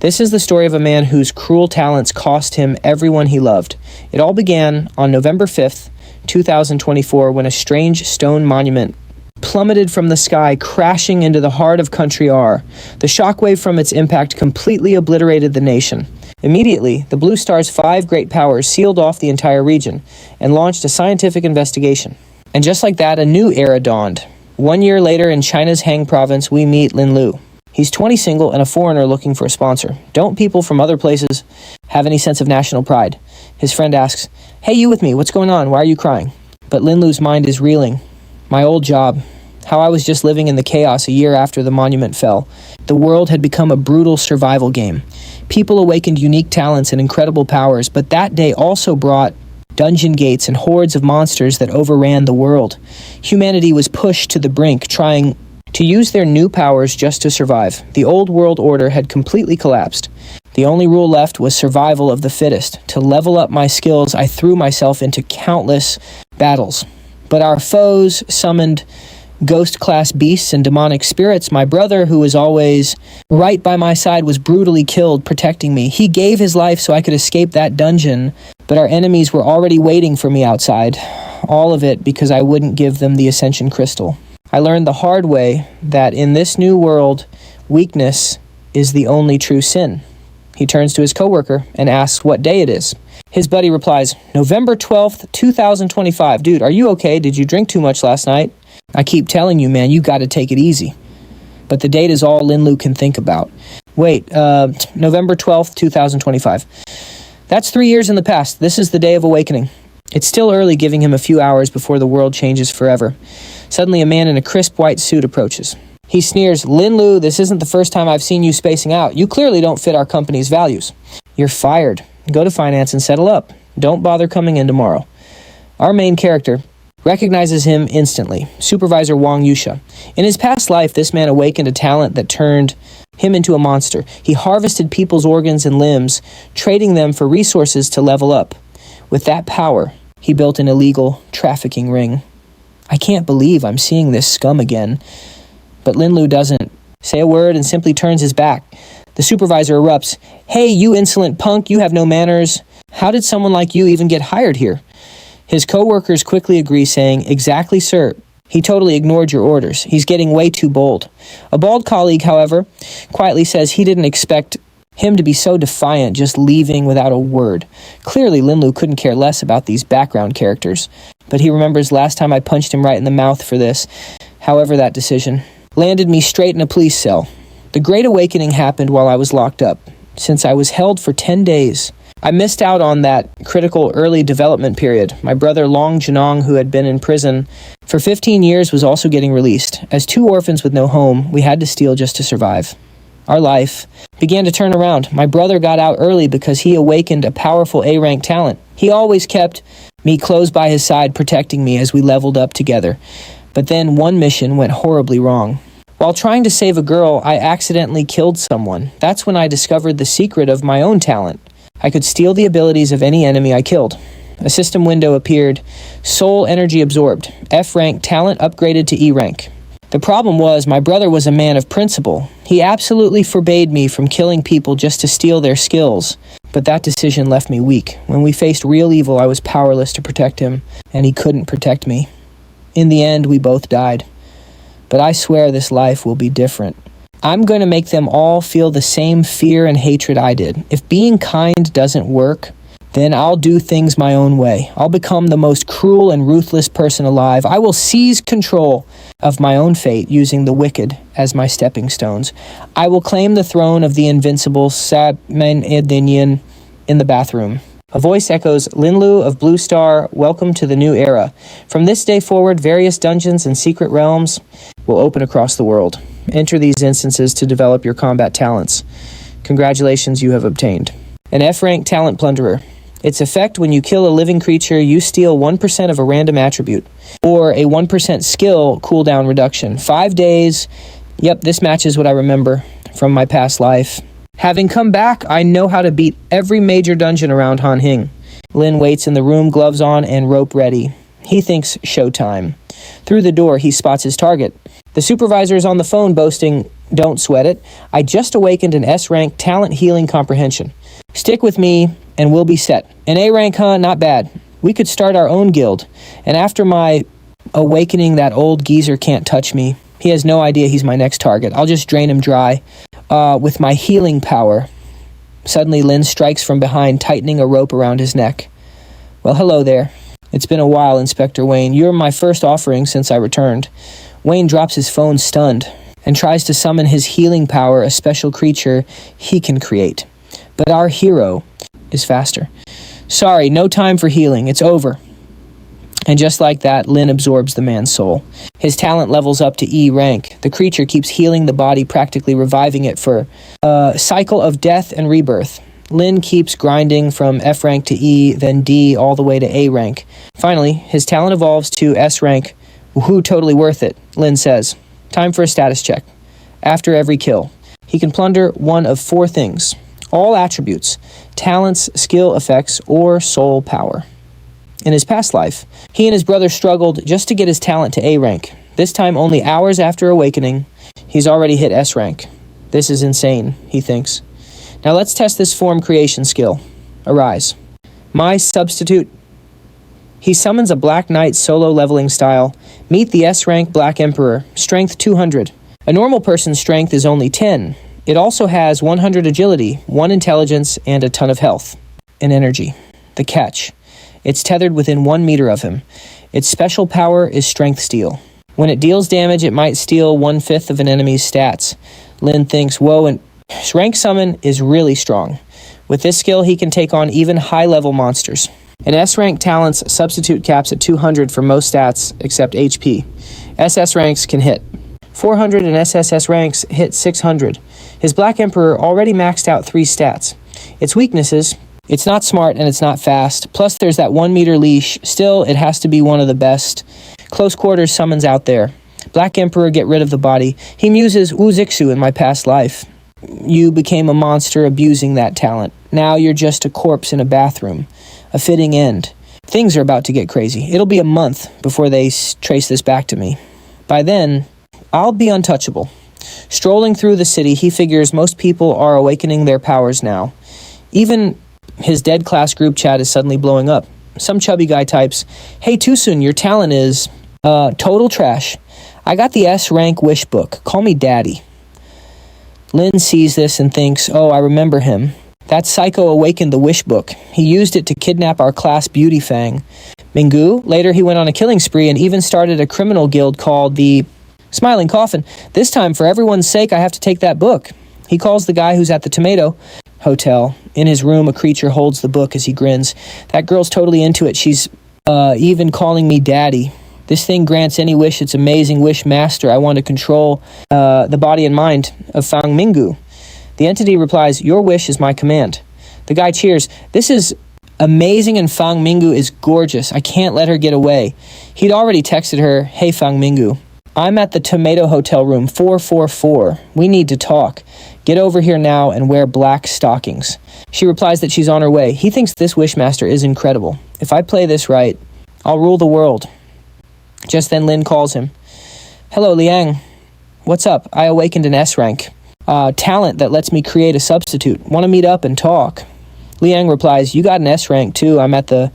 This is the story of a man whose cruel talents cost him everyone he loved. It all began on November 5th, 2024, when a strange stone monument plummeted from the sky, crashing into the heart of Country R. The shockwave from its impact completely obliterated the nation. Immediately, the Blue Star's 5 great powers sealed off the entire region and launched a scientific investigation. And just like that, a new era dawned. 1 year later, in China's Hang province, we meet Linlu. He's 20, single, and a foreigner looking for a sponsor. Don't people from other places have any sense of national pride? His friend asks, "Hey, you with me? What's going on? Why are you crying?" But Linlu's mind is reeling. My old job. How I was just living in the chaos a year after the monument fell. The world had become a brutal survival game. People awakened unique talents and incredible powers, but that day also brought dungeon gates and hordes of monsters that overran the world. Humanity was pushed to the brink, trying to use their new powers just to survive. The old world order had completely collapsed. The only rule left was survival of the fittest. To level up my skills, I threw myself into countless battles. But our foes summoned ghost-class beasts and demonic spirits. My brother, who was always right by my side, was brutally killed protecting me. He gave his life so I could escape that dungeon, but our enemies were already waiting for me outside. All of it because I wouldn't give them the Ascension Crystal. I learned the hard way that in this new world, weakness is the only true sin. He turns to his coworker and asks what day it is. His buddy replies, November 12th, 2025. Dude, are you okay? Did you drink too much last night? I keep telling you, man, you got to take it easy. But the date is all Linlu can think about. Wait, November 12th, 2025. That's 3 years in the past. This is the day of awakening. It's still early, giving him a few hours before the world changes forever. Suddenly, a man in a crisp white suit approaches. He sneers, Linlu, this isn't the first time I've seen you spacing out. You clearly don't fit our company's values. You're fired. Go to finance and settle up. Don't bother coming in tomorrow. Our main character recognizes him instantly, Supervisor Wang Yusha. In his past life, this man awakened a talent that turned him into a monster. He harvested people's organs and limbs, trading them for resources to level up. With that power, he built an illegal trafficking ring. I can't believe I'm seeing this scum again. But Linlu doesn't say a word and simply turns his back. The supervisor erupts, Hey, you insolent punk, you have no manners. How did someone like you even get hired here? His co-workers quickly agree, saying, Exactly, sir. He totally ignored your orders. He's getting way too bold. A bald colleague, however, quietly says he didn't expect him to be so defiant, just leaving without a word. Clearly, Linlu couldn't care less about these background characters, but he remembers last time I punched him right in the mouth for this. However, that decision landed me straight in a police cell. The Great Awakening happened while I was locked up. Since I was held for 10 days, I missed out on that critical early development period. My brother Long Janong, who had been in prison for 15 years, was also getting released. As 2 orphans with no home, we had to steal just to survive. Our life began to turn around. My brother got out early because he awakened a powerful A-rank talent. He always kept me close by his side, protecting me as we leveled up together. But then one mission went horribly wrong. While trying to save a girl, I accidentally killed someone. That's when I discovered the secret of my own talent. I could steal the abilities of any enemy I killed. A system window appeared. Soul energy absorbed. F-rank talent upgraded to E-rank. The problem was my brother was a man of principle. He absolutely forbade me from killing people just to steal their skills. But that decision left me weak. When we faced real evil, I was powerless to protect him, and he couldn't protect me. In the end, we both died. But I swear this life will be different. I'm going to make them all feel the same fear and hatred I did. If being kind doesn't work, then I'll do things my own way. I'll become the most cruel and ruthless person alive. I will seize control of my own fate using the wicked as my stepping stones. I will claim the throne of the invincible Sabman-Edinian in the bathroom. A voice echoes, Linlu of Blue Star, welcome to the new era. From this day forward, various dungeons and secret realms will open across the world. Enter these instances to develop your combat talents. Congratulations, you have obtained an F-rank talent Plunderer. Its effect: when you kill a living creature, you steal 1% of a random attribute, or a 1% skill cooldown reduction. 5 days. Yep, this matches what I remember from my past life. Having come back, I know how to beat every major dungeon around Hanhing. Lin waits in the room, gloves on and rope ready. He thinks showtime. Through the door, he spots his target. The supervisor is on the phone boasting, Don't sweat it. I just awakened an S rank talent healing comprehension. Stick with me and we'll be set. An A rank, huh? Not bad. We could start our own guild. And after my awakening, that old geezer can't touch me. He has no idea he's my next target. I'll just drain him dry with my healing power. Suddenly, Lin strikes from behind, tightening a rope around his neck. Well, hello there. It's been a while, Inspector Wayne. You're my first offering since I returned. Wayne drops his phone stunned and tries to summon his healing power, a special creature he can create. But our hero is faster. Sorry, no time for healing. It's over. And just like that, Lin absorbs the man's soul. His talent levels up to E rank. The creature keeps healing the body, practically reviving it for a cycle of death and rebirth. Lin keeps grinding from F rank to E, then D, all the way to A rank. Finally, his talent evolves to S rank. Woohoo, totally worth it, Lin says. Time for a status check. After every kill, he can plunder one of 4 things. All attributes, talents, skill effects, or soul power. In his past life, he and his brother struggled just to get his talent to A rank. This time, only hours after awakening, he's already hit S rank. This is insane, he thinks. Now let's test this form creation skill. Arise. My substitute. He summons a Black Knight solo leveling style. Meet the S rank Black Emperor. Strength 200. A normal person's strength is only 10. It also has 100 agility, 1 intelligence, and a ton of health and energy. The catch. It's tethered within 1 meter of him. Its special power is Strength Steal. When it deals damage, it might steal 1/5 of an enemy's stats. Lin thinks, whoa, and rank summon is really strong. With this skill, he can take on even high-level monsters. An S-rank talent's substitute caps at 200 for most stats except HP. SS ranks can hit 400 and SSS ranks hit 600. His Black Emperor already maxed out 3 stats. Its weaknesses: it's not smart and it's not fast. Plus there's that 1 meter leash. Still, it has to be one of the best close quarters summons out there. Black Emperor, get rid of the body. He muses Uzixu in my past life. You became a monster abusing that talent. Now you're just a corpse in a bathroom. A fitting end. Things are about to get crazy. It'll be a month before they trace this back to me. By then, I'll be untouchable. Strolling through the city, he figures most people are awakening their powers now. Even his dead class group chat is suddenly blowing up. Some chubby guy types, "Hey Tusun, your talent is total trash. I got the S rank wish book. Call me daddy." Lin sees this and thinks, oh, I remember him. That psycho awakened the wish book. He used it to kidnap our class beauty Fang. Minggu, later he went on a killing spree and even started a criminal guild called the Smiling Coffin. This time, for everyone's sake, I have to take that book. He calls the guy who's at the Tomato Hotel. In his room, a creature holds the book as he grins. That girl's totally into it. She's even calling me daddy. This thing grants any wish its amazing wish master. I want to control the body and mind of Fang Minggu. The entity replies, your wish is my command. The guy cheers. This is amazing and Fang Minggu is gorgeous. I can't let her get away. He'd already texted her, hey Fang Minggu, I'm at the Tomato Hotel room 444. We need to talk. Get over here now and wear black stockings. She replies that she's on her way. He thinks this wishmaster is incredible. If I play this right, I'll rule the world. Just then Lin calls him. Hello, Liang. What's up? I awakened an S rank. Talent that lets me create a substitute. Want to meet up and talk? Liang replies, you got an S rank too. I'm at the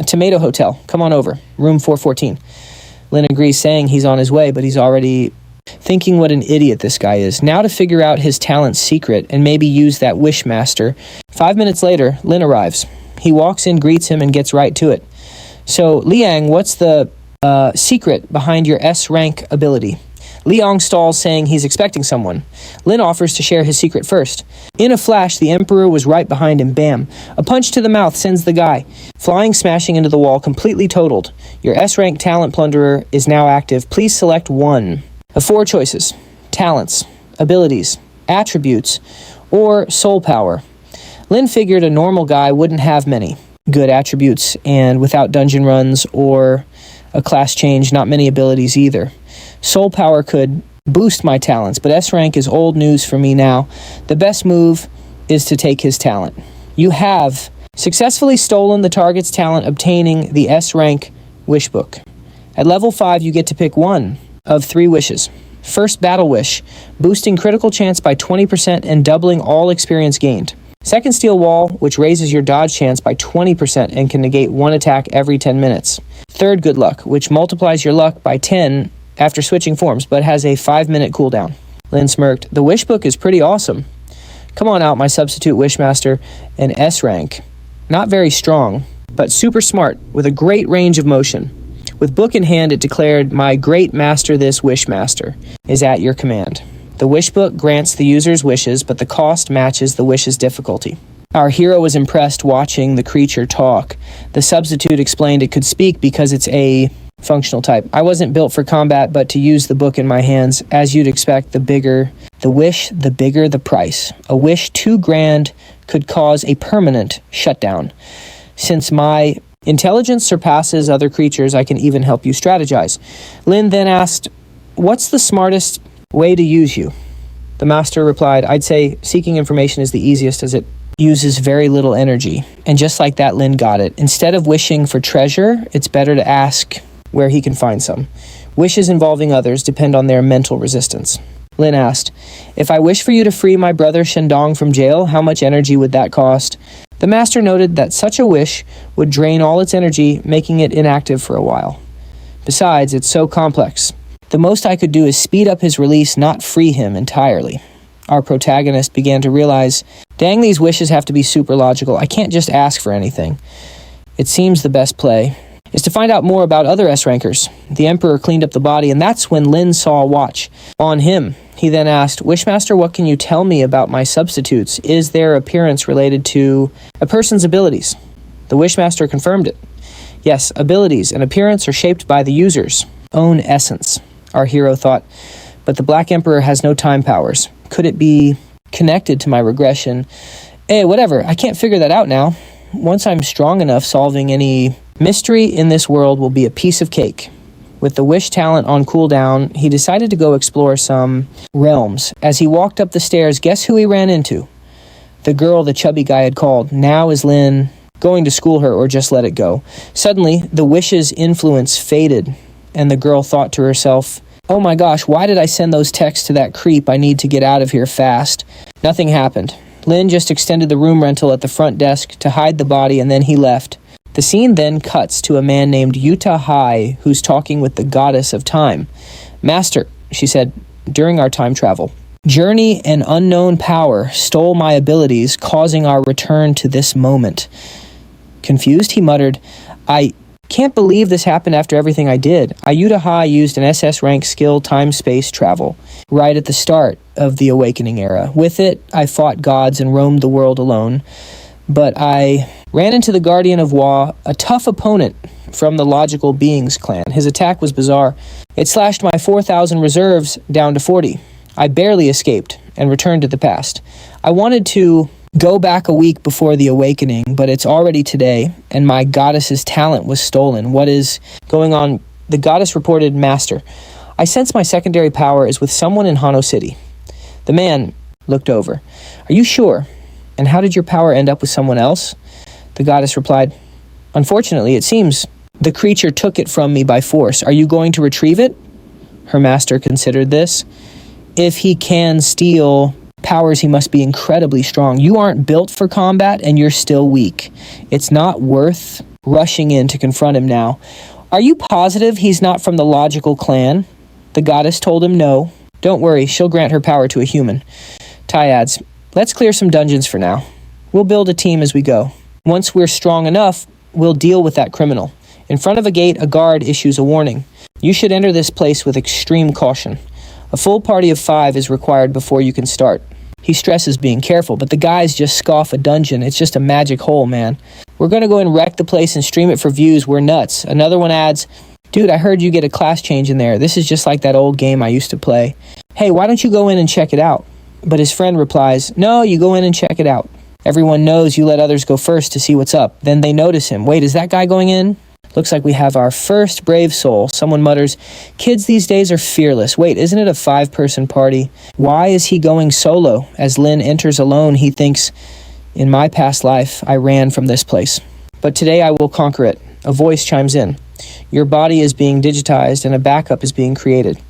Tomato Hotel. Come on over. Room 414. Lin agrees, saying he's on his way, but he's already thinking what an idiot this guy is. Now to figure out his talent's secret and maybe use that wishmaster. 5 minutes later, Lin arrives. He walks in, greets him, and gets right to it. So, Liang, what's the secret behind your S rank ability? Liang stalls, saying he's expecting someone. Lin offers to share his secret first. In a flash, the Emperor was right behind him. Bam! A punch to the mouth sends the guy flying, smashing into the wall, completely totaled. Your S-rank talent Plunderer is now active. Please select one of 4 choices: talents, abilities, attributes, or soul power. Lin figured a normal guy wouldn't have many good attributes, and without dungeon runs or a class change, not many abilities either. Soul power could boost my talents, but S-rank is old news for me now. The best move is to take his talent. You have successfully stolen the target's talent, obtaining the S-rank wish book. At level 5, you get to pick one of 3 wishes. First battle wish, boosting critical chance by 20% and doubling all experience gained. Second steel wall, which raises your dodge chance by 20% and can negate one attack every 10 minutes. Third good luck, which multiplies your luck by 10 after switching forms, but has a 5-minute cooldown. Lin smirked. The wish book is pretty awesome. Come on out, my substitute wishmaster, an S rank. Not very strong, but super smart, with a great range of motion. With book in hand, it declared, my great master this wishmaster is at your command. The wish book grants the user's wishes, but the cost matches the wish's difficulty. Our hero was impressed watching the creature talk. The substitute explained it could speak because it's a functional type. I wasn't built for combat, but to use the book in my hands. As you'd expect, the bigger the wish, the bigger the price. A wish too grand could cause a permanent shutdown. Since my intelligence surpasses other creatures, I can even help you strategize. Lin then asked, what's the smartest way to use you? The master replied, I'd say seeking information is the easiest as it uses very little energy. And just like that, Lin got it. Instead of wishing for treasure, it's better to ask where he can find some. Wishes involving others depend on their mental resistance. Lin asked, if I wish for you to free my brother Shendong from jail, how much energy would that cost? The master noted that such a wish would drain all its energy, making it inactive for a while. Besides, it's so complex. The most I could do is speed up his release, not free him entirely. Our protagonist began to realize, dang, these wishes have to be super logical. I can't just ask for anything. It seems the best play is to find out more about other S-rankers. The Emperor cleaned up the body, and that's when Lin saw a watch on him. He then asked, Wishmaster, what can you tell me about my substitutes? Is their appearance related to a person's abilities? The Wishmaster confirmed it. Yes, abilities and appearance are shaped by the user's own essence, our hero thought. But the Black Emperor has no time powers. Could it be connected to my regression? Whatever, I can't figure that out now. Once I'm strong enough, solving any mystery in this world will be a piece of cake. With the wish talent on cooldown, he decided to go explore some realms. As he walked up the stairs, guess who he ran into? The girl the chubby guy had called. Now is Lin going to school her or just let it go? Suddenly, the wish's influence faded, and the girl thought to herself, oh my gosh, why did I send those texts to that creep? I need to get out of here fast. Nothing happened. Lin just extended the room rental at the front desk to hide the body, and then he left. The scene then cuts to a man named Yuta Hai, who's talking with the goddess of time. Master, she said, during our time travel, journey and unknown power stole my abilities, causing our return to this moment. Confused, he muttered, I can't believe this happened after everything I did. Yuta Hai used an SS rank skill time-space travel right at the start of the awakening era. With it, I fought gods and roamed the world alone. But I ran into the Guardian of Wa, a tough opponent from the Logical Beings clan. His attack was bizarre. It slashed my 4,000 reserves down to 40. I barely escaped and returned to the past. I wanted to go back a week before the awakening, but it's already today, and my goddess's talent was stolen. What is going on? The goddess reported, Master, I sense my secondary power is with someone in Hano City. The man looked over. Are you sure? And how did your power end up with someone else? The goddess replied, unfortunately, it seems the creature took it from me by force. Are you going to retrieve it? Her master considered this. If he can steal powers, he must be incredibly strong. You aren't built for combat, and you're still weak. It's not worth rushing in to confront him now. Are you positive he's not from the Logical clan? The goddess told him no. Don't worry, she'll grant her power to a human. Tai adds, let's clear some dungeons for now. We'll build a team as we go. Once we're strong enough, we'll deal with that criminal. In front of a gate, a guard issues a warning. You should enter this place with extreme caution. A full party of 5 is required before you can start. He stresses being careful, but the guys just scoff a dungeon. It's just a magic hole, man. We're gonna go and wreck the place and stream it for views. We're nuts. Another one adds, dude, I heard you get a class change in there. This is just like that old game I used to play. Hey, why don't you go in and check it out? But his friend replies, no, you go in and check it out. Everyone knows you let others go first to see what's up. Then they notice him. Wait, is that guy going in? Looks like we have our first brave soul. Someone mutters, kids these days are fearless. Wait, isn't it a 5-person party? Why is he going solo? As Lin enters alone, he thinks, in my past life, I ran from this place. But today I will conquer it. A voice chimes in. Your body is being digitized and a backup is being created.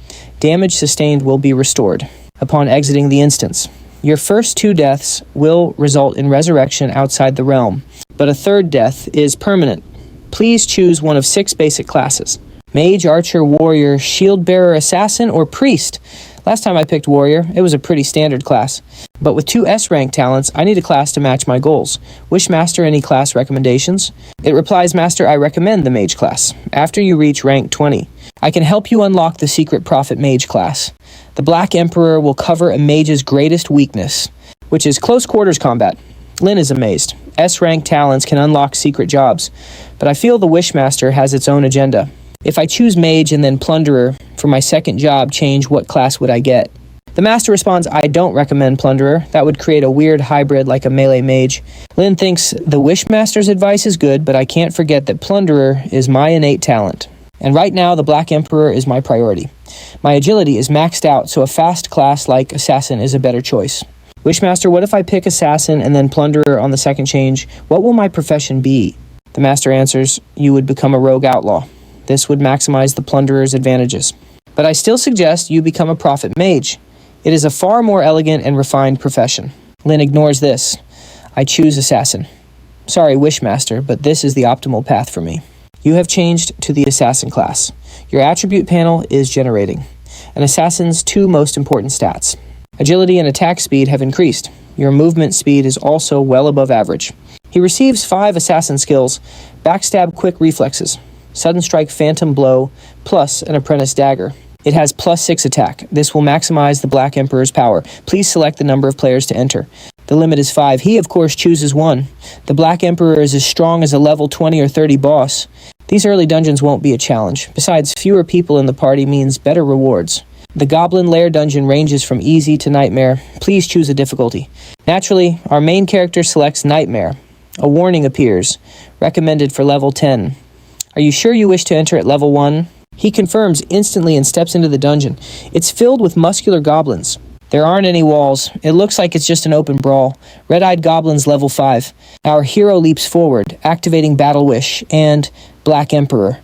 Damage sustained will be restored upon exiting the instance. Your first 2 deaths will result in resurrection outside the realm, but a 3rd death is permanent. Please choose one of 6 basic classes: Mage, Archer, Warrior, Shield Bearer, Assassin, or Priest. Last time I picked Warrior, it was a pretty standard class. But with 2 S-rank talents, I need a class to match my goals. Wishmaster, any class recommendations? It replies, Master, I recommend the Mage class, after you reach rank 20. I can help you unlock the Secret Prophet Mage class. The Black Emperor will cover a mage's greatest weakness, which is close quarters combat. Lin is amazed. S-rank talents can unlock secret jobs, but I feel the Wishmaster has its own agenda. If I choose Mage and then Plunderer for my second job, change, what class would I get? The Master responds, I don't recommend Plunderer. That would create a weird hybrid like a melee mage. Lin thinks the Wishmaster's advice is good, but I can't forget that Plunderer is my innate talent. And right now, the Black Emperor is my priority. My agility is maxed out, so a fast class like Assassin is a better choice. Wishmaster, what if I pick Assassin and then Plunderer on the second change? What will my profession be? The Master answers, you would become a rogue outlaw. This would maximize the Plunderer's advantages. But I still suggest you become a Prophet Mage. It is a far more elegant and refined profession. Lin ignores this. I choose Assassin. Sorry, Wishmaster, but this is the optimal path for me. You have changed to the Assassin class. Your attribute panel is generating. An Assassin's 2 most important stats. Agility and attack speed have increased. Your movement speed is also well above average. He receives 5 Assassin skills: Backstab, Quick Reflexes, Sudden Strike, Phantom Blow, plus an Apprentice Dagger. It has +6 attack. This will maximize the Black Emperor's power. Please select the number of players to enter. The limit is 5. He, of course, chooses 1. The Black Emperor is as strong as a level 20 or 30 boss. These early dungeons won't be a challenge. Besides, fewer people in the party means better rewards. The Goblin Lair dungeon ranges from easy to nightmare. Please choose a difficulty. Naturally, our main character selects Nightmare. A warning appears. Recommended for level 10. Are you sure you wish to enter at level 1? He confirms instantly and steps into the dungeon. It's filled with muscular goblins. There aren't any walls. It looks like it's just an open brawl. Red-eyed goblins level 5. Our hero leaps forward, activating Battle Wish and Black Emperor.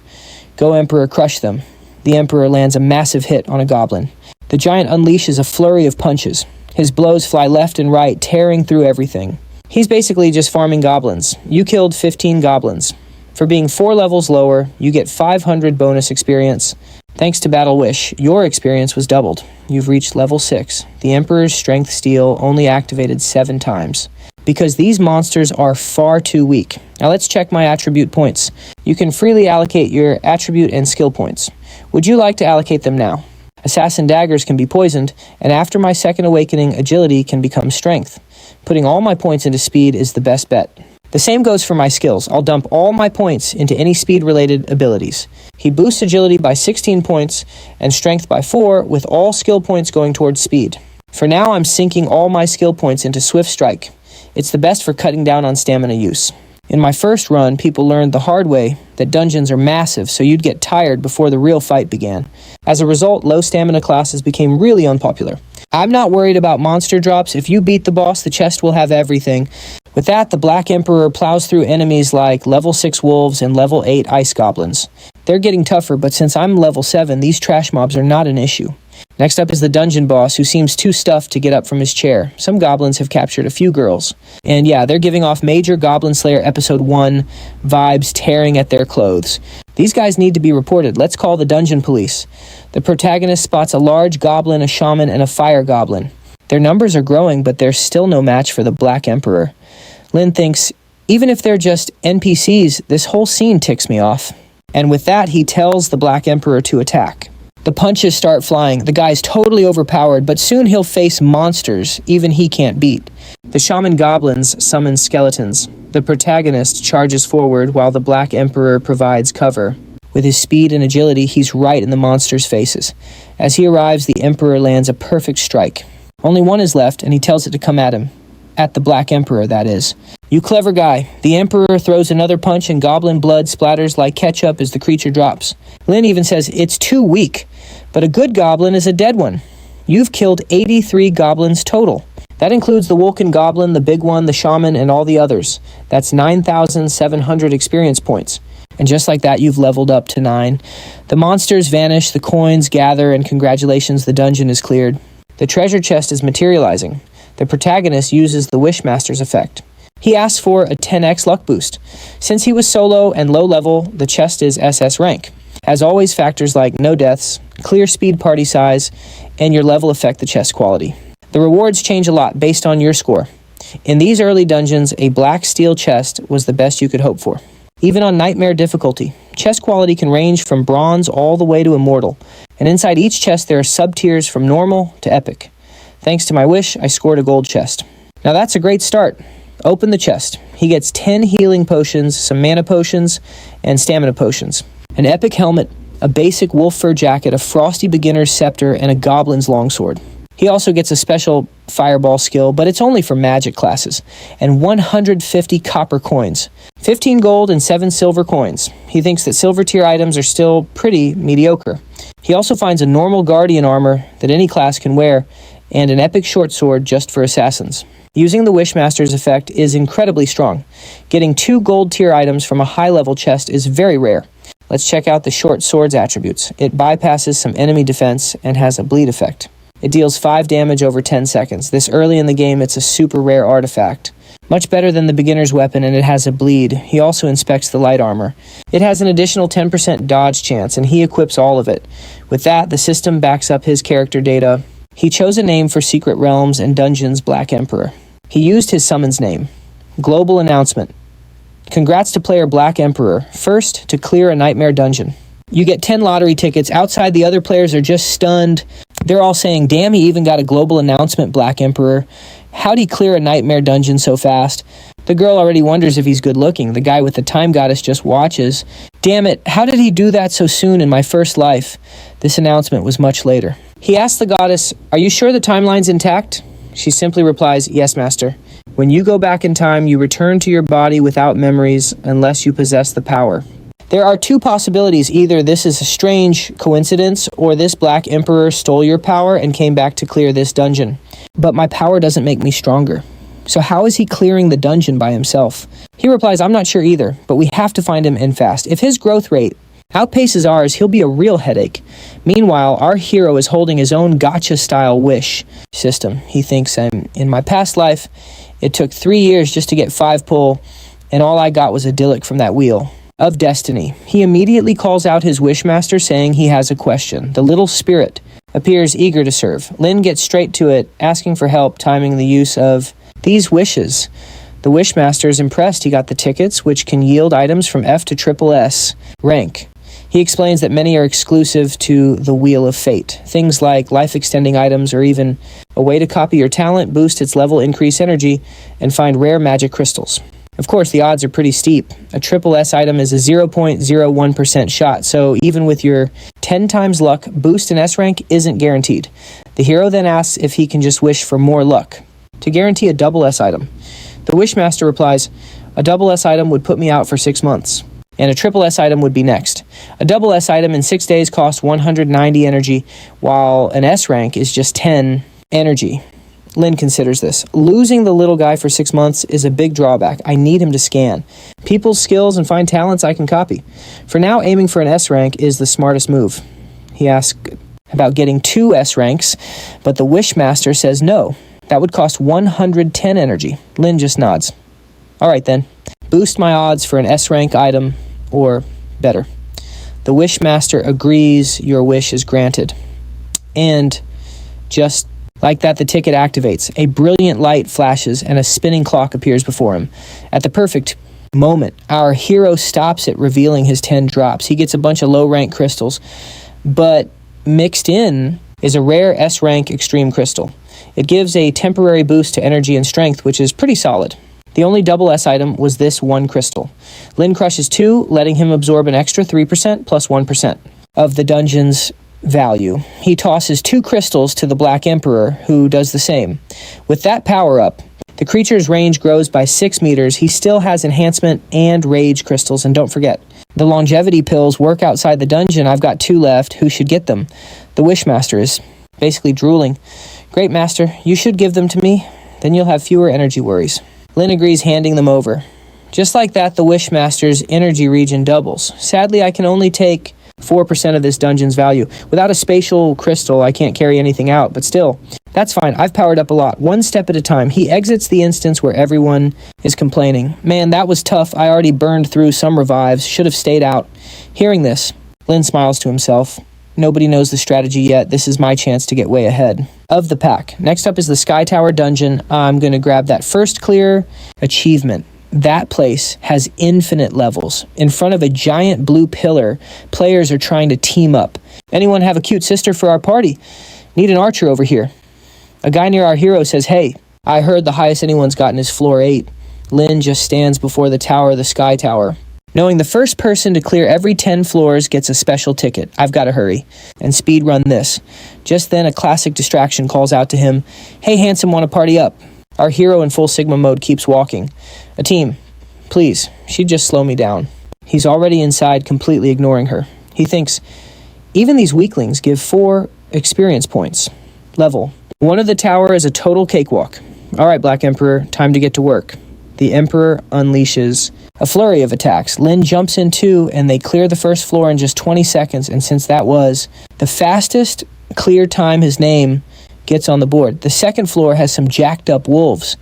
Go Emperor, crush them. The Emperor lands a massive hit on a goblin. The giant unleashes a flurry of punches. His blows fly left and right, tearing through everything. He's basically just farming goblins. You killed 15 goblins. For being 4 levels lower, you get 500 bonus experience. Thanks to Battle Wish, your experience was doubled. You've reached level 6. The Emperor's Strength Steel only activated 7 times, because these monsters are far too weak. Now let's check my attribute points. You can freely allocate your attribute and skill points. Would you like to allocate them now? Assassin daggers can be poisoned, and after my second awakening, agility can become strength. Putting all my points into speed is the best bet. The same goes for my skills. I'll dump all my points into any speed-related abilities. He boosts agility by 16 points and strength by 4, with all skill points going towards speed. For now, I'm sinking all my skill points into Swift Strike. It's the best for cutting down on stamina use. In my first run, people learned the hard way that dungeons are massive, so you'd get tired before the real fight began. As a result, low stamina classes became really unpopular. I'm not worried about monster drops. If you beat the boss, the chest will have everything. With that, the Black Emperor plows through enemies like level 6 wolves and level 8 ice goblins. They're getting tougher, but since I'm level 7, these trash mobs are not an issue. Next up is the dungeon boss, who seems too stuffed to get up from his chair. Some goblins have captured a few girls. And yeah, they're giving off major Goblin Slayer Episode 1 vibes, tearing at their clothes. These guys need to be reported. Let's call the dungeon police. The protagonist spots a large goblin, a shaman, and a fire goblin. Their numbers are growing, but they're still no match for the Black Emperor. Lin thinks, even if they're just NPCs, this whole scene ticks me off. And with that, he tells the Black Emperor to attack. The punches start flying. The guy's totally overpowered, but soon he'll face monsters even he can't beat. The shaman goblins summon skeletons. The protagonist charges forward while the Black Emperor provides cover. With his speed and agility, he's right in the monsters' faces. As he arrives, the Emperor lands a perfect strike. Only one is left, and he tells it to come at him. At the Black Emperor, that is. You clever guy. The Emperor throws another punch and goblin blood splatters like ketchup as the creature drops. Lin even says it's too weak, but a good goblin is a dead one. You've killed 83 goblins total. That includes the Vulcan goblin, the big one, the shaman, and all the others. That's 9,700 experience points. And just like that, you've leveled up to 9. The monsters vanish, the coins gather, and congratulations, the dungeon is cleared. The treasure chest is materializing. The protagonist uses the Wishmaster's effect. He asks for a 10x luck boost. Since he was solo and low level, the chest is SS rank. As always, factors like no deaths, clear speed party size, and your level affect the chest quality. The rewards change a lot based on your score. In these early dungeons, a black steel chest was the best you could hope for. Even on nightmare difficulty, chest quality can range from bronze all the way to immortal, and inside each chest there are sub-tiers from normal to epic. Thanks to my wish, I scored a gold chest. Now that's a great start. Open the chest. He gets 10 healing potions, some mana potions, and stamina potions. An epic helmet, a basic wolf fur jacket, a frosty beginner's scepter, and a goblin's longsword. He also gets a special fireball skill, but it's only for magic classes, and 150 copper coins, 15 gold and 7 silver coins. He thinks that silver tier items are still pretty mediocre. He also finds a normal guardian armor that any class can wear, and an epic short sword just for assassins. Using the Wishmaster's effect is incredibly strong. Getting 2 gold tier items from a high level chest is very rare. Let's check out the short sword's attributes. It bypasses some enemy defense and has a bleed effect. It deals 5 damage over 10 seconds. This early in the game, it's a super rare artifact. Much better than the beginner's weapon, and it has a bleed. He also inspects the light armor. It has an additional 10% dodge chance, and he equips all of it. With that, the system backs up his character data. He chose a name for Secret Realms and Dungeons Black Emperor. He used his summons name. Global announcement. Congrats to player Black Emperor, first to clear a nightmare dungeon. You get 10 lottery tickets. Outside, the other players are just stunned. They're all saying, damn, he even got a global announcement, Black Emperor. How'd he clear a nightmare dungeon so fast? The girl already wonders if he's good looking. The guy with the time goddess just watches. Damn it, how did he do that so soon in my first life? This announcement was much later. He asks the goddess, are you sure the timeline's intact? She simply replies, yes, master. When you go back in time, you return to your body without memories unless you possess the power. There are 2 possibilities. Either this is a strange coincidence, or this Black Emperor stole your power and came back to clear this dungeon. But my power doesn't make me stronger. So how is he clearing the dungeon by himself? He replies, I'm not sure either, but we have to find him and fast. If his growth rate outpaces ours, he'll be a real headache. Meanwhile, our hero is holding his own gotcha-style wish system. He thinks, in my past life, it took 3 years just to get 5 pull, and all I got was a dillick from that wheel of destiny. He immediately calls out his Wishmaster, saying he has a question. The little spirit appears eager to serve. Lin gets straight to it, asking for help timing the use of these wishes. The Wishmaster is impressed. He got the tickets, which can yield items from F to triple S rank. He explains that many are exclusive to the Wheel of Fate. Things like life-extending items, or even a way to copy your talent, boost its level, increase energy, and find rare magic crystals. Of course, the odds are pretty steep. A triple S item is a 0.01% shot, so even with your 10 times luck, boost in S rank isn't guaranteed. The hero then asks if he can just wish for more luck to guarantee a double S item. The Wishmaster replies, a double S item would put me out for 6 months, and a triple S item would be next. A double S item in 6 days costs 190 energy, while an S rank is just 10 energy. Lin considers this. Losing the little guy for 6 months is a big drawback. I need him to scan people's skills and find talents I can copy. For now, aiming for an S rank is the smartest move. He asks about getting 2 S ranks, but the Wishmaster says no. That would cost 110 energy. Lin just nods. All right then. Boost my odds for an S rank item, or better. The Wishmaster agrees. Your wish is granted. And just like that, the ticket activates. A brilliant light flashes and a spinning clock appears before him. At the perfect moment, our hero stops it, revealing his 10 drops. He gets a bunch of low-rank crystals, but mixed in is a rare S-rank extreme crystal. It gives a temporary boost to energy and strength, which is pretty solid. The only double S item was this 1 crystal. Lin crushes 2, letting him absorb an extra 3% plus 1% of the dungeon's value. He tosses 2 crystals to the Black Emperor, who does the same. With that power up, the creature's range grows by 6 meters. He still has enhancement and rage crystals, and don't forget, the longevity pills work outside the dungeon. I've got 2 left. Who should get them? The Wishmaster is basically drooling. Great, master. You should give them to me. Then you'll have fewer energy worries. Lin agrees, handing them over. Just like that, the Wishmaster's energy region doubles. Sadly, I can only take 4% of this dungeon's value. Without a spatial crystal, I can't carry anything out, but still, that's fine. I've powered up a lot, one step at a time. He exits the instance where everyone is complaining. Man, that was tough. I already burned through some revives. Should have stayed out. Hearing this, Lin smiles to himself. Nobody knows the strategy yet. This is my chance to get way ahead of the pack. Next up is the Sky Tower dungeon. I'm going to grab that first clear achievement. That place has infinite levels. In front of a giant blue pillar, players are trying to team up. Anyone have a cute sister for our party? Need an archer over here. A guy near our hero says, hey, I heard the highest anyone's gotten is floor 8. Lin just stands before the tower, the Sky Tower. Knowing the first person to clear every 10 floors gets a special ticket. I've got to hurry and speed run this. Just then, a classic distraction calls out to him, hey, handsome, want to party up? Our hero in full Sigma mode keeps walking. A team, please, she'd just slow me down. He's already inside, completely ignoring her. He thinks, even these weaklings give 4 experience points. Level. One of the tower is a total cakewalk. All right, Black Emperor, time to get to work. The Emperor unleashes a flurry of attacks. Lin jumps in too, and they clear the first floor in just 20 seconds, and since that was the fastest clear time his name gets on the board. The second floor has some jacked up wolves.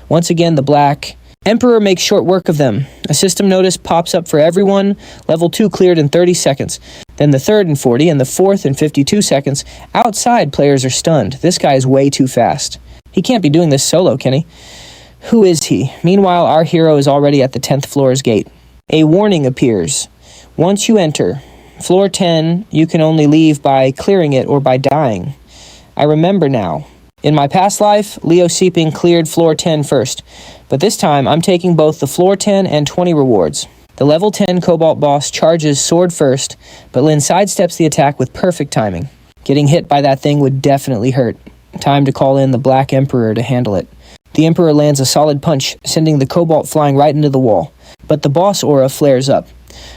Once again, the Black Emperor makes short work of them. A system notice pops up for everyone. Level 2 cleared in 30 seconds. Then the third in 40 and the fourth in 52 seconds. Outside, players are stunned. This guy is way too fast. He can't be doing this solo, can he? Who is he? Meanwhile, our hero is already at the 10th floor's gate. A warning appears. Once you enter floor 10, you can only leave by clearing it or by dying. I remember now. In my past life, Leo Seeping cleared floor 10 first, but this time I'm taking both the floor 10 and 20 rewards. The level 10 Cobalt boss charges sword first, but Lin sidesteps the attack with perfect timing. Getting hit by that thing would definitely hurt. Time to call in the Black Emperor to handle it. The Emperor lands a solid punch, sending the Cobalt flying right into the wall, but the boss aura flares up.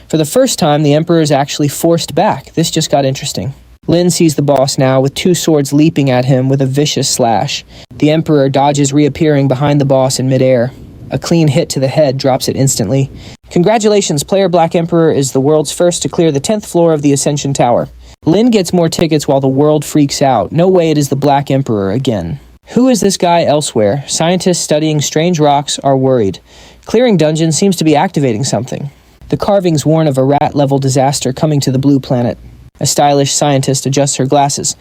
For the first time, the Emperor is actually forced back. This just got interesting. Lin sees the boss now, with 2 swords leaping at him with a vicious slash. The Emperor dodges, reappearing behind the boss in midair. A clean hit to the head drops it instantly. Congratulations, player Black Emperor is the world's first to clear the 10th floor of the Ascension Tower. Lin gets more tickets while the world freaks out. No way it is the Black Emperor again. Who is this guy elsewhere? Scientists studying strange rocks are worried. Clearing dungeon seems to be activating something. The carvings warn of a rat-level disaster coming to the blue planet. A stylish scientist adjusts her glasses.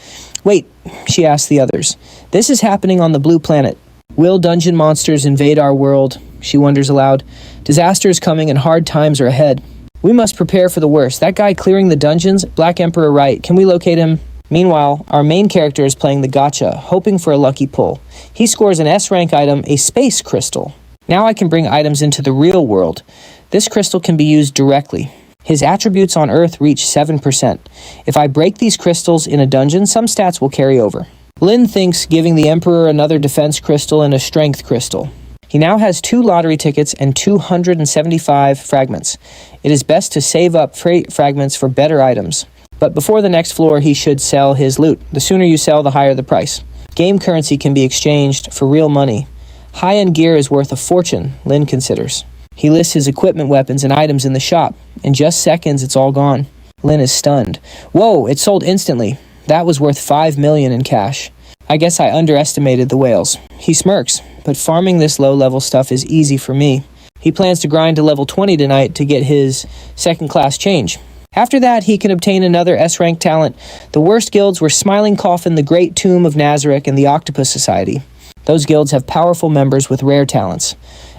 Wait, she asks the others. This is happening on the blue planet. Will dungeon monsters invade our world? She wonders aloud. Disaster is coming and hard times are ahead. We must prepare for the worst. That guy clearing the dungeons? Black Emperor right. Can we locate him? Meanwhile, our main character is playing the gacha, hoping for a lucky pull. He scores an S-rank item, a space crystal. Now I can bring items into the real world. This crystal can be used directly. His attributes on Earth reach 7%. If I break these crystals in a dungeon, some stats will carry over. Lin thinks giving the Emperor another defense crystal and a strength crystal. He now has 2 lottery tickets and 275 fragments. It is best to save up fragments for better items. But before the next floor, he should sell his loot. The sooner you sell, the higher the price. Game currency can be exchanged for real money. High-end gear is worth a fortune, Lin considers. He lists his equipment, weapons, and items in the shop. In just seconds, it's all gone. Lin is stunned. Whoa, it sold instantly. That was worth 5 million in cash. I guess I underestimated the whales. He smirks, but farming this low-level stuff is easy for me. He plans to grind to level 20 tonight to get his second-class change. After that, he can obtain another S-rank talent. The worst guilds were Smiling Coffin, the Great Tomb of Nazareth, and the Octopus Society. Those guilds have powerful members with rare talents.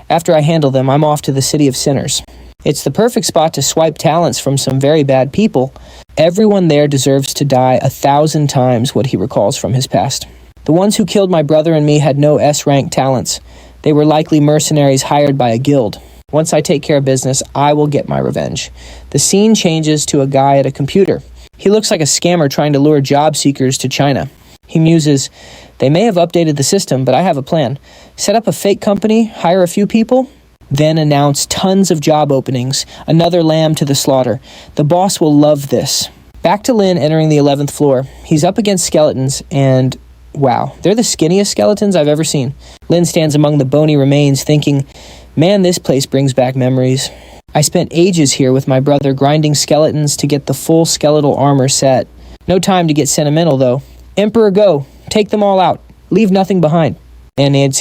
After I handle them, I'm off to the City of Sinners. It's the perfect spot to swipe talents from some very bad people. Everyone there deserves to die 1,000 times what he recalls from his past. The ones who killed my brother and me had no S-rank talents. They were likely mercenaries hired by a guild. Once I take care of business, I will get my revenge. The scene changes to a guy at a computer. He looks like a scammer trying to lure job seekers to China. He muses, they may have updated the system, but I have a plan. Set up a fake company, hire a few people, then announce tons of job openings, another lamb to the slaughter. The boss will love this. Back to Lin entering the 11th floor. He's up against skeletons, and wow, they're the skinniest skeletons I've ever seen. Lin stands among the bony remains thinking, Man, this place brings back memories. I spent ages here with my brother grinding skeletons to get the full skeletal armor set. No time to get sentimental, though. Emperor, go. Take them all out. Leave nothing behind. And give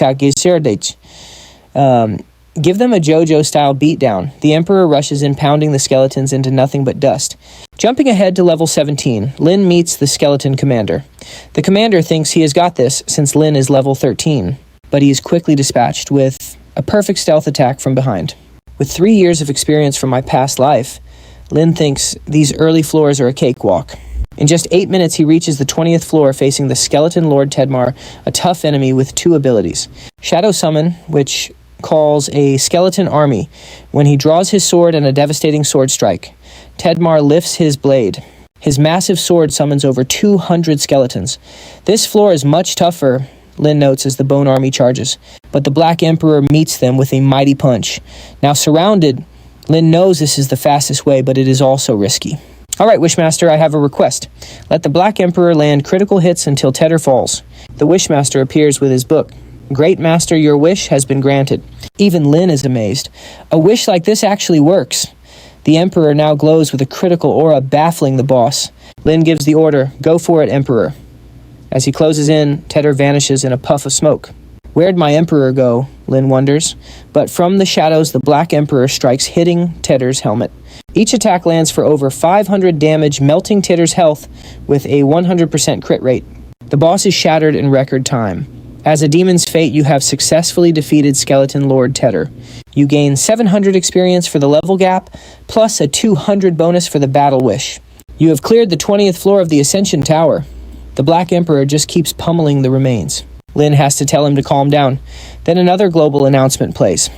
them a JoJo-style beatdown. The Emperor rushes in, pounding the skeletons into nothing but dust. Jumping ahead to level 17, Lin meets the skeleton commander. The commander thinks he has got this since Lin is level 13, but he is quickly dispatched with a perfect stealth attack from behind. With 3 years of experience from my past life, Lin thinks these early floors are a cakewalk. In just 8 minutes, he reaches the 20th floor facing the skeleton Lord Tedmar, a tough enemy with 2 abilities. Shadow Summon, which calls a skeleton army when he draws his sword and a devastating sword strike. Tedmar lifts his blade. His massive sword summons over 200 skeletons. This floor is much tougher, Lin notes as the Bone Army charges, but the Black Emperor meets them with a mighty punch. Now surrounded, Lin knows this is the fastest way, but it is also risky. Alright, Wishmaster, I have a request. Let the Black Emperor land critical hits until Tedder falls. The Wishmaster appears with his book. Great Master, your wish has been granted. Even Lin is amazed. A wish like this actually works. The Emperor now glows with a critical aura, baffling the boss. Lin gives the order, go for it, Emperor. As he closes in, Tedder vanishes in a puff of smoke. Where'd my Emperor go? Lin wonders. But from the shadows, the Black Emperor strikes, hitting Tedder's helmet. Each attack lands for over 500 damage, melting Tedder's health with a 100% crit rate. The boss is shattered in record time. As a demon's fate, you have successfully defeated Skeleton Lord Tedder. You gain 700 experience for the level gap, plus a 200 bonus for the battle wish. You have cleared the 20th floor of the Ascension Tower. The Black Emperor just keeps pummeling the remains. Lin has to tell him to calm down. Then another global announcement plays.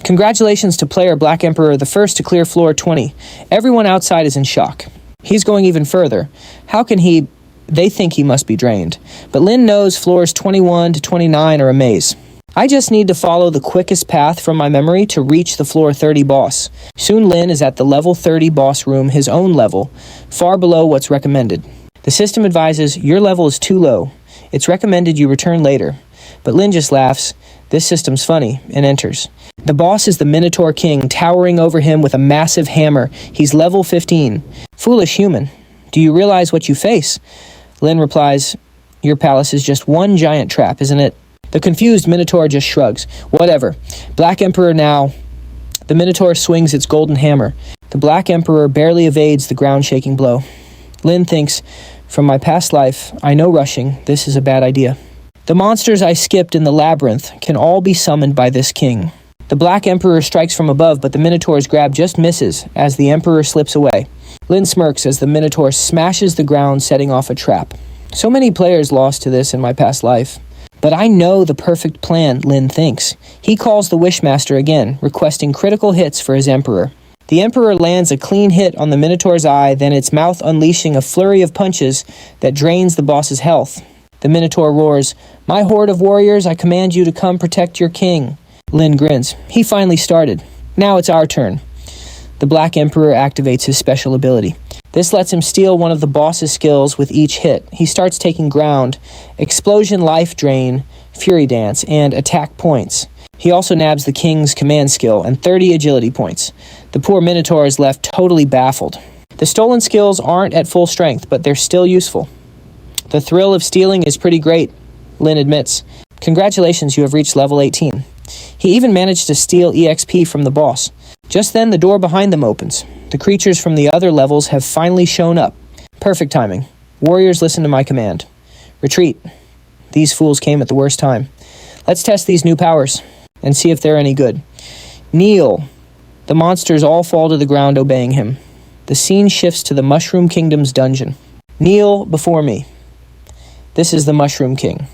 Congratulations to player Black Emperor, the first to clear floor 20. Everyone outside is in shock. He's going even further. How can he... They think he must be drained. But Lin knows floors 21 to 29 are a maze. I just need to follow the quickest path from my memory to reach the floor 30 boss. Soon Lin is at the level 30 boss room, his own level, far below what's recommended. The system advises, your level is too low. It's recommended you return later. But Lin just laughs, this system's funny, and enters. The boss is the Minotaur King, towering over him with a massive hammer. He's level 15. Foolish human, do you realize what you face? Lin replies, your palace is just one giant trap, isn't it? The confused Minotaur just shrugs. Whatever. Black Emperor now. The Minotaur swings its golden hammer. The Black Emperor barely evades the ground-shaking blow. Lin thinks, from my past life, I know rushing. This is a bad idea. The monsters I skipped in the labyrinth can all be summoned by this king. The Black Emperor strikes from above, but the Minotaur's grab just misses as the Emperor slips away. Lin smirks as the Minotaur smashes the ground, setting off a trap. So many players lost to this in my past life. But I know the perfect plan, Lin thinks. He calls the Wishmaster again, requesting critical hits for his Emperor. The Emperor lands a clean hit on the Minotaur's eye, then its mouth unleashing a flurry of punches that drains the boss's health. The Minotaur roars, my horde of warriors, I command you to come protect your king. Lin grins. He finally started. Now it's our turn. The Black Emperor activates his special ability. This lets him steal one of the boss's skills with each hit. He starts taking ground, explosion, life drain, fury dance, and attack points. He also nabs the king's command skill and 30 agility points. The poor Minotaur is left totally baffled. The stolen skills aren't at full strength, but they're still useful. The thrill of stealing is pretty great, Lin admits. Congratulations, you have reached level 18. He even managed to steal EXP from the boss. Just then, the door behind them opens. The creatures from the other levels have finally shown up. Perfect timing. Warriors, listen to my command. Retreat. These fools came at the worst time. Let's test these new powers and see if they're any good. Kneel. The monsters all fall to the ground, obeying him. The scene shifts to the Mushroom Kingdom's dungeon. Kneel before me. This is the Mushroom King.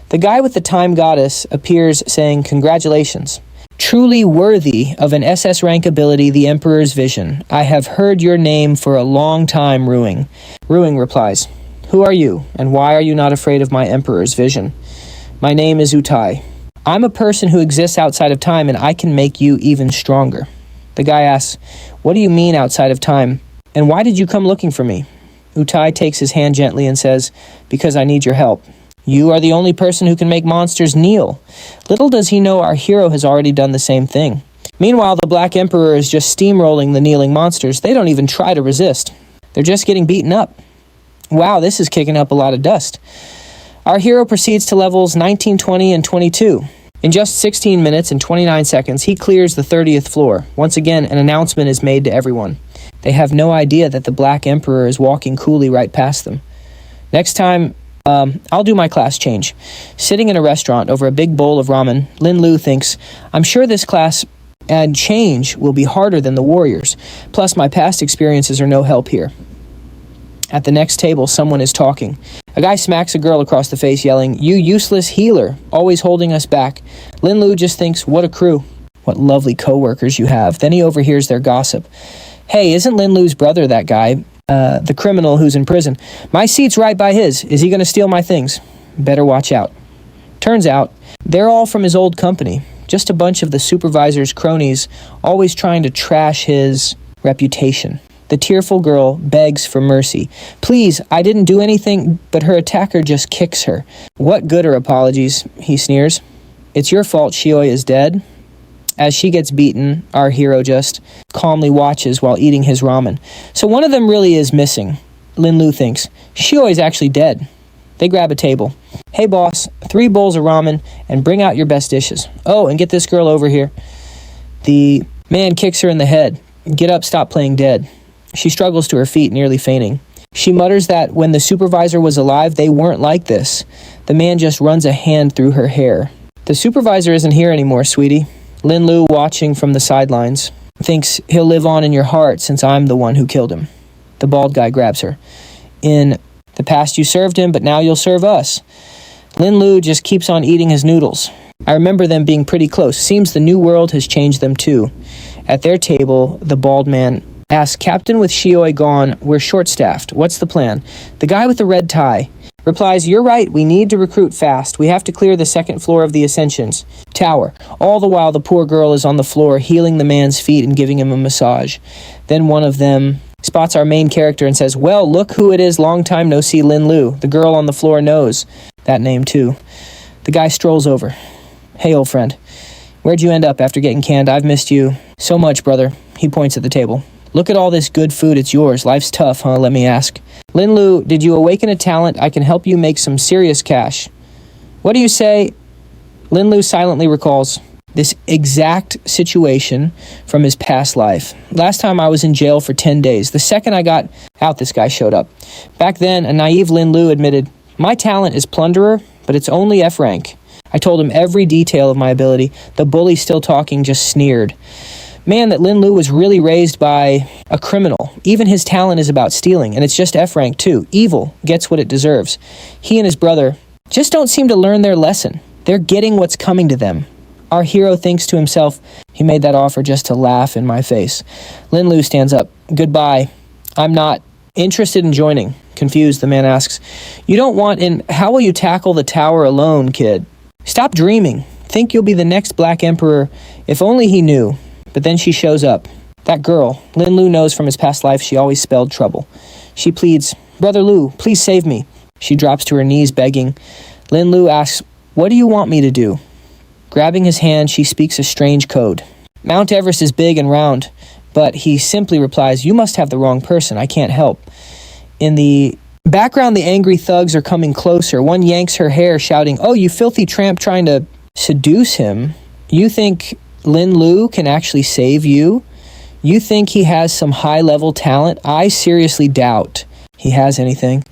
The guy with the Time Goddess appears saying, congratulations. Truly worthy of an SS rank ability, the Emperor's Vision. I have heard your name for a long time, Ruing. Ruing replies, who are you, and why are you not afraid of my Emperor's Vision? My name is Utai. I'm a person who exists outside of time, and I can make you even stronger. The guy asks, what do you mean outside of time, and why did you come looking for me? Utai takes his hand gently and says, because I need your help. You are the only person who can make monsters kneel. Little does he know our hero has already done the same thing. Meanwhile, the Black Emperor is just steamrolling the kneeling monsters. They don't even try to resist. They're just getting beaten up. Wow, this is kicking up a lot of dust. Our hero proceeds to levels 19, 20, and 22. In just 16 minutes and 29 seconds, he clears the 30th floor. Once again, an announcement is made to everyone. They have no idea that the Black Emperor is walking coolly right past them. Next time, I'll do my class change. Sitting in a restaurant over a big bowl of ramen, Linlu thinks, I'm sure this class and change will be harder than the warriors. Plus, my past experiences are no help here. At the next table, someone is talking. A guy smacks a girl across the face, yelling, You useless healer, always holding us back. Linlu just thinks, what a crew. What lovely co-workers you have. Then he overhears their gossip. Hey, isn't Linlu's brother that guy? The criminal who's in prison. My seat's right by his. Is he going to steal my things? Better watch out. Turns out, they're all from his old company. Just a bunch of the supervisor's cronies, always trying to trash his reputation. The tearful girl begs for mercy. Please, I didn't do anything, but her attacker just kicks her. What good are apologies, he sneers. It's your fault Shioi is dead. As she gets beaten, our hero just calmly watches while eating his ramen. So one of them really is missing, Linlu thinks. Shioi's actually dead. They grab a table. Hey boss, 3 bowls of ramen and bring out your best dishes. Oh, and get this girl over here. The man kicks her in the head. Get up, stop playing dead. She struggles to her feet, nearly fainting. She mutters that when the supervisor was alive, they weren't like this. The man just runs a hand through her hair. The supervisor isn't here anymore, sweetie. Linlu, watching from the sidelines, thinks he'll live on in your heart since I'm the one who killed him. The bald guy grabs her. In the past you served him, but now you'll serve us. Linlu just keeps on eating his noodles. I remember them being pretty close. Seems the new world has changed them too. At their table, the bald man asks, Captain, with Shioi gone, we're short-staffed. What's the plan? The guy with the red tie replies, You're right, we need to recruit fast. We have to clear the 2nd floor of the Ascensions Tower. All the while, the poor girl is on the floor, healing the man's feet and giving him a massage. Then one of them spots our main character and says, Well, look who it is, long time no see, Linlu. The girl on the floor knows that name too. The guy strolls over. Hey, old friend. Where'd you end up after getting canned? I've missed you so much, brother. He points at the table. Look at all this good food, it's yours. Life's tough, huh? Let me ask. Linlu, did you awaken a talent? I can help you make some serious cash. What do you say? Linlu silently recalls this exact situation from his past life. Last time I was in jail for 10 days. The second I got out, this guy showed up. Back then, a naive Linlu admitted, My talent is Plunderer, but it's only F rank. I told him every detail of my ability. The bully still talking just sneered. Man, that Linlu was really raised by a criminal. Even his talent is about stealing, and it's just F rank too. Evil gets what it deserves. He and his brother just don't seem to learn their lesson. They're getting what's coming to them. Our hero thinks to himself, he made that offer just to laugh in my face. Linlu stands up. Goodbye. I'm not interested in joining. Confused, the man asks, You don't want in... How will you tackle the tower alone, kid? Stop dreaming. Think you'll be the next Black Emperor. If only he knew. But then she shows up. That girl. Linlu knows from his past life she always spelled trouble. She pleads, Brother Lu, please save me. She drops to her knees begging. Linlu asks, What do you want me to do? Grabbing his hand, she speaks a strange code. Mount Everest is big and round, but he simply replies, You must have the wrong person. I can't help. In the background, the angry thugs are coming closer. One yanks her hair, shouting, Oh, you filthy tramp trying to seduce him. You think Linlu can actually save you? You think he has some high-level talent? I seriously doubt he has anything.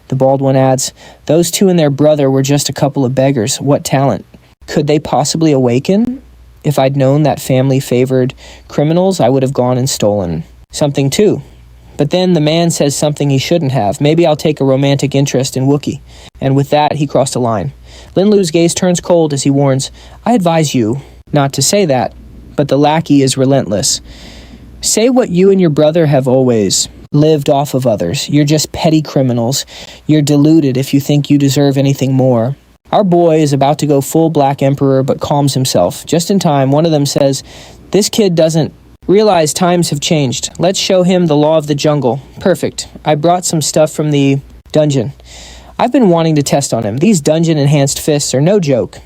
The bald one adds, Those two and their brother were just a couple of beggars. What talent? Could they possibly awaken? If I'd known that family favored criminals, I would have gone and stolen something too. But then the man says something he shouldn't have. Maybe I'll take a romantic interest in Wookiee. And with that, he crossed a line. Linlu's gaze turns cold as he warns, I advise you not to say that, but the lackey is relentless. Say what you and your brother have always lived off of others. You're just petty criminals. You're deluded if you think you deserve anything more. Our boy is about to go full Black Emperor, but calms himself. Just in time, one of them says, This kid doesn't realize times have changed. Let's show him the law of the jungle. Perfect. I brought some stuff from the dungeon. I've been wanting to test on him. These dungeon-enhanced fists are no joke.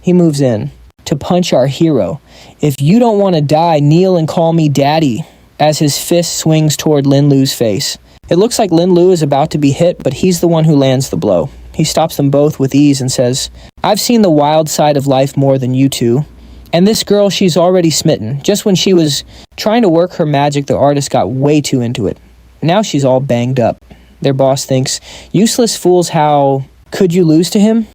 He moves in to punch our hero. If you don't want to die, kneel and call me daddy, as his fist swings toward Linlu's face. It looks like Linlu is about to be hit, but he's the one who lands the blow. He stops them both with ease and says, I've seen the wild side of life more than you two. And this girl, she's already smitten. Just when she was trying to work her magic, the artist got way too into it. Now she's all banged up. Their boss thinks, useless fools, how could you lose to him?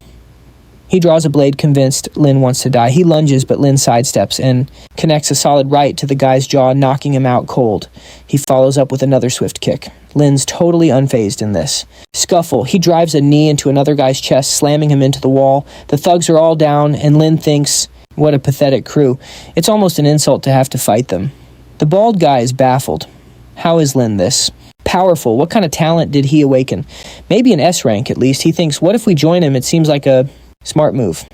He draws a blade, convinced Lin wants to die. He lunges, but Lin sidesteps and connects a solid right to the guy's jaw, knocking him out cold. He follows up with another swift kick. Lin's totally unfazed in this. Scuffle. He drives a knee into another guy's chest, slamming him into the wall. The thugs are all down, and Lin thinks, what a pathetic crew. It's almost an insult to have to fight them. The bald guy is baffled. How is Lin this? Powerful. What kind of talent did he awaken? Maybe an S rank, at least. He thinks, what if we join him? It seems like a smart move.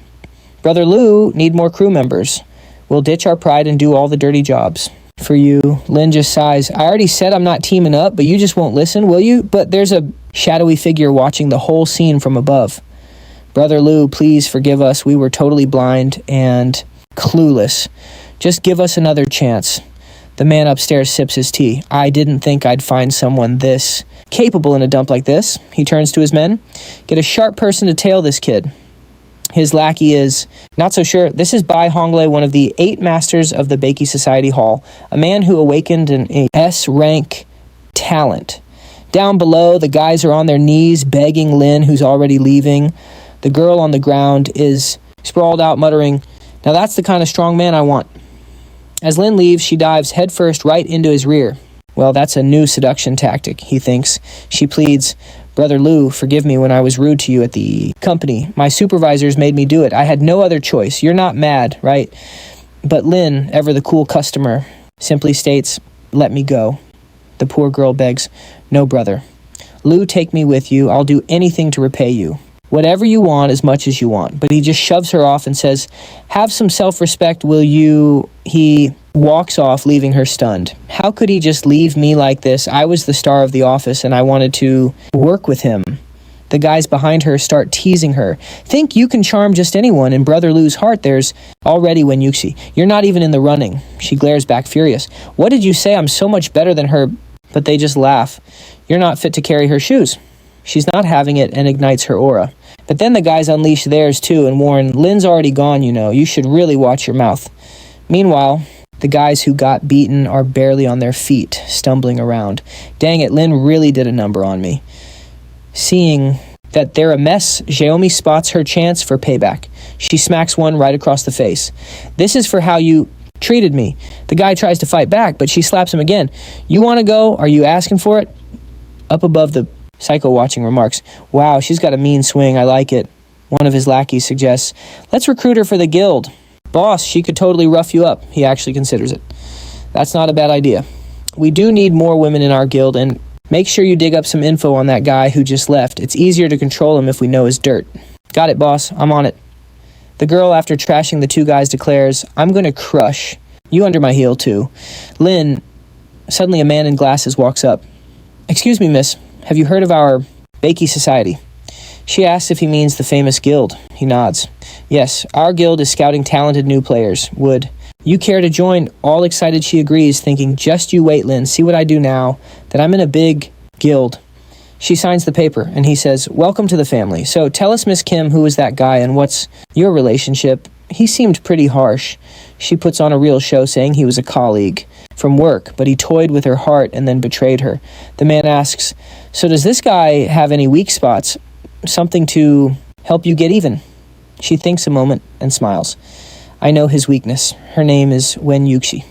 Brother Lu, need more crew members. We'll ditch our pride and do all the dirty jobs. For you, Lin just sighs. I already said I'm not teaming up, but you just won't listen, will you? But there's a shadowy figure watching the whole scene from above. Brother Lu, please forgive us. We were totally blind and clueless. Just give us another chance. The man upstairs sips his tea. I didn't think I'd find someone this capable in a dump like this. He turns to his men. Get a sharp person to tail this kid. His lackey is not so sure. This is Bai Hongle, one of the 8 masters of the Baiki Society Hall, a man who awakened an S-rank talent. Down below, the guys are on their knees begging Lin, who's already leaving. The girl on the ground is sprawled out, muttering, now that's the kind of strong man I want. As Lin leaves, she dives headfirst right into his rear. Well, that's a new seduction tactic, he thinks. She pleads, Brother Lu, forgive me when I was rude to you at the company. My supervisors made me do it. I had no other choice. You're not mad, right? But Lin, ever the cool customer, simply states, let me go. The poor girl begs, no, brother. Lu, take me with you. I'll do anything to repay you. Whatever you want, as much as you want. But he just shoves her off and says, have some self-respect, will you? He walks off, leaving her stunned. How could he just leave me like this? I was the star of the office, and I wanted to work with him. The guys behind her start teasing her. Think you can charm just anyone. In Brother Lu's heart, there's already Wenyuxi. You're not even in the running. She glares back, furious. What did you say? I'm so much better than her. But they just laugh. You're not fit to carry her shoes. She's not having it and ignites her aura. But then the guys unleash theirs too and warn, Lin's already gone, you know. You should really watch your mouth. Meanwhile, the guys who got beaten are barely on their feet, stumbling around. Dang it, Lin really did a number on me. Seeing that they're a mess, Xiaomi spots her chance for payback. She smacks one right across the face. This is for how you treated me. The guy tries to fight back, but she slaps him again. You want to go? Are you asking for it? Up above, the Psycho watching remarks, wow, she's got a mean swing, I like it. One of his lackeys suggests, let's recruit her for the guild. Boss, she could totally rough you up. He actually considers it. That's not a bad idea. We do need more women in our guild, and make sure you dig up some info on that guy who just left. It's easier to control him if we know his dirt. Got it, boss. I'm on it. The girl, after trashing the 2 guys, declares, I'm going to crush you under my heel, too. Lin, suddenly a man in glasses walks up. Excuse me, miss. Have you heard of our Baiki Society? She asks if he means the famous guild. He nods. Yes, our guild is scouting talented new players. Would you care to join? All excited, she agrees, thinking, just you wait, Lin. See what I do now, that I'm in a big guild. She signs the paper, and he says, welcome to the family. So tell us, Miss Kim, who is that guy, and what's your relationship? He seemed pretty harsh. She puts on a real show, saying he was a colleague from work, but he toyed with her heart and then betrayed her. The man asks, so does this guy have any weak spots? Something to help you get even? She thinks a moment and smiles. I know his weakness. Her name is Wenyuxi.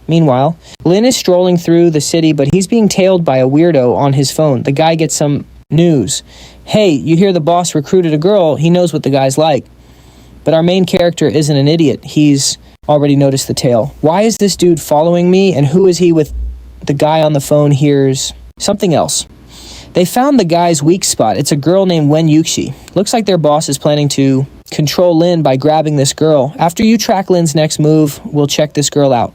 Meanwhile, Lin is strolling through the city, but he's being tailed by a weirdo on his phone. The guy gets some news. Hey, you hear the boss recruited a girl? He knows what the guy's like. But our main character isn't an idiot. He's already noticed the tail. Why is this dude following me, and who is he with? The guy on the phone hears something else. They found the guy's weak spot. It's a girl named Wenyuxi. Looks like their boss is planning to control Lin by grabbing this girl. After you track Lin's next move, we'll check this girl out.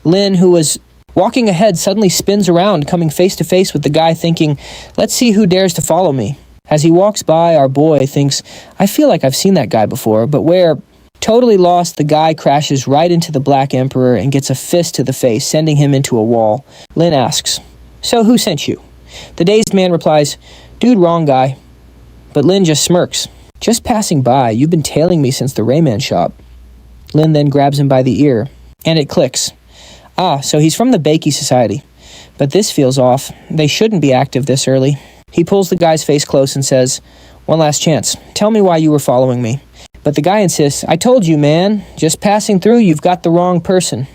Lin, who was walking ahead, suddenly spins around, coming face to face with the guy, thinking, let's see who dares to follow me. As he walks by, our boy thinks, I feel like I've seen that guy before, but where? Totally lost, the guy crashes right into the Black Emperor and gets a fist to the face, sending him into a wall. Lin asks, so who sent you? The dazed man replies, dude, wrong guy. But Lin just smirks. Just passing by, you've been tailing me since the Rayman shop. Lin then grabs him by the ear, and it clicks. Ah, so he's from the Bakey Society. But this feels off. They shouldn't be active this early. He pulls the guy's face close and says, one last chance. Tell me why you were following me. But the guy insists, I told you, man. Just passing through, you've got the wrong person.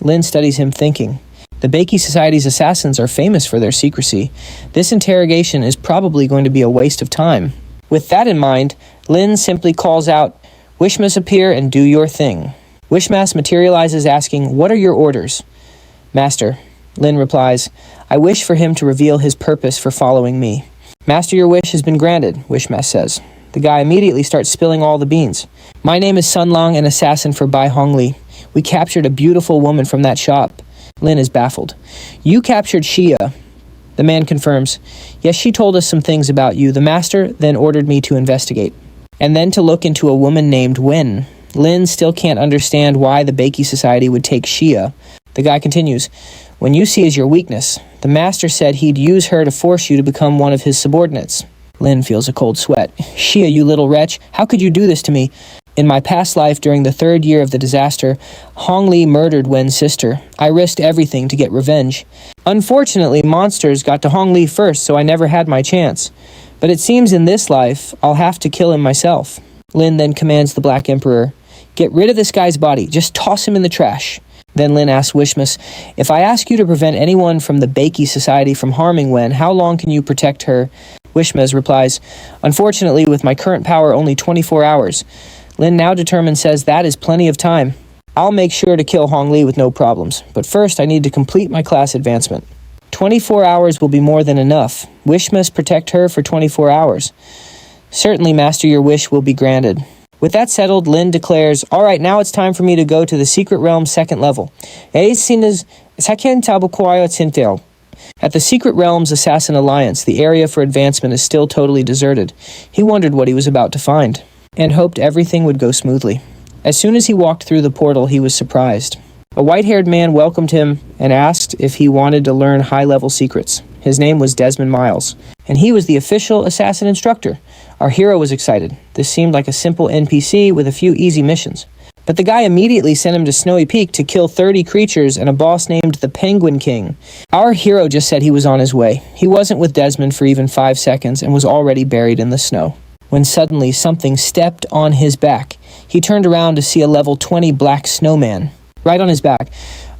Lin studies him thinking. The Bakey Society's assassins are famous for their secrecy. This interrogation is probably going to be a waste of time. With that in mind, Lin simply calls out, Wishmas appear and do your thing. Wishmas materializes asking, what are your orders? Master, Lin replies, I wish for him to reveal his purpose for following me. Master, your wish has been granted, Wishmas says. The guy immediately starts spilling all the beans. My name is Sun Long, an assassin for Bai Hongli. We captured a beautiful woman from that shop. Lin is baffled. You captured Xia. The man confirms. Yes, she told us some things about you. The master then ordered me to investigate. And then to look into a woman named Wen. Lin still can't understand why the Bakey Society would take Xia. The guy continues. When you see is your weakness, the master said he'd use her to force you to become one of his subordinates. Lin feels a cold sweat. Xia, you little wretch, how could you do this to me? In my past life, during the 3rd year of the disaster, Hong Li murdered Wen's sister. I risked everything to get revenge. Unfortunately, monsters got to Hong Li first, so I never had my chance. But it seems in this life, I'll have to kill him myself. Lin then commands the Black Emperor, get rid of this guy's body, just toss him in the trash. Then Lin asks Wishmas, if I ask you to prevent anyone from the Bakey Society from harming Wen, how long can you protect her? Wishmas replies, unfortunately, with my current power, only 24 hours. Lin, now determined, says that is plenty of time. I'll make sure to kill Hong Li with no problems, but first I need to complete my class advancement. 24 hours will be more than enough. Wishmas protect her for 24 hours. Certainly, Master, your wish will be granted. With that settled, Lin declares, all right, now it's time for me to go to the Secret Realm 2nd level. At the Secret Realm's Assassin Alliance, the area for advancement is still totally deserted. He wondered what he was about to find, and hoped everything would go smoothly. As soon as he walked through the portal, he was surprised. A white-haired man welcomed him and asked if he wanted to learn high-level secrets. His name was Desmond Miles, and he was the official assassin instructor. Our hero was excited. This seemed like a simple NPC with a few easy missions. But the guy immediately sent him to Snowy Peak to kill 30 creatures and a boss named the Penguin King. Our hero just said he was on his way. He wasn't with Desmond for even 5 seconds and was already buried in the snow. When suddenly something stepped on his back. He turned around to see a level 20 black snowman right on his back.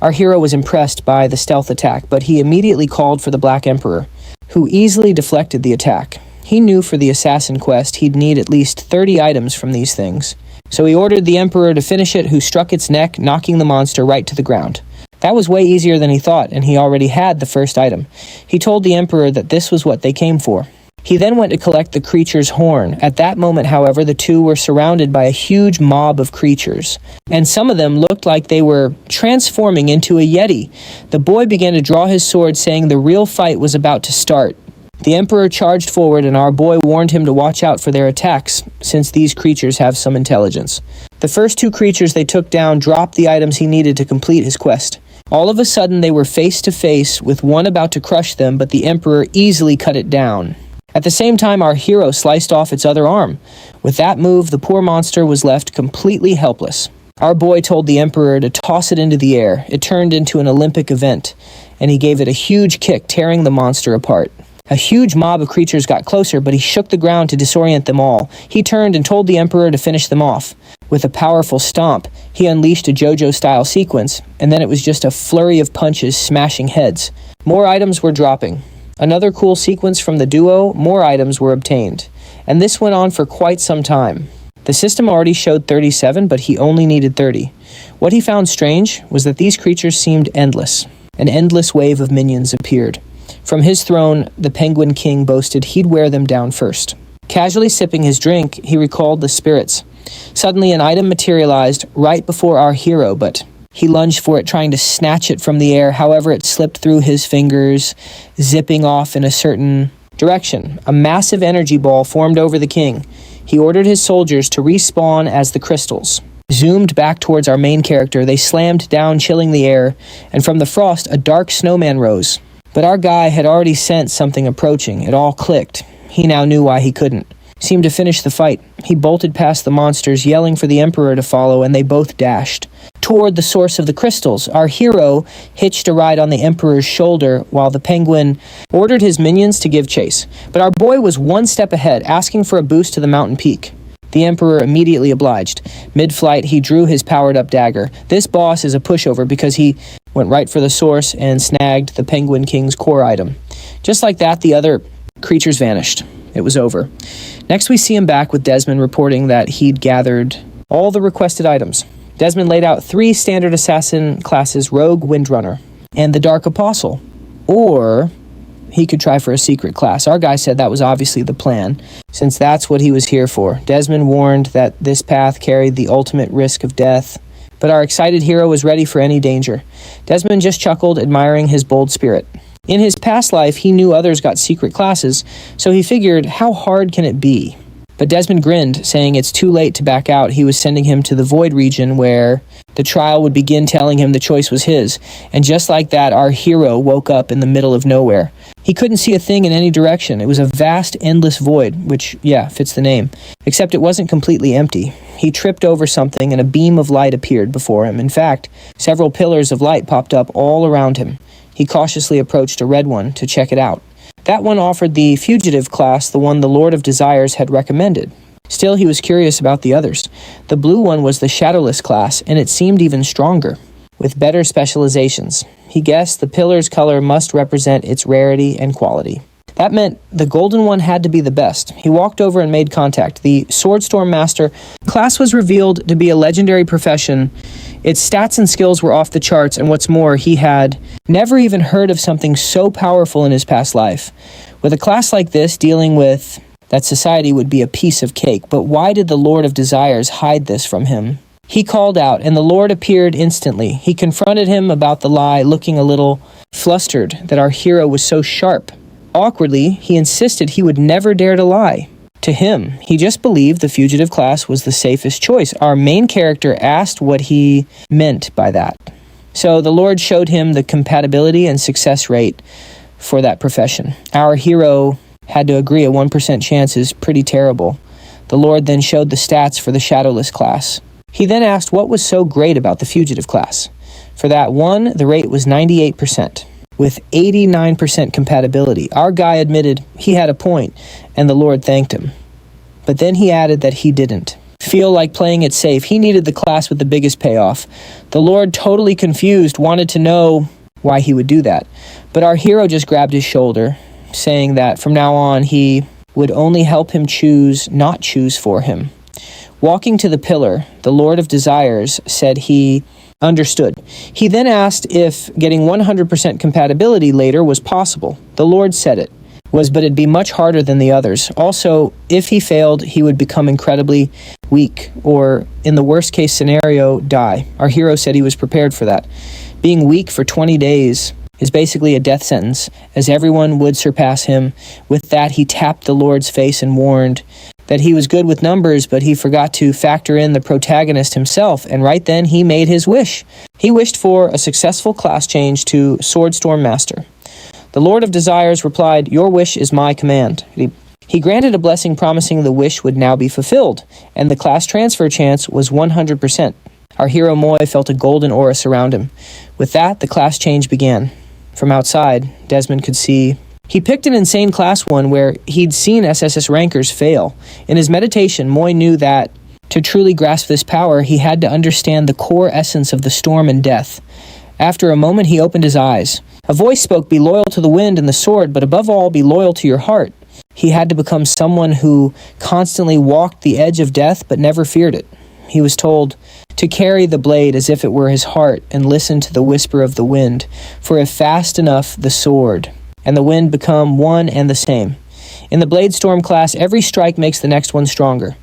Our hero was impressed by the stealth attack, but he immediately called for the Black Emperor, who easily deflected the attack. He knew for the assassin quest he'd need at least 30 items from these things. So he ordered the Emperor to finish it, who struck its neck, knocking the monster right to the ground. That was way easier than he thought, and he already had the first item. He told the Emperor that this was what they came for. He then went to collect the creature's horn. At that moment, however, the two were surrounded by a huge mob of creatures, and some of them looked like they were transforming into a yeti. The boy began to draw his sword, saying the real fight was about to start. The Emperor charged forward, and our boy warned him to watch out for their attacks, since these creatures have some intelligence. The first 2 creatures they took down dropped the items he needed to complete his quest. All of a sudden, they were face to face with one about to crush them, but the Emperor easily cut it down. At the same time, our hero sliced off its other arm. With that move, the poor monster was left completely helpless. Our boy told the Emperor to toss it into the air. It turned into an Olympic event, and he gave it a huge kick, tearing the monster apart. A huge mob of creatures got closer, but he shook the ground to disorient them all. He turned and told the Emperor to finish them off. With a powerful stomp, he unleashed a JoJo-style sequence, and then it was just a flurry of punches smashing heads. More items were dropping. Another cool sequence from the duo, more items were obtained. And this went on for quite some time. The system already showed 37, but he only needed 30. What he found strange was that these creatures seemed endless. An endless wave of minions appeared. From his throne, the Penguin King boasted he'd wear them down first. Casually sipping his drink, he recalled the spirits. Suddenly, an item materialized right before our hero, but he lunged for it, trying to snatch it from the air. However, it slipped through his fingers, zipping off in a certain Direction: a massive energy ball formed over the king. He ordered his soldiers to respawn as the crystals. Zoomed back towards our main character, they slammed down, chilling the air, and from the frost, a dark snowman rose. But our guy had already sensed something approaching. It all clicked. He now knew why he couldn't. Seemed to finish the fight. He bolted past the monsters, yelling for the Emperor to follow, and they both dashed toward the source of the crystals. Our hero hitched a ride on the Emperor's shoulder while the penguin ordered his minions to give chase. But our boy was one step ahead, asking for a boost to the mountain peak. The Emperor immediately obliged. Mid-flight, he drew his powered-up dagger. This boss is a pushover because he went right for the source and snagged the Penguin King's core item. Just like that, the other creatures vanished. It was over. Next, we see him back with Desmond reporting that he'd gathered all the requested items. Desmond laid out 3 standard assassin classes, Rogue, Windrunner, and the Dark Apostle. Or he could try for a secret class. Our guy said that was obviously the plan, since that's what he was here for. Desmond warned that this path carried the ultimate risk of death, but our excited hero was ready for any danger. Desmond just chuckled, admiring his bold spirit. In his past life, he knew others got secret classes, so he figured, how hard can it be? But Desmond grinned, saying it's too late to back out. He was sending him to the Void region where the trial would begin, telling him the choice was his. And just like that, our hero woke up in the middle of nowhere. He couldn't see a thing in any direction. It was a vast, endless void, which, yeah, fits the name. Except it wasn't completely empty. He tripped over something and a beam of light appeared before him. In fact, several pillars of light popped up all around him. He cautiously approached a red one to check it out. That one offered the fugitive class, the one the Lord of Desires had recommended. Still, he was curious about the others. The blue one was the Shadowless class, and it seemed even stronger, with better specializations. He guessed the pillar's color must represent its rarity and quality. That meant the golden one had to be the best. He walked over and made contact. The Swordstorm Master class was revealed to be a legendary profession. Its stats and skills were off the charts, and what's more, he had never even heard of something so powerful in his past life. With a class like this, dealing with that society would be a piece of cake. But why did the Lord of Desires hide this from him? He called out, and the Lord appeared instantly. He confronted him about the lie, looking a little flustered that our hero was so sharp. Awkwardly, he insisted he would never dare to lie. To him, he just believed the fugitive class was the safest choice. Our main character asked what he meant by that. So the Lord showed him the compatibility and success rate for that profession. Our hero had to agree a 1% chance is pretty terrible. The Lord then showed the stats for the Shadowless class. He then asked what was so great about the fugitive class. For that one, the rate was 98%. With 89% compatibility. Our guy admitted he had a point, and the Lord thanked him. But then he added that he didn't feel like playing it safe. He needed the class with the biggest payoff. The Lord, totally confused, wanted to know why he would do that. But our hero just grabbed his shoulder, saying that from now on he would only help him choose, not choose for him. Walking to the pillar, the Lord of Desires said he understood. He then asked if getting 100% compatibility later was possible. The Lord said it was, but it'd be much harder than the others. Also, if he failed, he would become incredibly weak, or in the worst case scenario, die. Our hero said he was prepared for that. Being weak for 20 days is basically a death sentence, as everyone would surpass him. With that, he tapped the Lord's face and warned that he was good with numbers, but he forgot to factor in the protagonist himself, and right then he made his wish. He wished for a successful class change to Swordstorm Master. The Lord of Desires replied, "Your wish is my command." He granted a blessing promising the wish would now be fulfilled, and the class transfer chance was 100%. Our hero Moy felt a golden aura surround him. With that, the class change began. From outside, Desmond could see he picked an insane class one where he'd seen SSS rankers fail. In his meditation, Moy knew that to truly grasp this power, he had to understand the core essence of the storm and death. After a moment, he opened his eyes. A voice spoke, "Be loyal to the wind and the sword, but above all, be loyal to your heart." He had to become someone who constantly walked the edge of death but never feared it. He was told to carry the blade as if it were his heart and listen to the whisper of the wind, for if fast enough, the sword and the wind become one and the same. In the Blade Storm class, every strike makes the next one stronger.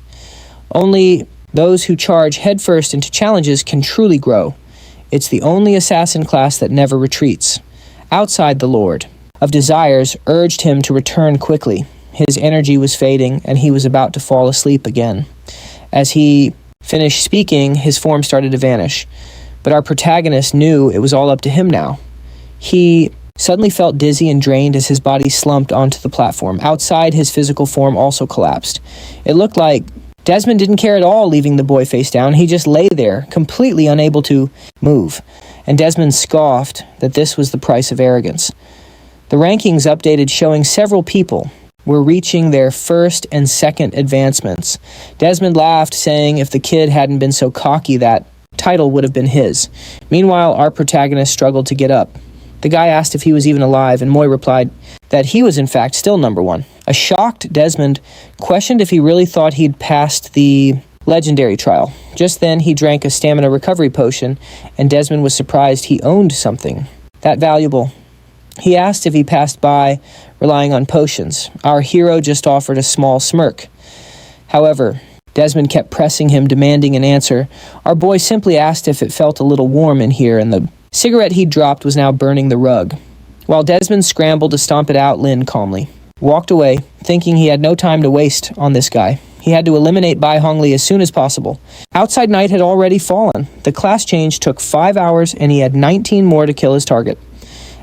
Only those who charge headfirst into challenges can truly grow. It's the only assassin class that never retreats. Outside the Lord, of desires urged him to return quickly. His energy was fading, and he was about to fall asleep again. As he finished speaking, his form started to vanish. But our protagonist knew it was all up to him now. He suddenly felt dizzy and drained as his body slumped onto the platform. Outside, his physical form also collapsed. It looked like Desmond didn't care at all leaving the boy face down. He just lay there, completely unable to move. And Desmond scoffed that this was the price of arrogance. The rankings updated showing several people were reaching their first and second advancements. Desmond laughed, saying if the kid hadn't been so cocky, that title would have been his. Meanwhile, our protagonist struggled to get up. The guy asked if he was even alive, and Moy replied that he was in fact still number one. A shocked Desmond questioned if he really thought he'd passed the legendary trial. Just then, he drank a stamina recovery potion, and Desmond was surprised he owned something that valuable. He asked if he passed by relying on potions. Our hero just offered a small smirk. However, Desmond kept pressing him, demanding an answer. Our boy simply asked if it felt a little warm in here, and the cigarette he'd dropped was now burning the rug. While Desmond scrambled to stomp it out, Lin calmly walked away, thinking he had no time to waste on this guy. He had to eliminate Bai Hongli as soon as possible. Outside night had already fallen. The class change took 5 hours, and he had 19 more to kill his target.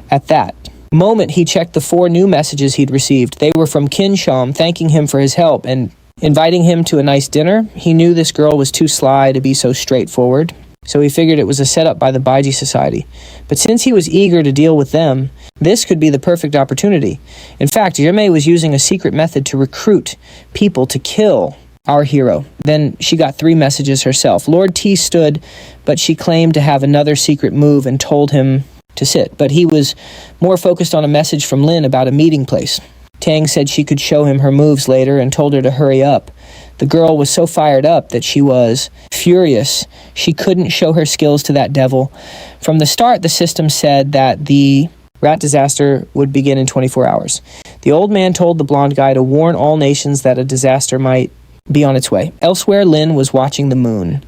At that moment, he checked the 4 new messages he'd received. They were from Kin Sham, thanking him for his help and inviting him to a nice dinner. He knew this girl was too sly to be so straightforward, so he figured it was a setup by the Baiji Society. But since he was eager to deal with them, this could be the perfect opportunity. In fact, Yimei was using a secret method to recruit people to kill our hero. Then she got 3 messages herself. Lord T stood, but she claimed to have another secret move and told him to sit. But he was more focused on a message from Lin about a meeting place. Tang said she could show him her moves later and told her to hurry up. The girl was so fired up that she was furious. She couldn't show her skills to that devil. From the start, the system said that the rat disaster would begin in 24 hours. The old man told the blonde guy to warn all nations that a disaster might be on its way. Elsewhere, Lin was watching the moon.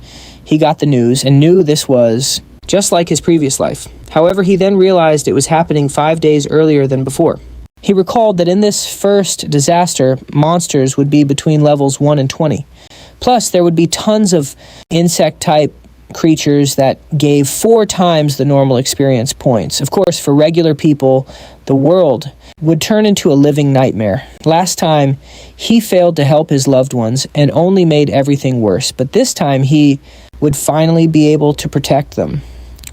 He got the news and knew this was just like his previous life. However, he then realized it was happening 5 days earlier than before. He recalled that in this first disaster, monsters would be between levels 1 and 20. Plus, there would be tons of insect-type creatures that gave 4 times the normal experience points. Of course, for regular people, the world would turn into a living nightmare. Last time, he failed to help his loved ones and only made everything worse. But this time, he would finally be able to protect them.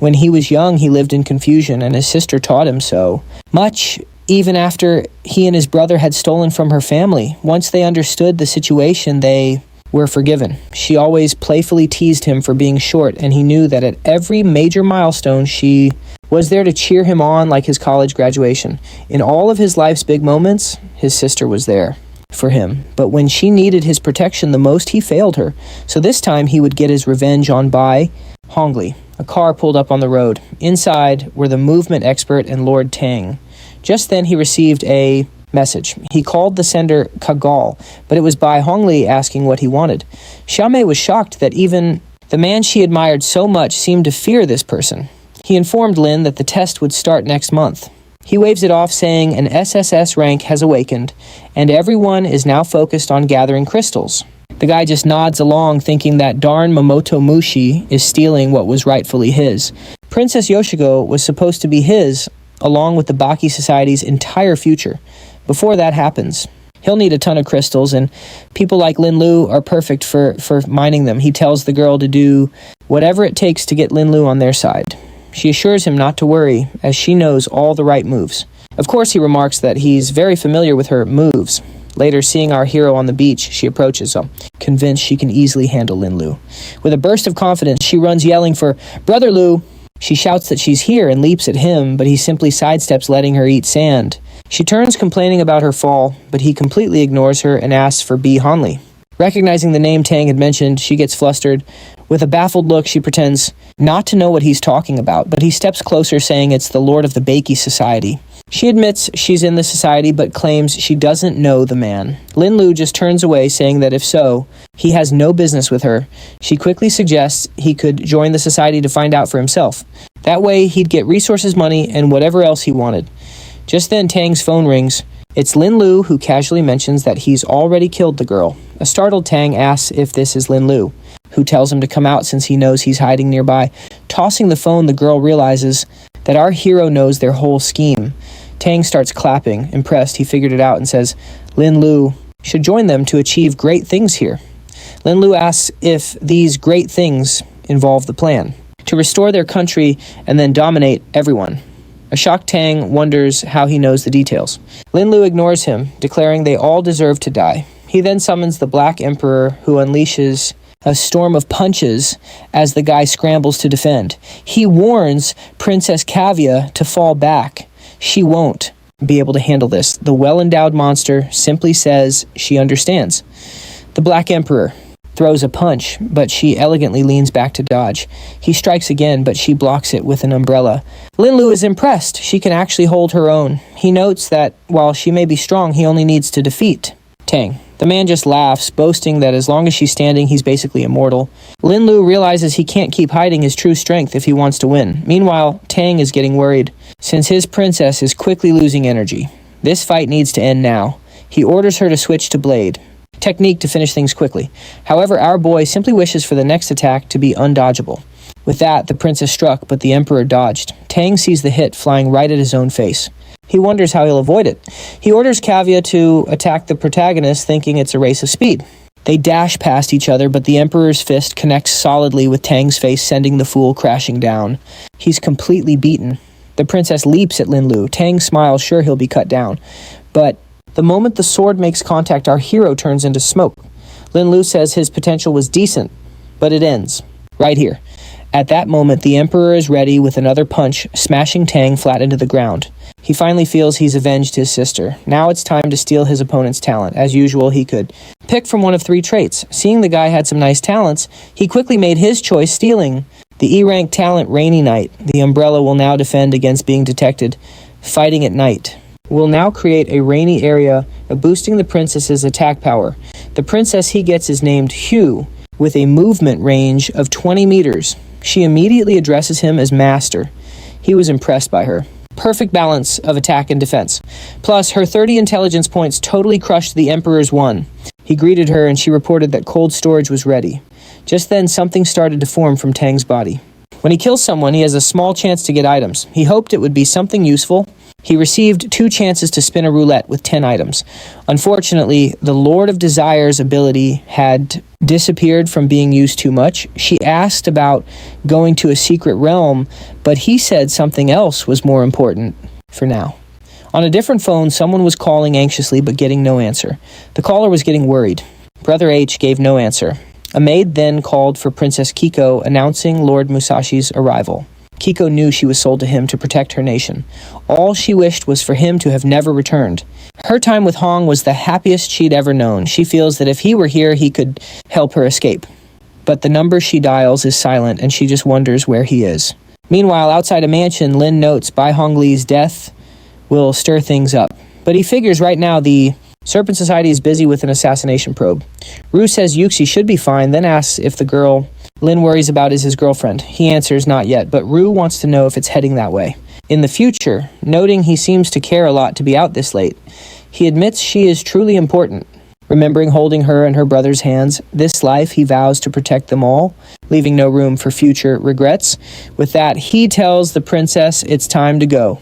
When he was young, he lived in confusion, and his sister taught him so. Much even after he and his brother had stolen from her family. Once they understood the situation, they were forgiven. She always playfully teased him for being short, and he knew that at every major milestone, she was there to cheer him on, like his college graduation. In all of his life's big moments, his sister was there for him. But when she needed his protection the most, he failed her. So this time, he would get his revenge on Bai Hongli. A car pulled up on the road. Inside were the movement expert and Lord Tang. Just then, he received a message. He called the sender Kagal, but it was Bai Hongli asking what he wanted. Xiaomei was shocked that even the man she admired so much seemed to fear this person. He informed Lin that the test would start next month. He waves it off, saying an SSS rank has awakened, and everyone is now focused on gathering crystals. The guy just nods along, thinking that darn Momoto Mushi is stealing what was rightfully his. Princess Yoshiko was supposed to be his, along with the Baki Society's entire future. Before that happens, he'll need a ton of crystals, and people like Linlu are perfect for mining them. He tells the girl to do whatever it takes to get Linlu on their side. She assures him not to worry, as she knows all the right moves. Of course, he remarks that he's very familiar with her moves. Later, seeing our hero on the beach, she approaches him, convinced she can easily handle Linlu. With a burst of confidence, she runs yelling for Brother Lu. She shouts that she's here and leaps at him, but he simply sidesteps, letting her eat sand. She turns, complaining about her fall, but he completely ignores her and asks for B. Hanli. Recognizing the name Tang had mentioned, she gets flustered. With a baffled look, she pretends not to know what he's talking about, but he steps closer, saying it's the Lord of the Baki Society. She admits she's in the society, but claims she doesn't know the man. Linlu just turns away, saying that if so, he has no business with her. She quickly suggests he could join the society to find out for himself. That way, he'd get resources, money, and whatever else he wanted. Just then, Tang's phone rings. It's Linlu, who casually mentions that he's already killed the girl. A startled Tang asks if this is Linlu, who tells him to come out since he knows he's hiding nearby. Tossing the phone, the girl realizes that our hero knows their whole scheme. Tang starts clapping. Impressed, he figured it out and says Linlu should join them to achieve great things here. Linlu asks if these great things involve the plan to restore their country and then dominate everyone. A shocked Tang wonders how he knows the details. Linlu ignores him, declaring they all deserve to die. He then summons the Black Emperor, who unleashes a storm of punches as the guy scrambles to defend. He warns Princess Kavya to fall back. She won't be able to handle this. The well-endowed monster simply says she understands. The Black Emperor throws a punch, but she elegantly leans back to dodge. He strikes again, but she blocks it with an umbrella. Linlu is impressed. She can actually hold her own. He notes that while she may be strong, he only needs to defeat Tang. The man just laughs, boasting that as long as she's standing, he's basically immortal. Linlu realizes he can't keep hiding his true strength if he wants to win. Meanwhile, Tang is getting worried, since his princess is quickly losing energy. This fight needs to end now. He orders her to switch to blade technique to finish things quickly. However, our boy simply wishes for the next attack to be undodgeable. With that, the princess struck, but the emperor dodged. Tang sees the hit flying right at his own face. He wonders how he'll avoid it. He orders Kavya to attack the protagonist, thinking it's a race of speed. They dash past each other, but the emperor's fist connects solidly with Tang's face, sending the fool crashing down. He's completely beaten. The princess leaps at Linlu. Tang smiles, sure he'll be cut down. But the moment the sword makes contact, our hero turns into smoke. Linlu says his potential was decent, but it ends right here. At that moment, the emperor is ready with another punch, smashing Tang flat into the ground. He finally feels he's avenged his sister. Now it's time to steal his opponent's talent. As usual, he could pick from one of 3 traits. Seeing the guy had some nice talents, he quickly made his choice, stealing the E-rank talent Rainy Night. The umbrella will now defend against being detected. Fighting at night will now create a rainy area, boosting the princess's attack power. The princess he gets is named Hugh, with a movement range of 20 meters. She immediately addresses him as master. He was impressed by her. Perfect balance of attack and defense. Plus, her 30 intelligence points totally crushed the Emperor's 1. He greeted her and she reported that cold storage was ready. Just then, something started to form from Tang's body. When he kills someone, he has a small chance to get items. He hoped it would be something useful. He received 2 chances to spin a roulette with 10 items. Unfortunately, the Lord of Desire's ability had disappeared from being used too much. She asked about going to a secret realm, but he said something else was more important for now. On a different phone, someone was calling anxiously but getting no answer. The caller was getting worried. Brother H gave no answer. A maid then called for Princess Kiko, announcing Lord Musashi's arrival. Kiko knew she was sold to him to protect her nation. All she wished was for him to have never returned. Her time with Hong was the happiest she'd ever known. She feels that if he were here, he could help her escape. But the number she dials is silent, and she just wonders where he is. Meanwhile, outside a mansion, Lin notes Bai Hongli's death will stir things up. But he figures right now the Serpent Society is busy with an assassination probe. Rue says Yuxi should be fine, then asks if the girl Lin worries about is his girlfriend. He answers not yet, but Rue wants to know if it's heading that way. In the future, noting he seems to care a lot to be out this late, he admits she is truly important. Remembering holding her and her brother's hands, this life he vows to protect them all, leaving no room for future regrets. With that, he tells the princess it's time to go.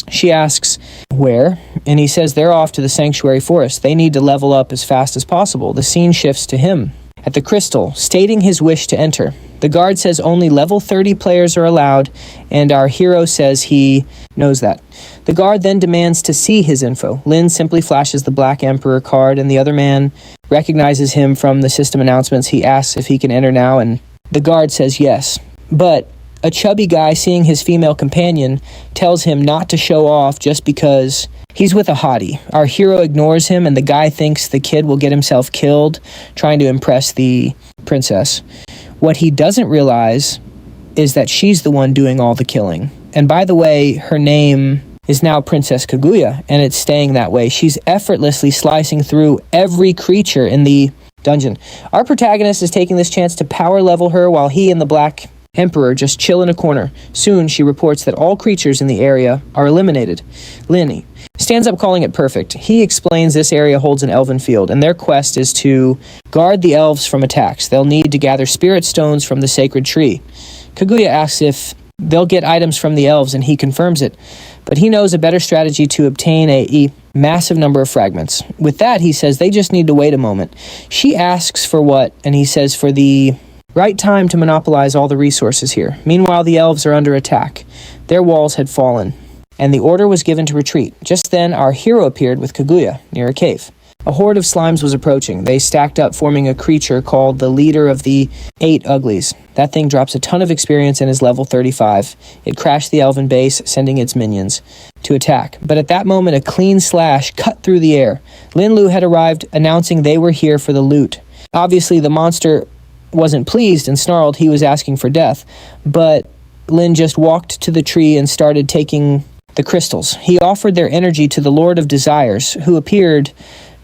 She asks, where? And he says they're off to the sanctuary forest. They need to level up as fast as possible. The scene shifts to him at the crystal, stating his wish to enter. The guard says only level 30 players are allowed, and our hero says he knows that. The guard then demands to see his info. Lin simply flashes the Black Emperor card, and the other man recognizes him from the system announcements. He asks if he can enter now, and the guard says yes. But a chubby guy, seeing his female companion, tells him not to show off just because he's with a hottie. Our hero ignores him, and the guy thinks the kid will get himself killed trying to impress the princess. What he doesn't realize is that she's the one doing all the killing. And by the way, her name is now Princess Kaguya, and it's staying that way. She's effortlessly slicing through every creature in the dungeon. Our protagonist is taking this chance to power level her while he and the Black Emperor just chill in a corner. Soon, she reports that all creatures in the area are eliminated. Lin stands up calling it perfect. He explains this area holds an elven field, and their quest is to guard the elves from attacks. They'll need to gather spirit stones from the sacred tree. Kaguya asks if they'll get items from the elves, and he confirms it. But he knows a better strategy to obtain a massive number of fragments. With that, he says they just need to wait a moment. She asks for what, and he says for the right time to monopolize all the resources here. Meanwhile, the elves are under attack. Their walls had fallen, and the order was given to retreat. Just then, our hero appeared with Kaguya near a cave. A horde of slimes was approaching. They stacked up, forming a creature called the Leader of the 8 Uglies. That thing drops a ton of experience and is level 35. It crashed the elven base, sending its minions to attack. But at that moment, a clean slash cut through the air. Linlu had arrived, announcing they were here for the loot. Obviously, the monster wasn't pleased and snarled he was asking for death. But Lin just walked to the tree and started taking the crystals. He offered their energy to the Lord of Desires, who appeared,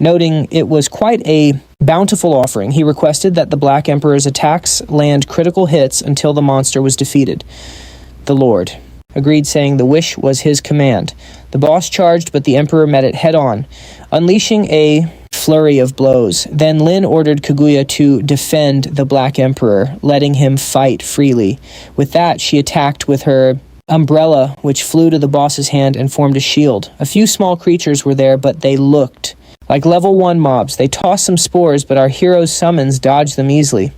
noting it was quite a bountiful offering. He requested that the Black Emperor's attacks land critical hits until the monster was defeated. The Lord agreed, saying the wish was his command. The boss charged, but the Emperor met it head-on, unleashing a flurry of blows. Then Lin ordered Kaguya to defend the Black Emperor, letting him fight freely. With that, she attacked with her umbrella, which flew to the boss's hand and formed a shield. A few small creatures were there, but they looked like level 1 mobs. They tossed some spores, but our hero's summons dodged them easily.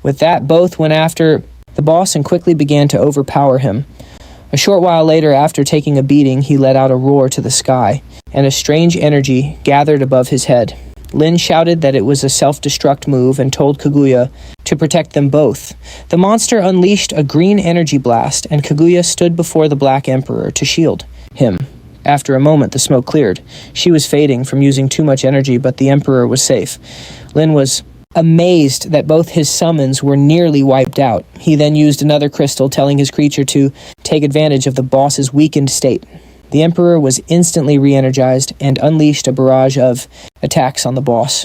With that, both went after the boss and quickly began to overpower him. A short while later, after taking a beating, he let out a roar to the sky, and a strange energy gathered above his head. Lin shouted that it was a self-destruct move and told Kaguya to protect them both. The monster unleashed a green energy blast, and Kaguya stood before the Black Emperor to shield him. After a moment, the smoke cleared. She was fading from using too much energy, but the Emperor was safe. Lin was amazed that both his summons were nearly wiped out. He then used another crystal, telling his creature to take advantage of the boss's weakened state. The Emperor was instantly re-energized and unleashed a barrage of attacks on the boss.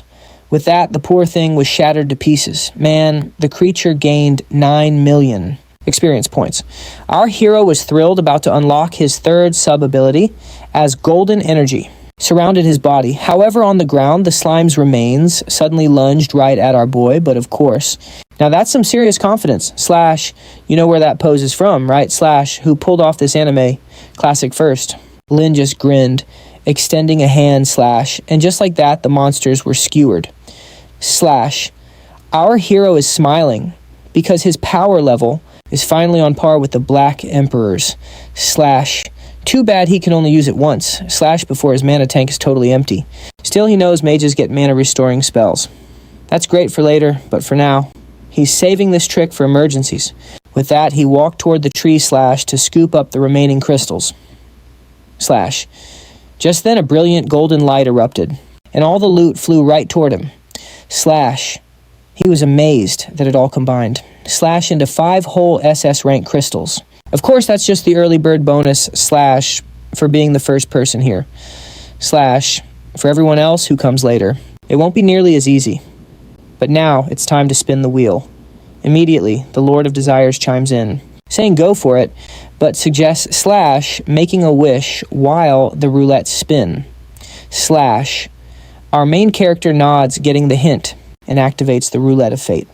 With that, the poor thing was shattered to pieces. Man, the creature gained 9 million experience points. Our hero was thrilled, about to unlock his third sub-ability, as golden energy surrounded his body. However, on the ground, the slime's remains suddenly lunged right at our boy, but of course. Now that's some serious confidence. Slash, you know where that pose is from, right? Slash, who pulled off this anime classic first. Lin just grinned, extending a hand. Slash, and just like that, the monsters were skewered. Slash, our hero is smiling because his power level is finally on par with the Black Emperor's. Slash, too bad he can only use it once. Slash, before his mana tank is totally empty. Still, he knows mages get mana restoring spells. That's great for later, but for now, he's saving this trick for emergencies. With that, he walked toward the tree. Slash, to scoop up the remaining crystals. Slash, just then a brilliant golden light erupted, and all the loot flew right toward him. Slash, he was amazed that it all combined. Slash into 5 whole SS rank crystals. Of course, that's just the early bird bonus. Slash, for being the first person here. Slash, for everyone else who comes later. It won't be nearly as easy. But now, it's time to spin the wheel. Immediately, the Lord of Desires chimes in, saying go for it, but suggests Slash making a wish while the roulette spin. Slash, our main character nods, getting the hint, and activates the roulette of fate.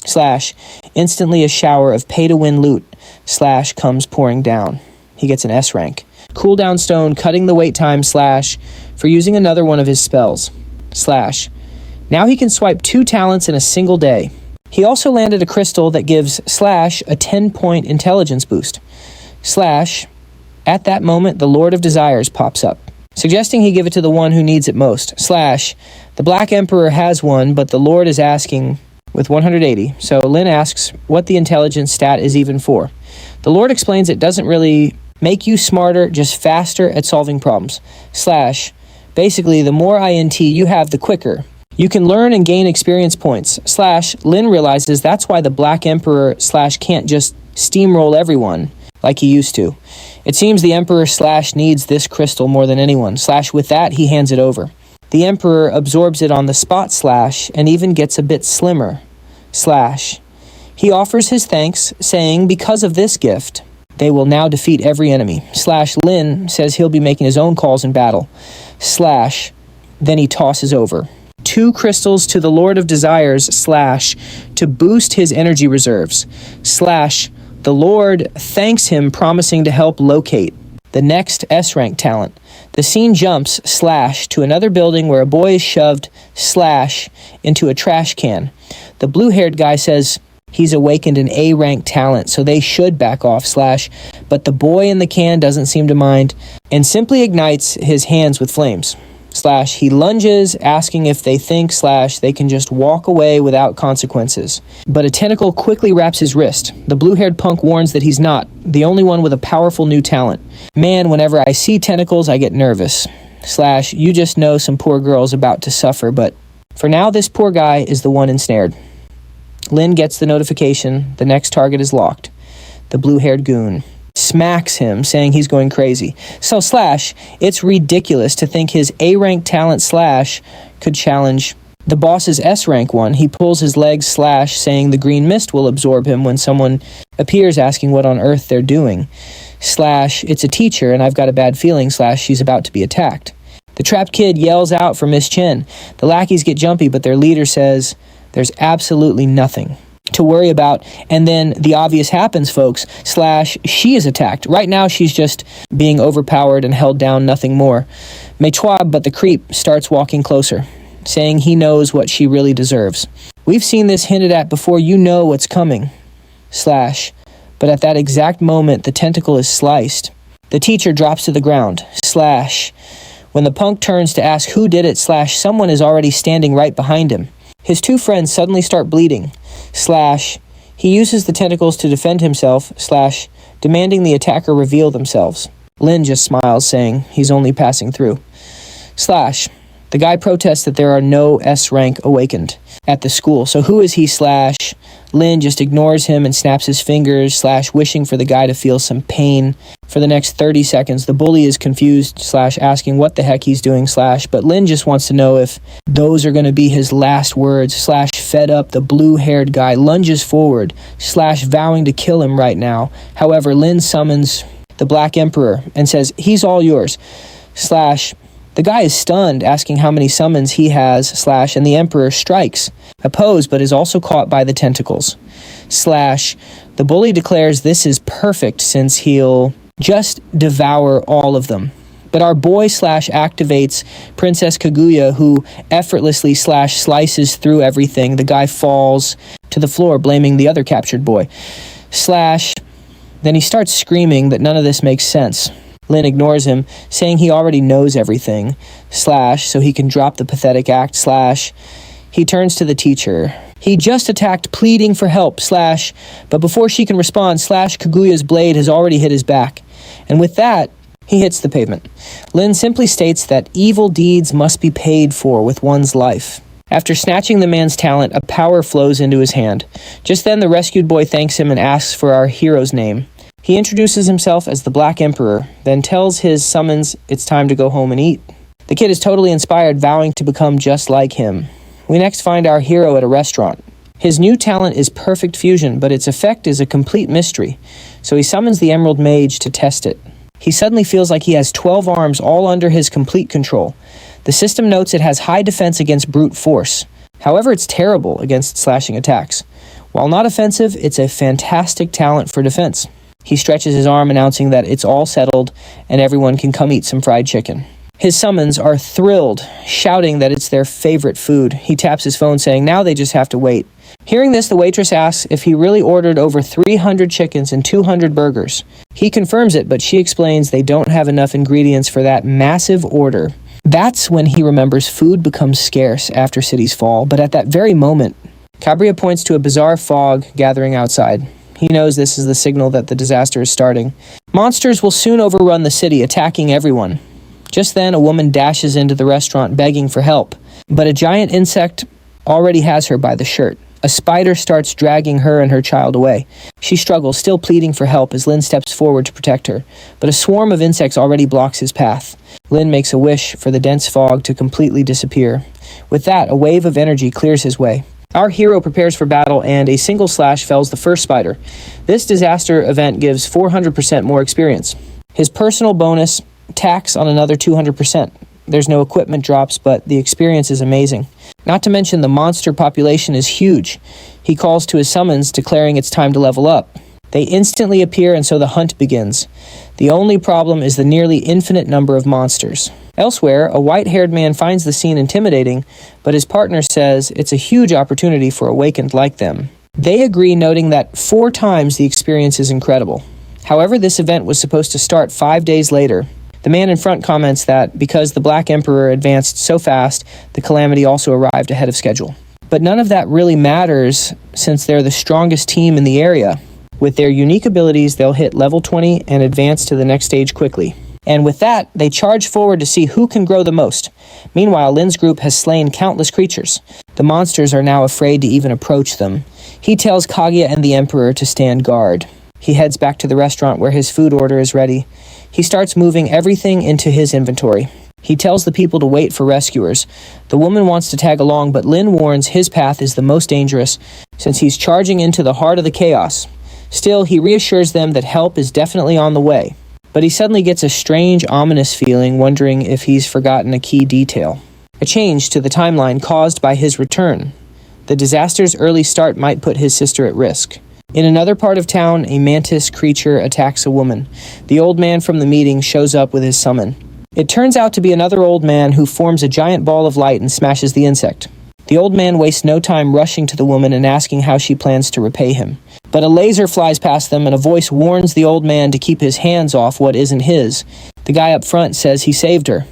Slash, instantly a shower of pay-to-win loot. Slash comes pouring down. He gets an S rank. Cooldown stone, cutting the wait time. Slash, for using another one of his spells. Slash, now he can swipe 2 talents in a single day. He also landed a crystal that gives Slash a 10-point intelligence boost. Slash, at that moment, the Lord of Desires pops up, suggesting he give it to the one who needs it most. Slash, the Black Emperor has one, but the Lord is asking with 180. So Lin asks what the intelligence stat is even for. The Lord explains it doesn't really make you smarter, just faster at solving problems. Slash, basically, the more INT you have, the quicker you can learn and gain experience points. Slash, Lin realizes that's why the Black Emperor Slash can't just steamroll everyone like he used to. It seems the Emperor Slash needs this crystal more than anyone. Slash, with that, he hands it over. The Emperor absorbs it on the spot. Slash, and even gets a bit slimmer. Slash, He offers his thanks, saying because of this gift, they will now defeat every enemy. / Lin says he'll be making his own calls in battle. / Then he tosses over 2 crystals to the Lord of Desires / to boost his energy reserves / the Lord thanks him, promising to help locate the next S-rank talent. The scene jumps / to another building where a boy is shoved / into a trash can. The blue-haired guy says he's awakened an A-rank talent, so they should back off / but the boy in the can doesn't seem to mind and simply ignites his hands with flames. / he lunges, asking if they think / they can just walk away without consequences. But a tentacle quickly wraps his wrist. The blue-haired punk warns that he's not the only one with a powerful new talent. Man, whenever I see tentacles, I get nervous. / you just know some poor girl's about to suffer, but for now, this poor guy is the one ensnared. Lin gets the notification. The next target is locked. The blue-haired goon smacks him, saying he's going crazy. So / it's ridiculous to think his A-rank talent / could challenge the boss's S-rank one. He pulls his legs / saying the green mist will absorb him when someone appears asking what on earth they're doing. / it's a teacher and I've got a bad feeling / she's about to be attacked. The trapped kid yells out for Miss Chen. The lackeys get jumpy, but their leader says there's absolutely nothing to worry about. And then the obvious happens, folks. / she is attacked. Right now, she's just being overpowered and held down, nothing more. Meitwa, but the creep starts walking closer, saying he knows what she really deserves. We've seen this hinted at before. You know what's coming. / but at that exact moment, the tentacle is sliced. The teacher drops to the ground. / when the punk turns to ask who did it / someone is already standing right behind him. His 2 friends suddenly start bleeding. / he uses the tentacles to defend himself / demanding the attacker reveal themselves. Lin just smiles, saying he's only passing through. / the guy protests that there are no S-rank awakened at the school. So who is he / Lin just ignores him and snaps his fingers / wishing for the guy to feel some pain. For the next 30 seconds, the bully is confused / asking what the heck he's doing / but Lin just wants to know if those are going to be his last words / fed up, the blue-haired guy lunges forward / vowing to kill him right now. However, Lin summons the Black Emperor and says he's all yours / the guy is stunned, asking how many summons he has / and the Emperor strikes a pose, but is also caught by the tentacles / the bully declares this is perfect since he'll just devour all of them. But our boy / activates Princess Kaguya, who effortlessly / slices through everything. The guy falls to the floor, blaming the other captured boy / then he starts screaming that none of this makes sense. Lin ignores him, saying he already knows everything / so he can drop the pathetic act / he turns to the teacher. He just attacked, pleading for help / but before she can respond / Kaguya's blade has already hit his back. And with that, he hits the pavement. Lin simply states that evil deeds must be paid for with one's life. After snatching the man's talent, a power flows into his hand. Just then, the rescued boy thanks him and asks for our hero's name. He introduces himself as the Black Emperor, then tells his summons it's time to go home and eat. The kid is totally inspired, vowing to become just like him. We next find our hero at a restaurant. His new talent is perfect fusion, but its effect is a complete mystery, so he summons the Emerald Mage to test it. He suddenly feels like he has 12 arms all under his complete control. The system notes it has high defense against brute force. However, it's terrible against slashing attacks. While not offensive, it's a fantastic talent for defense. He stretches his arm, announcing that it's all settled and everyone can come eat some fried chicken. His summons are thrilled, shouting that it's their favorite food. He taps his phone, saying now they just have to wait. Hearing this, the waitress asks if he really ordered over 300 chickens and 200 burgers. He confirms it, but she explains they don't have enough ingredients for that massive order. That's when he remembers food becomes scarce after cities fall, but at that very moment, Kaguya points to a bizarre fog gathering outside. He knows this is the signal that the disaster is starting. Monsters will soon overrun the city, attacking everyone. Just then, a woman dashes into the restaurant begging for help, but a giant insect already has her by the shirt. A spider starts dragging her and her child away. She struggles, still pleading for help as Lin steps forward to protect her, but a swarm of insects already blocks his path. Lin makes a wish for the dense fog to completely disappear. With that, a wave of energy clears his way. Our hero prepares for battle, and a single slash fells the first spider. This disaster event gives 400% more experience. His personal bonus tacks on another 200%. There's no equipment drops, but the experience is amazing. Not to mention the monster population is huge. He calls to his summons, declaring it's time to level up. They instantly appear, and so the hunt begins. The only problem is the nearly infinite number of monsters. Elsewhere, a white-haired man finds the scene intimidating, but his partner says it's a huge opportunity for awakened like them. They agree, noting that 4 times the experience is incredible. However, this event was supposed to start 5 days later. The man in front comments that because the Black Emperor advanced so fast, the calamity also arrived ahead of schedule. But none of that really matters since they're the strongest team in the area. With their unique abilities, they'll hit level 20 and advance to the next stage quickly. And with that, they charge forward to see who can grow the most. Meanwhile, Lin's group has slain countless creatures. The monsters are now afraid to even approach them. He tells Kaguya and the Emperor to stand guard. He heads back to the restaurant where his food order is ready. He starts moving everything into his inventory. He tells the people to wait for rescuers. The woman wants to tag along, but Lin warns his path is the most dangerous since he's charging into the heart of the chaos. Still, he reassures them that help is definitely on the way. But he suddenly gets a strange, ominous feeling, wondering if he's forgotten a key detail. A change to the timeline caused by his return. The disaster's early start might put his sister at risk. In another part of town, a mantis creature attacks a woman. The old man from the meeting shows up with his summon. It turns out to be another old man who forms a giant ball of light and smashes the insect. The old man wastes no time rushing to the woman and asking how she plans to repay him. But a laser flies past them and a voice warns the old man to keep his hands off what isn't his. The guy up front says he saved her.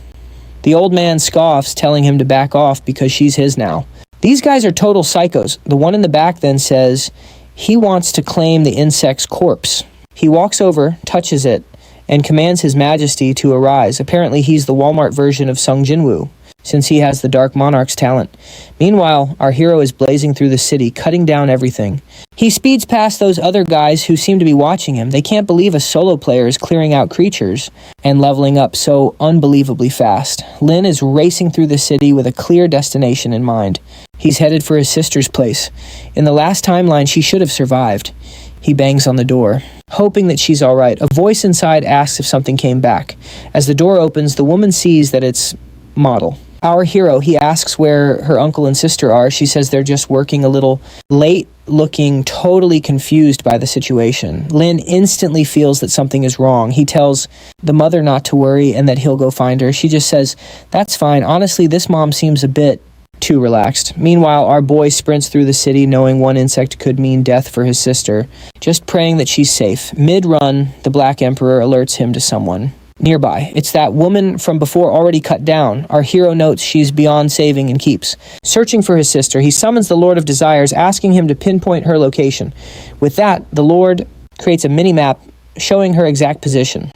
The old man scoffs, telling him to back off because she's his now. These guys are total psychos. The one in the back then says he wants to claim the insect's corpse. He walks over, touches it, and commands His Majesty to arise. Apparently he's the Walmart version of Sung Jinwoo, since he has the Dark Monarch's talent. Meanwhile, our hero is blazing through the city, cutting down everything. He speeds past those other guys who seem to be watching him. They can't believe a solo player is clearing out creatures and leveling up so unbelievably fast. Lin is racing through the city with a clear destination in mind. He's headed for his sister's place. In the last timeline, she should have survived. He bangs on the door, hoping that she's all right. A voice inside asks if something came back. As the door opens, the woman sees that it's Model. Our hero, he asks where her uncle and sister are. She says they're just working a little late, looking totally confused by the situation. Lin instantly feels that something is wrong. He tells the mother not to worry and that he'll go find her. She just says, "That's fine. Honestly, this mom seems a bit too relaxed." Meanwhile, our boy sprints through the city knowing one insect could mean death for his sister, just praying that she's safe. Mid-run, the Black Emperor alerts him to someone nearby. It's that woman from before already cut down. Our hero notes she's beyond saving and keeps searching for his sister. He summons the Lord of Desires, asking him to pinpoint her location. With that, the Lord creates a mini-map showing her exact position.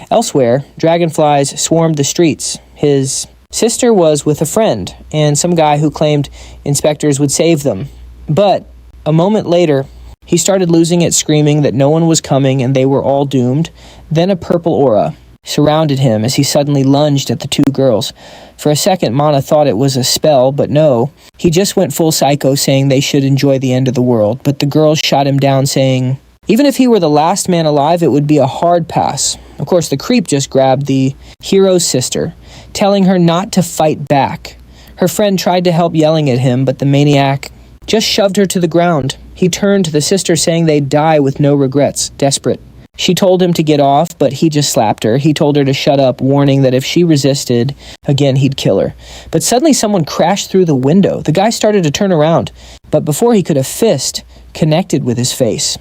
Elsewhere, dragonflies swarmed the streets. His sister was with a friend and some guy who claimed inspectors would save them. But a moment later, he started losing it, screaming that no one was coming and they were all doomed. Then a purple aura surrounded him as he suddenly lunged at the 2 girls. For a second, Mana thought it was a spell, but no. He just went full psycho, saying they should enjoy the end of the world. But the girls shot him down, saying even if he were the last man alive, it would be a hard pass. Of course, the creep just grabbed the hero's sister, telling her not to fight back. Her friend tried to help, yelling at him, but the maniac just shoved her to the ground. He turned to the sister, saying they'd die with no regrets, desperate. She told him to get off, but he just slapped her. He told her to shut up, warning that if she resisted, again, he'd kill her. But suddenly someone crashed through the window. The guy started to turn around, but before he could, a fist connected with his face.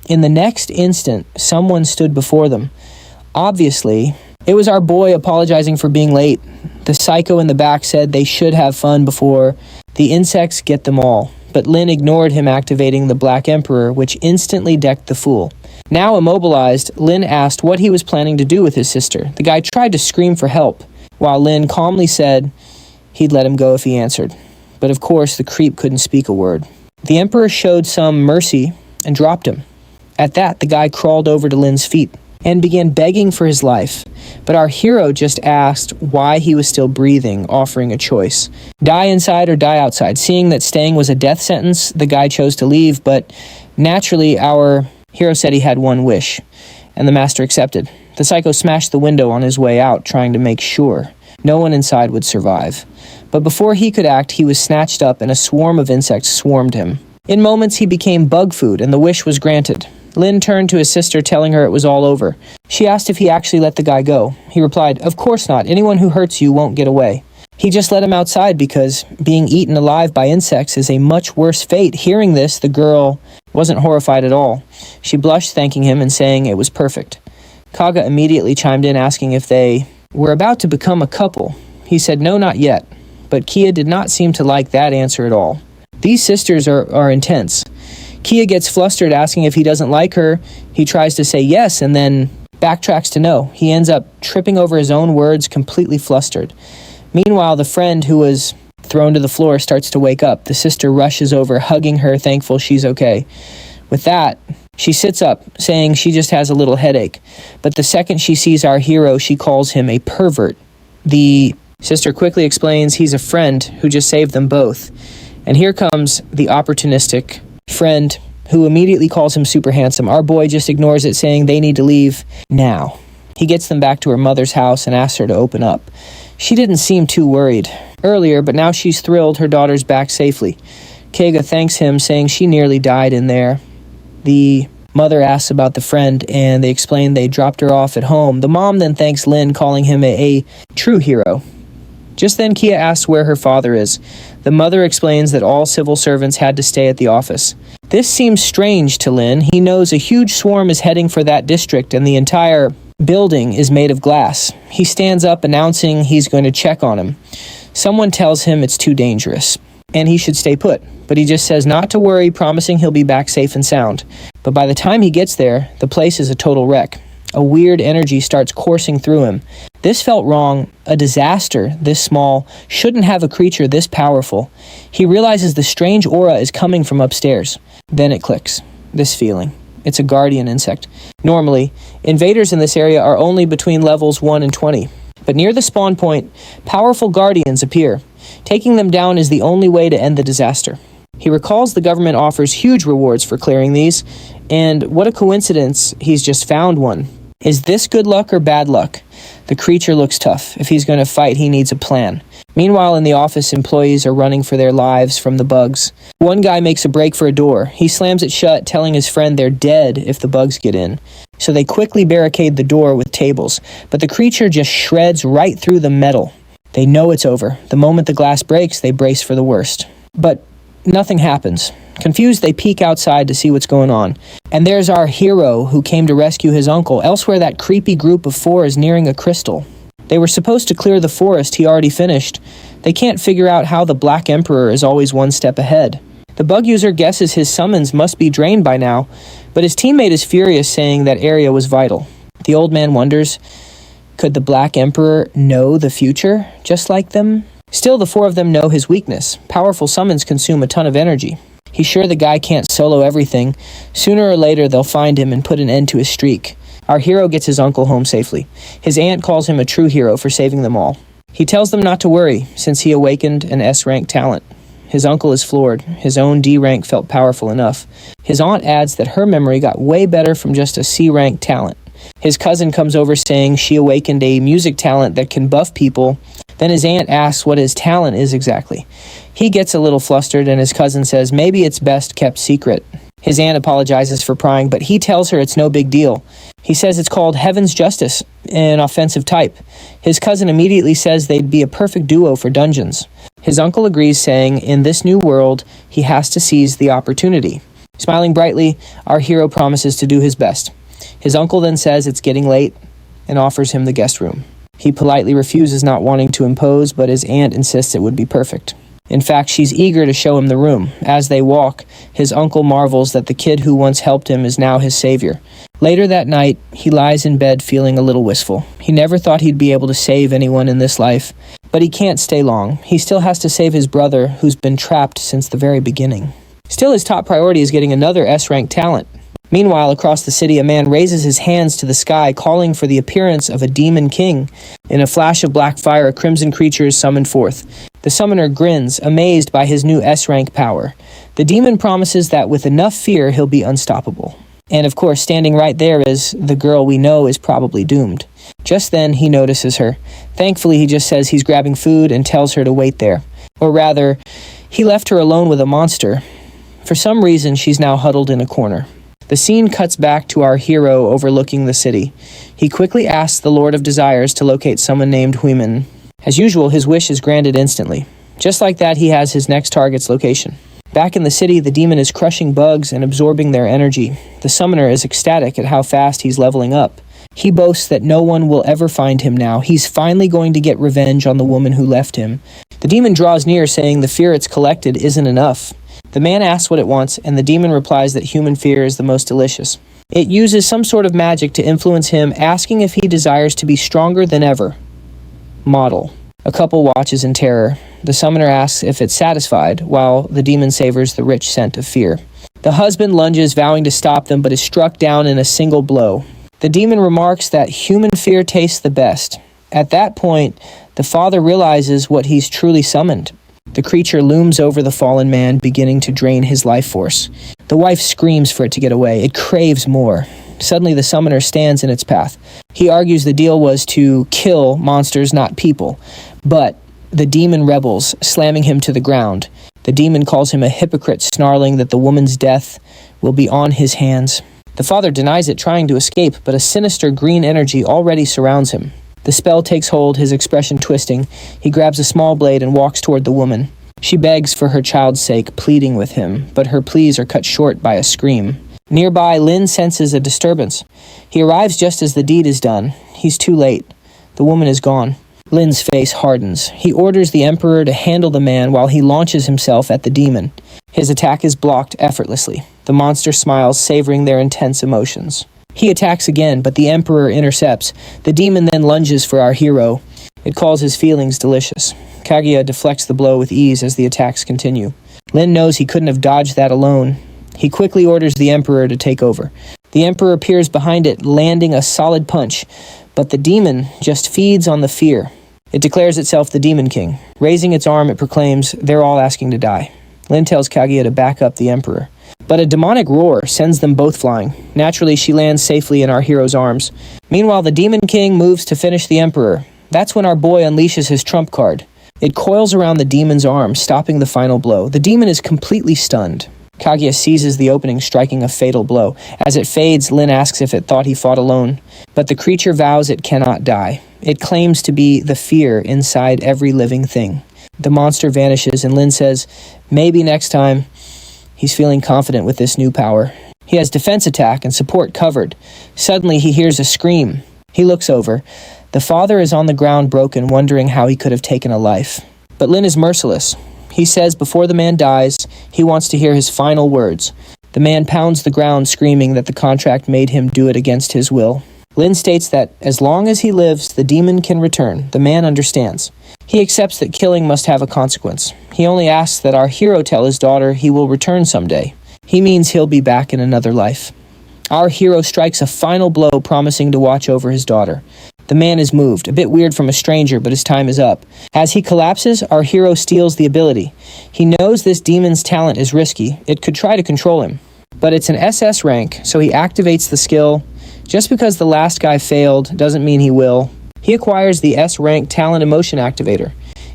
In the next instant, someone stood before them. Obviously, it was our boy apologizing for being late. The psycho in the back said they should have fun before the insects get them all. But Lin ignored him, activating the Black Emperor, which instantly decked the fool. Now immobilized, Lin asked what he was planning to do with his sister. The guy tried to scream for help, while Lin calmly said he'd let him go if he answered. But of course, the creep couldn't speak a word. The Emperor showed some mercy and dropped him. At that, the guy crawled over to Lin's feet. and began begging for his life. But our hero just asked why he was still breathing, offering a choice. Die inside or die outside. Seeing that staying was a death sentence, the guy chose to leave, but naturally our hero said he had one wish, and the master accepted. The psycho smashed the window on his way out, trying to make sure no one inside would survive. But before he could act, he was snatched up and a swarm of insects swarmed him. In moments, he became bug food, and the wish was granted. Lin turned to his sister, telling her it was all over. She asked if he actually let the guy go. He replied, "Of course not. Anyone who hurts you won't get away." He just let him outside because being eaten alive by insects is a much worse fate. Hearing this, the girl wasn't horrified at all. She blushed, thanking him and saying it was perfect. Kaga immediately chimed in, asking if they were about to become a couple. He said no, not yet. But Kia did not seem to like that answer at all. These sisters are intense. Kia gets flustered, asking if he doesn't like her. He tries to say yes and then backtracks to no. He ends up tripping over his own words, completely flustered. Meanwhile, the friend who was thrown to the floor starts to wake up. The sister rushes over, hugging her, thankful she's okay. With that, she sits up, saying she just has a little headache. But the second she sees our hero, she calls him a pervert. The sister quickly explains he's a friend who just saved them both. And here comes the opportunistic friend who immediately calls him super handsome. Our boy just ignores it, saying they need to leave now. He gets them back to her mother's house and asks her to open up. She didn't seem too worried earlier, but now she's thrilled her daughter's back safely. Keiga thanks him, saying she nearly died in there. The mother asks about the friend, and they explain they dropped her off at home. The mom then thanks Lin, calling him a true hero. Just then, Kia asks where her father is. The mother explains that all civil servants had to stay at the office. This seems strange to Lin. He knows a huge swarm is heading for that district, and the entire building is made of glass. He stands up, announcing he's going to check on him. Someone tells him it's too dangerous, and he should stay put. But he just says not to worry, promising he'll be back safe and sound. But by the time he gets there, the place is a total wreck. A weird energy starts coursing through him. This felt wrong. A disaster this small shouldn't have a creature this powerful. He realizes the strange aura is coming from upstairs. Then it clicks. This feeling. It's a guardian insect. Normally, invaders in this area are only between levels 1 and 20. But near the spawn point, powerful guardians appear. Taking them down is the only way to end the disaster. He recalls the government offers huge rewards for clearing these, and what a coincidence he's just found one. Is this good luck or bad luck? The creature looks tough. If he's going to fight, he needs a plan. Meanwhile, in the office, employees are running for their lives from the bugs. One guy makes a break for a door. He slams it shut, telling his friend they're dead if the bugs get in. So they quickly barricade the door with tables, but the creature just shreds right through the metal. They know it's over. The moment the glass breaks, they brace for the worst. But nothing happens. Confused, they peek outside to see what's going on. And there's our hero who came to rescue his uncle. Elsewhere, that creepy group of 4 is nearing a crystal. They were supposed to clear the forest he already finished. They can't figure out how the Black Emperor is always one step ahead. The bug user guesses his summons must be drained by now, but his teammate is furious, saying that area was vital. The old man wonders, could the Black Emperor know the future, just like them? Still, the 4 of them know his weakness. Powerful summons consume a ton of energy. He's sure the guy can't solo everything. Sooner or later, they'll find him and put an end to his streak. Our hero gets his uncle home safely. His aunt calls him a true hero for saving them all. He tells them not to worry, since he awakened an S-rank talent. His uncle is floored. His own D-rank felt powerful enough. His aunt adds that her memory got way better from just a C-rank talent. His cousin comes over saying she awakened a music talent that can buff people. Then his aunt asks what his talent is exactly. He gets a little flustered, and his cousin says maybe it's best kept secret. His aunt apologizes for prying, but he tells her it's no big deal. He says it's called Heaven's Justice, an offensive type. His cousin immediately says they'd be a perfect duo for dungeons. His uncle agrees, saying in this new world, he has to seize the opportunity. Smiling brightly, our hero promises to do his best. His uncle then says it's getting late and offers him the guest room. He politely refuses, not wanting to impose, but his aunt insists it would be perfect. In fact, she's eager to show him the room. As they walk, his uncle marvels that the kid who once helped him is now his savior. Later that night, he lies in bed feeling a little wistful. He never thought he'd be able to save anyone in this life, but he can't stay long. He still has to save his brother, who's been trapped since the very beginning. Still, his top priority is getting another S-rank talent. Meanwhile, across the city, a man raises his hands to the sky, calling for the appearance of a demon king. In a flash of black fire, a crimson creature is summoned forth. The summoner grins, amazed by his new S-rank power. The demon promises that with enough fear, he'll be unstoppable. And of course, standing right there is the girl we know is probably doomed. Just then, he notices her. Thankfully, he just says he's grabbing food and tells her to wait there. Or rather, he left her alone with a monster. For some reason, she's now huddled in a corner. The scene cuts back to our hero overlooking the city. He quickly asks the Lord of Desires to locate someone named Huimin. As usual, his wish is granted instantly. Just like that, he has his next target's location. Back in the city, the demon is crushing bugs and absorbing their energy. The summoner is ecstatic at how fast he's leveling up. He boasts that no one will ever find him now. He's finally going to get revenge on the woman who left him. The demon draws near, saying the fear it's collected isn't enough. The man asks what it wants, and the demon replies that human fear is the most delicious. It uses some sort of magic to influence him, asking if he desires to be stronger than ever. Model. A couple watches in terror. The summoner asks if it's satisfied, while the demon savors the rich scent of fear. The husband lunges, vowing to stop them, but is struck down in a single blow. The demon remarks that human fear tastes the best. At that point, the father realizes what he's truly summoned. The creature looms over the fallen man, beginning to drain his life force. The wife screams for it to get away. It craves more. Suddenly, the summoner stands in its path. He argues the deal was to kill monsters, not people. But the demon rebels, slamming him to the ground. The demon calls him a hypocrite, snarling that the woman's death will be on his hands. The father denies it, trying to escape, but a sinister green energy already surrounds him. The spell takes hold, his expression twisting. He grabs a small blade and walks toward the woman. She begs for her child's sake, pleading with him, but her pleas are cut short by a scream. Nearby, Lin senses a disturbance. He arrives just as the deed is done. He's too late. The woman is gone. Lin's face hardens. He orders the Emperor to handle the man while he launches himself at the demon. His attack is blocked effortlessly. The monster smiles, savoring their intense emotions. He attacks again, but the Emperor intercepts. The demon then lunges for our hero. It calls his feelings delicious. Kaguya deflects the blow with ease as the attacks continue. Lin knows he couldn't have dodged that alone. He quickly orders the Emperor to take over. The Emperor appears behind it, landing a solid punch, but the demon just feeds on the fear. It declares itself the Demon King. Raising its arm, it proclaims, "They're all asking to die." Lin tells Kaguya to back up the Emperor. But a demonic roar sends them both flying. Naturally, she lands safely in our hero's arms. Meanwhile, the Demon King moves to finish the Emperor. That's when our boy unleashes his trump card. It coils around the demon's arm, stopping the final blow. The demon is completely stunned. Kaguya seizes the opening, striking a fatal blow. As it fades, Lin asks if it thought he fought alone. But the creature vows it cannot die. It claims to be the fear inside every living thing. The monster vanishes, and Lin says, maybe next time. He's feeling confident with this new power. He has defense attack and support covered. Suddenly, he hears a scream. He looks over. The father is on the ground, broken, wondering how he could have taken a life. But Lin is merciless. He says before the man dies, he wants to hear his final words. The man pounds the ground, screaming that the contract made him do it against his will. Lin states that as long as he lives, the demon can return. The man understands. He accepts that killing must have a consequence. He only asks that our hero tell his daughter he will return someday. He means he'll be back in another life. Our hero strikes a final blow, promising to watch over his daughter. The man is moved, a bit weird from a stranger, but his time is up. As he collapses, our hero steals the ability. He knows this demon's talent is risky. It could try to control him. But it's an SS rank, so he activates the skill. Just because the last guy failed doesn't mean he will. He acquires the S-rank Talent Emotion Activator.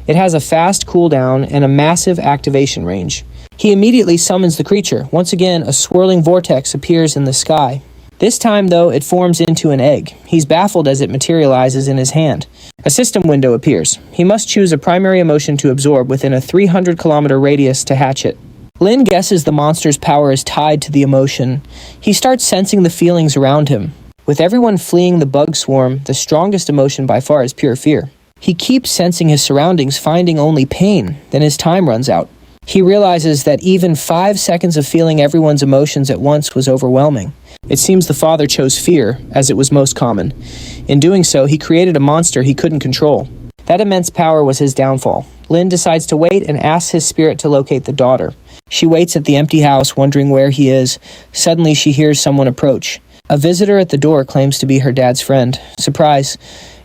It has a fast cooldown and a massive activation range. He immediately summons the creature. Once again, a swirling vortex appears in the sky. This time, though, it forms into an egg. He's baffled as it materializes in his hand. A system window appears. He must choose a primary emotion to absorb within a 300-kilometer radius to hatch it. Lin guesses the monster's power is tied to the emotion. He starts sensing the feelings around him. With everyone fleeing the bug swarm, the strongest emotion by far is pure fear. He keeps sensing his surroundings, finding only pain. Then his time runs out. He realizes that even 5 seconds of feeling everyone's emotions at once was overwhelming. It seems the father chose fear, as it was most common. In doing so, he created a monster he couldn't control. That immense power was his downfall. Lin decides to wait and asks his spirit to locate the daughter. She waits at the empty house, wondering where he is. Suddenly, she hears someone approach. A visitor at the door claims to be her dad's friend. Surprise,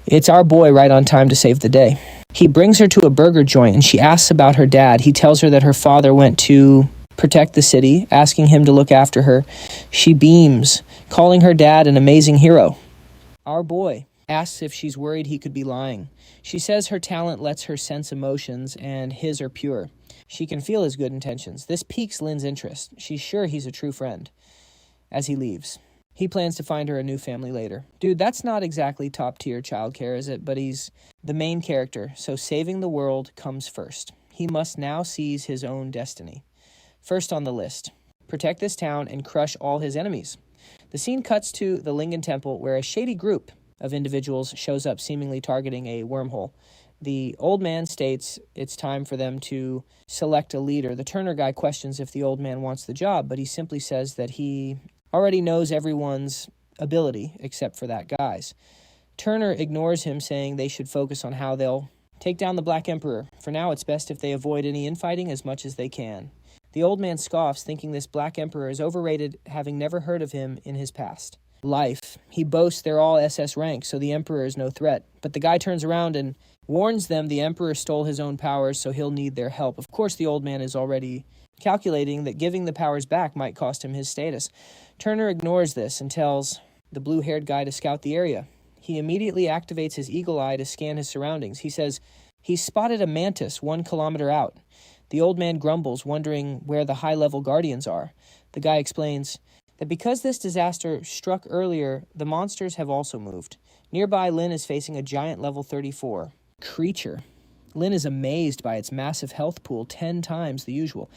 it's our boy right on time to save the day. He brings her to a burger joint and she asks about her dad. He tells her that her father went to protect the city, asking him to look after her. She beams, calling her dad an amazing hero. Our boy asks if she's worried he could be lying. She says her talent lets her sense emotions and his are pure. She can feel his good intentions. This piques Lin's interest. She's sure he's a true friend. As he leaves, he plans to find her a new family later. Dude, that's not exactly top-tier childcare, is it? But he's the main character, so saving the world comes first. He must now seize his own destiny. First on the list, protect this town and crush all his enemies. The scene cuts to the Lingan Temple, where a shady group of individuals shows up seemingly targeting a wormhole. The old man states it's time for them to select a leader. The Turner guy questions if the old man wants the job, but he simply says that he already knows everyone's ability except for that guy's. Turner ignores him, saying they should focus on how they'll take down the Black Emperor. For now, it's best if they avoid any infighting as much as they can. The old man scoffs, thinking this Black Emperor is overrated, having never heard of him in his past life. He boasts they're all SS rank, so the Emperor is no threat. But the guy turns around and warns them the Emperor stole his own powers, so he'll need their help. Of course, the old man is already calculating that giving the powers back might cost him his status. Turner ignores this and tells the blue-haired guy to scout the area. He immediately activates his eagle eye to scan his surroundings. He says he's spotted a mantis 1 kilometer out. The old man grumbles, wondering where the high-level guardians are. The guy explains that because this disaster struck earlier, the monsters have also moved. Nearby, Lin is facing a giant level 34 creature. Lin is amazed by its massive health pool, 10 times the usual.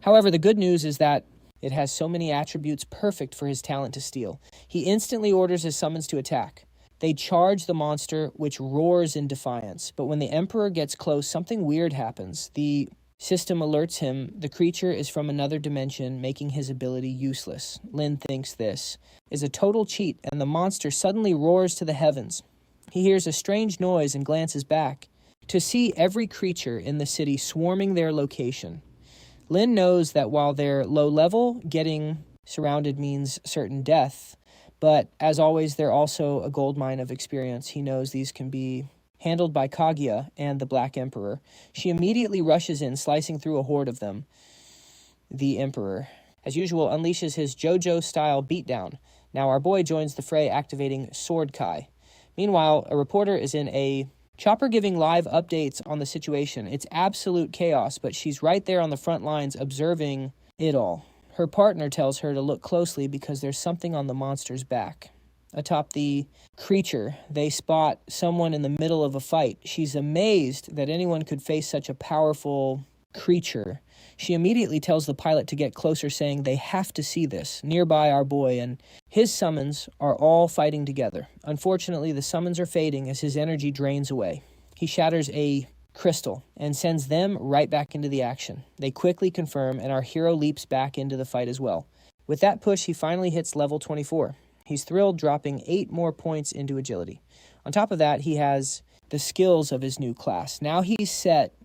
However, the good news is that it has so many attributes perfect for his talent to steal. He instantly orders his summons to attack. They charge the monster, which roars in defiance. But when the Emperor gets close, something weird happens. The system alerts him the creature is from another dimension, making his ability useless. Lin thinks this is a total cheat, and the monster suddenly roars to the heavens. He hears a strange noise and glances back to see every creature in the city swarming their location. Lin knows that while they're low level, getting surrounded means certain death, but as always, they're also a goldmine of experience. He knows these can be handled by Kaguya and the Black Emperor. She immediately rushes in, slicing through a horde of them. The Emperor, as usual, unleashes his JoJo-style beatdown. Now our boy joins the fray, activating Sword Kai. Meanwhile, a reporter is in a chopper giving live updates on the situation. It's absolute chaos, but she's right there on the front lines observing it all. Her partner tells her to look closely because there's something on the monster's back. Atop the creature, they spot someone in the middle of a fight. She's amazed that anyone could face such a powerful creature. She immediately tells the pilot to get closer, saying they have to see this. Nearby, our boy and his summons are all fighting together. Unfortunately, the summons are fading as his energy drains away. He shatters a crystal and sends them right back into the action. They quickly confirm, and our hero leaps back into the fight as well. With that push, he finally hits level 24. He's thrilled, dropping 8 more points into agility. On top of that, he has the skills of his new class. Now he's set,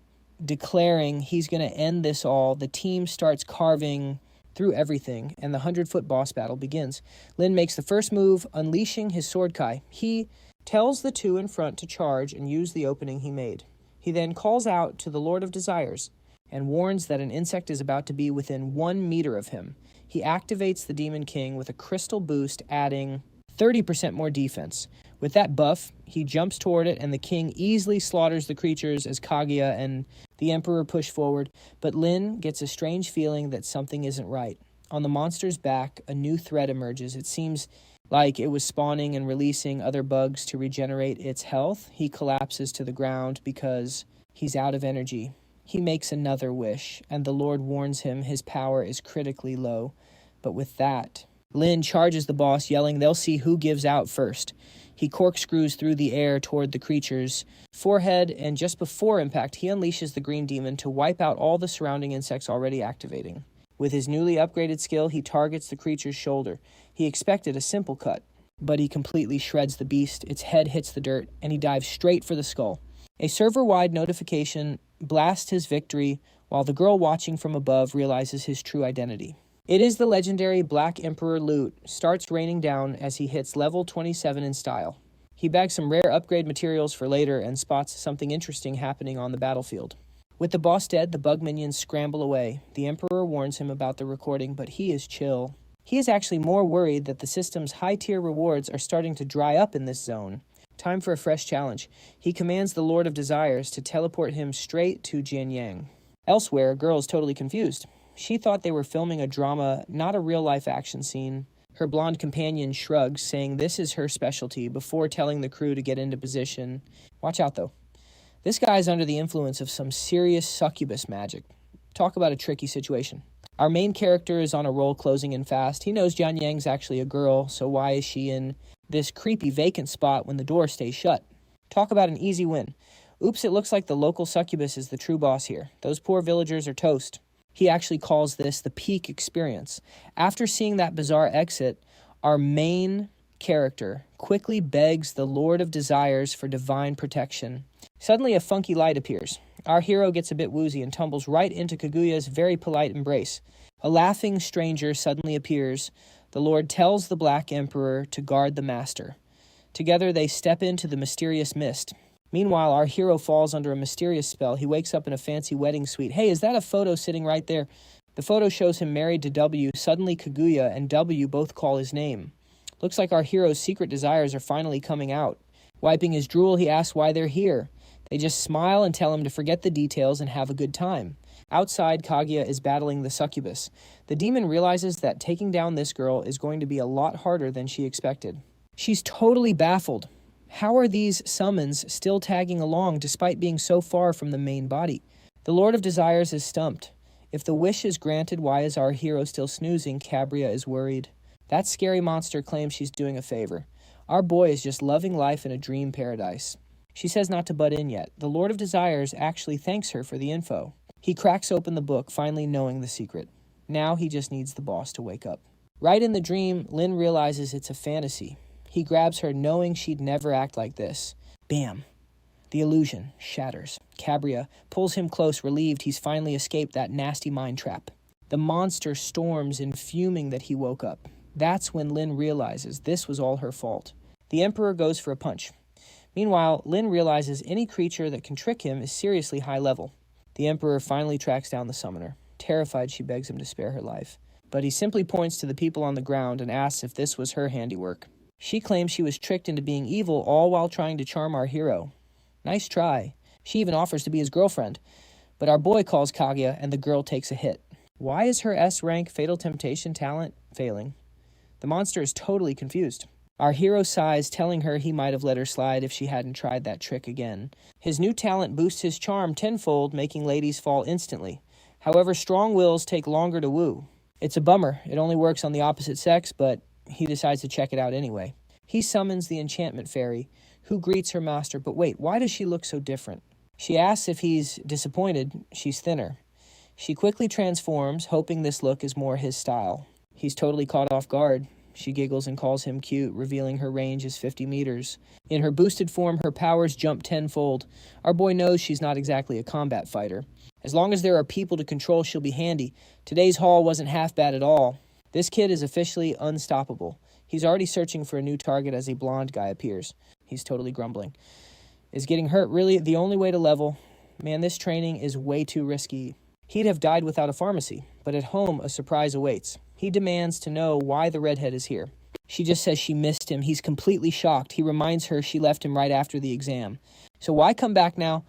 declaring he's going to end this all. The team starts carving through everything, and the 100-foot boss battle begins. Lin makes the first move, unleashing his Sword Kai. He tells the two in front to charge and use the opening he made. He then calls out to the Lord of Desires and warns that an insect is about to be within 1 meter of him. He activates the Demon King with a crystal boost, adding 30% more defense. With that buff, he jumps toward it, and the king easily slaughters the creatures as Kaguya and the Emperor push forward. But Lin gets a strange feeling that something isn't right. On the monster's back, a new threat emerges. It seems like it was spawning and releasing other bugs to regenerate its health. He collapses to the ground because he's out of energy. He makes another wish, and the Lord warns him his power is critically low. But with that, Lin charges the boss, yelling they'll see who gives out first. He corkscrews through the air toward the creature's forehead, and just before impact, he unleashes the green demon to wipe out all the surrounding insects already activating. With his newly upgraded skill, he targets the creature's shoulder. He expected a simple cut, but he completely shreds the beast. Its head hits the dirt, and he dives straight for the skull. A server-wide notification blasts his victory while the girl watching from above realizes his true identity. It is the legendary Black Emperor loot starts raining down as he hits level 27 in style. He bags some rare upgrade materials for later and spots something interesting happening on the battlefield. With the boss dead, the bug minions scramble away. The Emperor warns him about the recording, but he is chill. He is actually more worried that the system's high-tier rewards are starting to dry up in this zone. Time for a fresh challenge. He commands the Lord of Desires to teleport him straight to Jianyang. Elsewhere, a girl is totally confused. She thought they were filming a drama, not a real-life action scene. Her blonde companion shrugs, saying this is her specialty, before telling the crew to get into position. Watch out, though. This guy's under the influence of some serious succubus magic. Talk about a tricky situation. Our main character is on a roll, closing in fast. He knows Jianyang's actually a girl, so why is she in this creepy vacant spot when the door stays shut? Talk about an easy win. Oops, it looks like the local succubus is the true boss here. Those poor villagers are toast. He actually calls this the peak experience. After seeing that bizarre exit, our main character quickly begs the Lord of Desires for divine protection. Suddenly, a funky light appears. Our hero gets a bit woozy and tumbles right into Kaguya's very polite embrace. A laughing stranger suddenly appears. The Lord tells the Black Emperor to guard the master. Together, they step into the mysterious mist. Meanwhile, our hero falls under a mysterious spell. He wakes up in a fancy wedding suite. Hey, is that a photo sitting right there? The photo shows him married to W. Suddenly, Kaguya and W both call his name. Looks like our hero's secret desires are finally coming out. Wiping his drool, he asks why they're here. They just smile and tell him to forget the details and have a good time. Outside, Kaguya is battling the succubus. The demon realizes that taking down this girl is going to be a lot harder than she expected. She's totally baffled. How are these summons still tagging along despite being so far from the main body? The Lord of Desires is stumped. If the wish is granted, why is our hero still snoozing? Cabria is worried. That scary monster claims she's doing a favor. Our boy is just loving life in a dream paradise. She says not to butt in yet. The Lord of Desires actually thanks her for the info. He cracks open the book, finally knowing the secret. Now he just needs the boss to wake up. Right in the dream, Lin realizes it's a fantasy. He grabs her, knowing she'd never act like this. Bam! The illusion shatters. Cabria pulls him close, relieved he's finally escaped that nasty mind trap. The monster storms in, fuming that he woke up. That's when Lin realizes this was all her fault. The Emperor goes for a punch. Meanwhile, Lin realizes any creature that can trick him is seriously high level. The Emperor finally tracks down the summoner. Terrified, she begs him to spare her life. But he simply points to the people on the ground and asks if this was her handiwork. She claims she was tricked into being evil, all while trying to charm our hero. Nice try. She even offers to be his girlfriend. But our boy calls Kaguya, and the girl takes a hit. Why is her S-rank Fatal Temptation talent failing? The monster is totally confused. Our hero sighs, telling her he might have let her slide if she hadn't tried that trick again. His new talent boosts his charm tenfold, making ladies fall instantly. However, strong wills take longer to woo. It's a bummer. It only works on the opposite sex, but he decides to check it out anyway. He summons the enchantment fairy, who greets her master. But wait, why does she look so different? She asks if he's disappointed. She's thinner. She quickly transforms, hoping this look is more his style. He's totally caught off guard. She giggles and calls him cute, revealing her range is 50 meters. In her boosted form, her powers jump tenfold. Our boy knows she's not exactly a combat fighter. As long as there are people to control, she'll be handy. Today's haul wasn't half bad at all. This kid is officially unstoppable. He's already searching for a new target as a blonde guy appears. He's totally grumbling. Is getting hurt really the only way to level? Man, this training is way too risky. He'd have died without a pharmacy, but at home a surprise awaits. He demands to know why the redhead is here. She just says she missed him. He's completely shocked. He reminds her she left him right after the exam. So why come back now?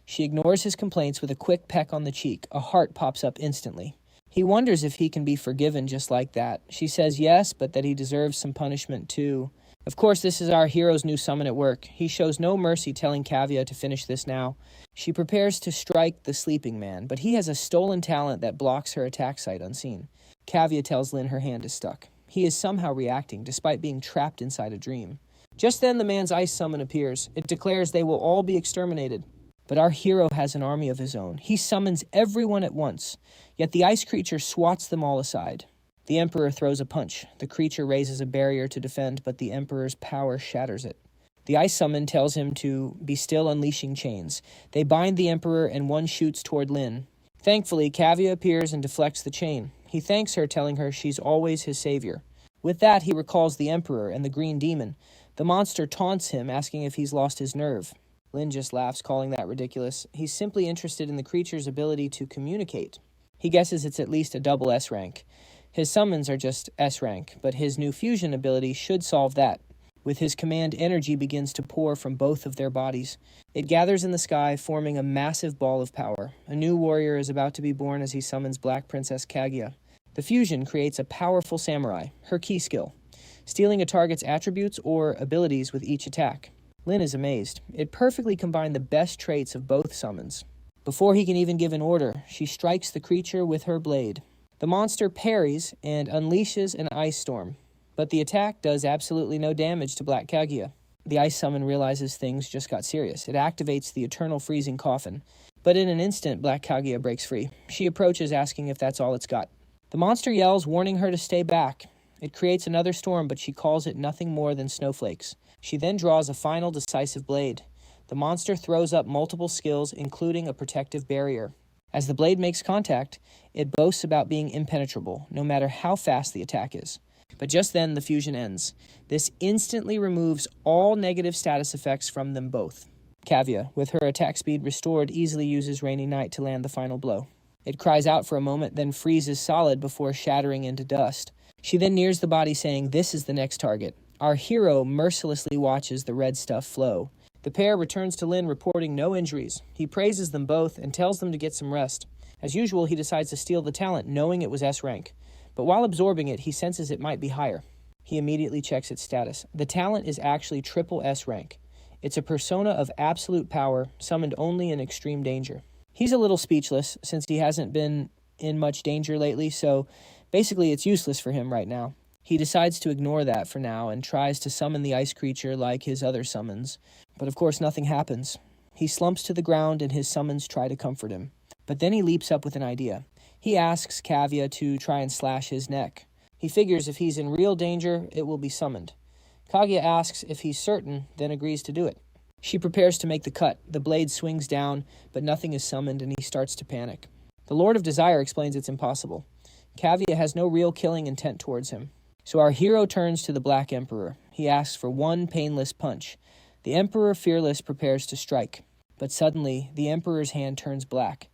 She ignores his complaints with a quick peck on the cheek. A heart pops up instantly. He wonders if he can be forgiven just like that. She says yes, but that he deserves some punishment too. Of course, this is our hero's new summon at work. He shows no mercy, telling Kaguya to finish this now. She prepares to strike the sleeping man, but he has a stolen talent that blocks her attack sight unseen. Kaguya tells Lin her hand is stuck. He is somehow reacting, despite being trapped inside a dream. Just then, the man's ice summon appears. It declares they will all be exterminated. But our hero has an army of his own. He summons everyone at once, yet the ice creature swats them all aside. The Emperor throws a punch. The creature raises a barrier to defend, but the Emperor's power shatters it. The ice summon tells him to be still, unleashing chains. They bind the Emperor, and one shoots toward Lin. Thankfully, Kavya appears and deflects the chain. He thanks her, telling her she's always his savior. With that, he recalls the Emperor and the Green Demon. The monster taunts him, asking if he's lost his nerve. Lin just laughs, calling that ridiculous. He's simply interested in the creature's ability to communicate. He guesses it's at least a double S rank. His summons are just S rank, but his new fusion ability should solve that. With his command, energy begins to pour from both of their bodies. It gathers in the sky, forming a massive ball of power. A new warrior is about to be born as he summons Black Princess Kaguya. The fusion creates a powerful samurai, her key skill, stealing a target's attributes or abilities with each attack. Lin is amazed. It perfectly combined the best traits of both summons. Before he can even give an order, she strikes the creature with her blade. The monster parries and unleashes an ice storm, but the attack does absolutely no damage to Black Kaguya. The ice summon realizes things just got serious. It activates the eternal freezing coffin, but in an instant, Black Kaguya breaks free. She approaches, asking if that's all it's got. The monster yells, warning her to stay back. It creates another storm, but she calls it nothing more than snowflakes. She then draws a final decisive blade. The monster throws up multiple skills, including a protective barrier. As the blade makes contact, it boasts about being impenetrable, no matter how fast the attack is. But just then, the fusion ends. This instantly removes all negative status effects from them both. Kavya, with her attack speed restored, easily uses Rainy Night to land the final blow. It cries out for a moment, then freezes solid before shattering into dust. She then nears the body, saying, "This is the next target." Our hero mercilessly watches the red stuff flow. The pair returns to Lin, reporting no injuries. He praises them both and tells them to get some rest. As usual, he decides to steal the talent, knowing it was S rank. But while absorbing it, he senses it might be higher. He immediately checks its status. The talent is actually triple S rank. It's a persona of absolute power, summoned only in extreme danger. He's a little speechless, since he hasn't been in much danger lately, so basically it's useless for him right now. He decides to ignore that for now and tries to summon the ice creature like his other summons. But of course nothing happens. He slumps to the ground and his summons try to comfort him. But then he leaps up with an idea. He asks Kavya to try and slash his neck. He figures if he's in real danger, it will be summoned. Kaguya asks if he's certain, then agrees to do it. She prepares to make the cut. The blade swings down, but nothing is summoned and he starts to panic. The Lord of Desire explains it's impossible. Kavya has no real killing intent towards him. So our hero turns to the Black Emperor. He asks for one painless punch. The Emperor, fearless, prepares to strike. But suddenly, the Emperor's hand turns black.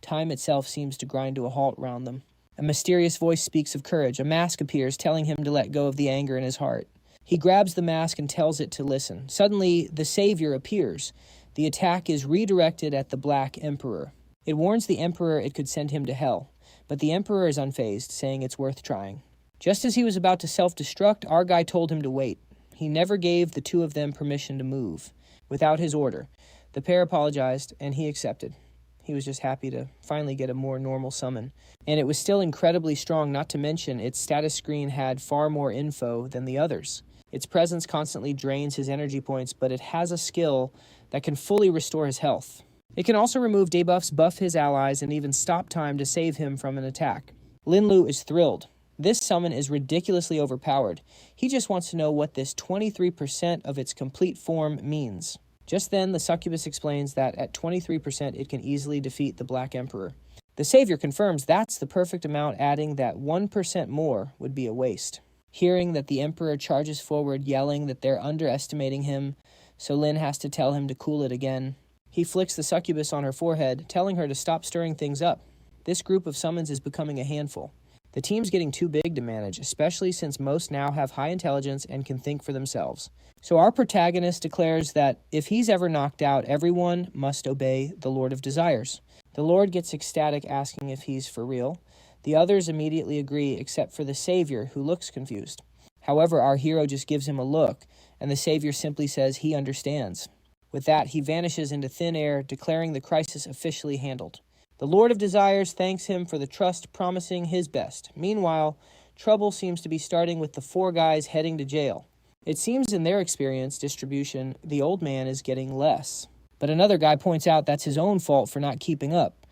Time itself seems to grind to a halt round them. A mysterious voice speaks of courage. A mask appears, telling him to let go of the anger in his heart. He grabs the mask and tells it to listen. Suddenly, the Savior appears. The attack is redirected at the Black Emperor. It warns the Emperor it could send him to hell. But the Emperor is unfazed, saying it's worth trying. Just as he was about to self-destruct, our guy told him to wait. He never gave the two of them permission to move. Without his order, the pair apologized, and he accepted. He was just happy to finally get a more normal summon. And it was still incredibly strong, not to mention its status screen had far more info than the others. Its presence constantly drains his energy points, but it has a skill that can fully restore his health. It can also remove debuffs, buff his allies, and even stop time to save him from an attack. Linlu is thrilled. This summon is ridiculously overpowered. He just wants to know what this 23% of its complete form means. Just then, the succubus explains that at 23% it can easily defeat the Black Emperor. The Savior confirms that's the perfect amount, adding that 1% more would be a waste. Hearing that the Emperor charges forward, yelling that they're underestimating him, so Lin has to tell him to cool it again. He flicks the succubus on her forehead, telling her to stop stirring things up. This group of summons is becoming a handful. The team's getting too big to manage, especially since most now have high intelligence and can think for themselves. So our protagonist declares that if he's ever knocked out, everyone must obey the Lord of Desires. The Lord gets ecstatic, asking if he's for real. The others immediately agree, except for the Savior, who looks confused. However, our hero just gives him a look, and the Savior simply says he understands. With that, he vanishes into thin air, declaring the crisis officially handled. The Lord of Desires thanks him for the trust, promising his best. Meanwhile, trouble seems to be starting with the four guys heading to jail. It seems in their experience distribution, the old man is getting less. But another guy points out that's his own fault for not keeping up.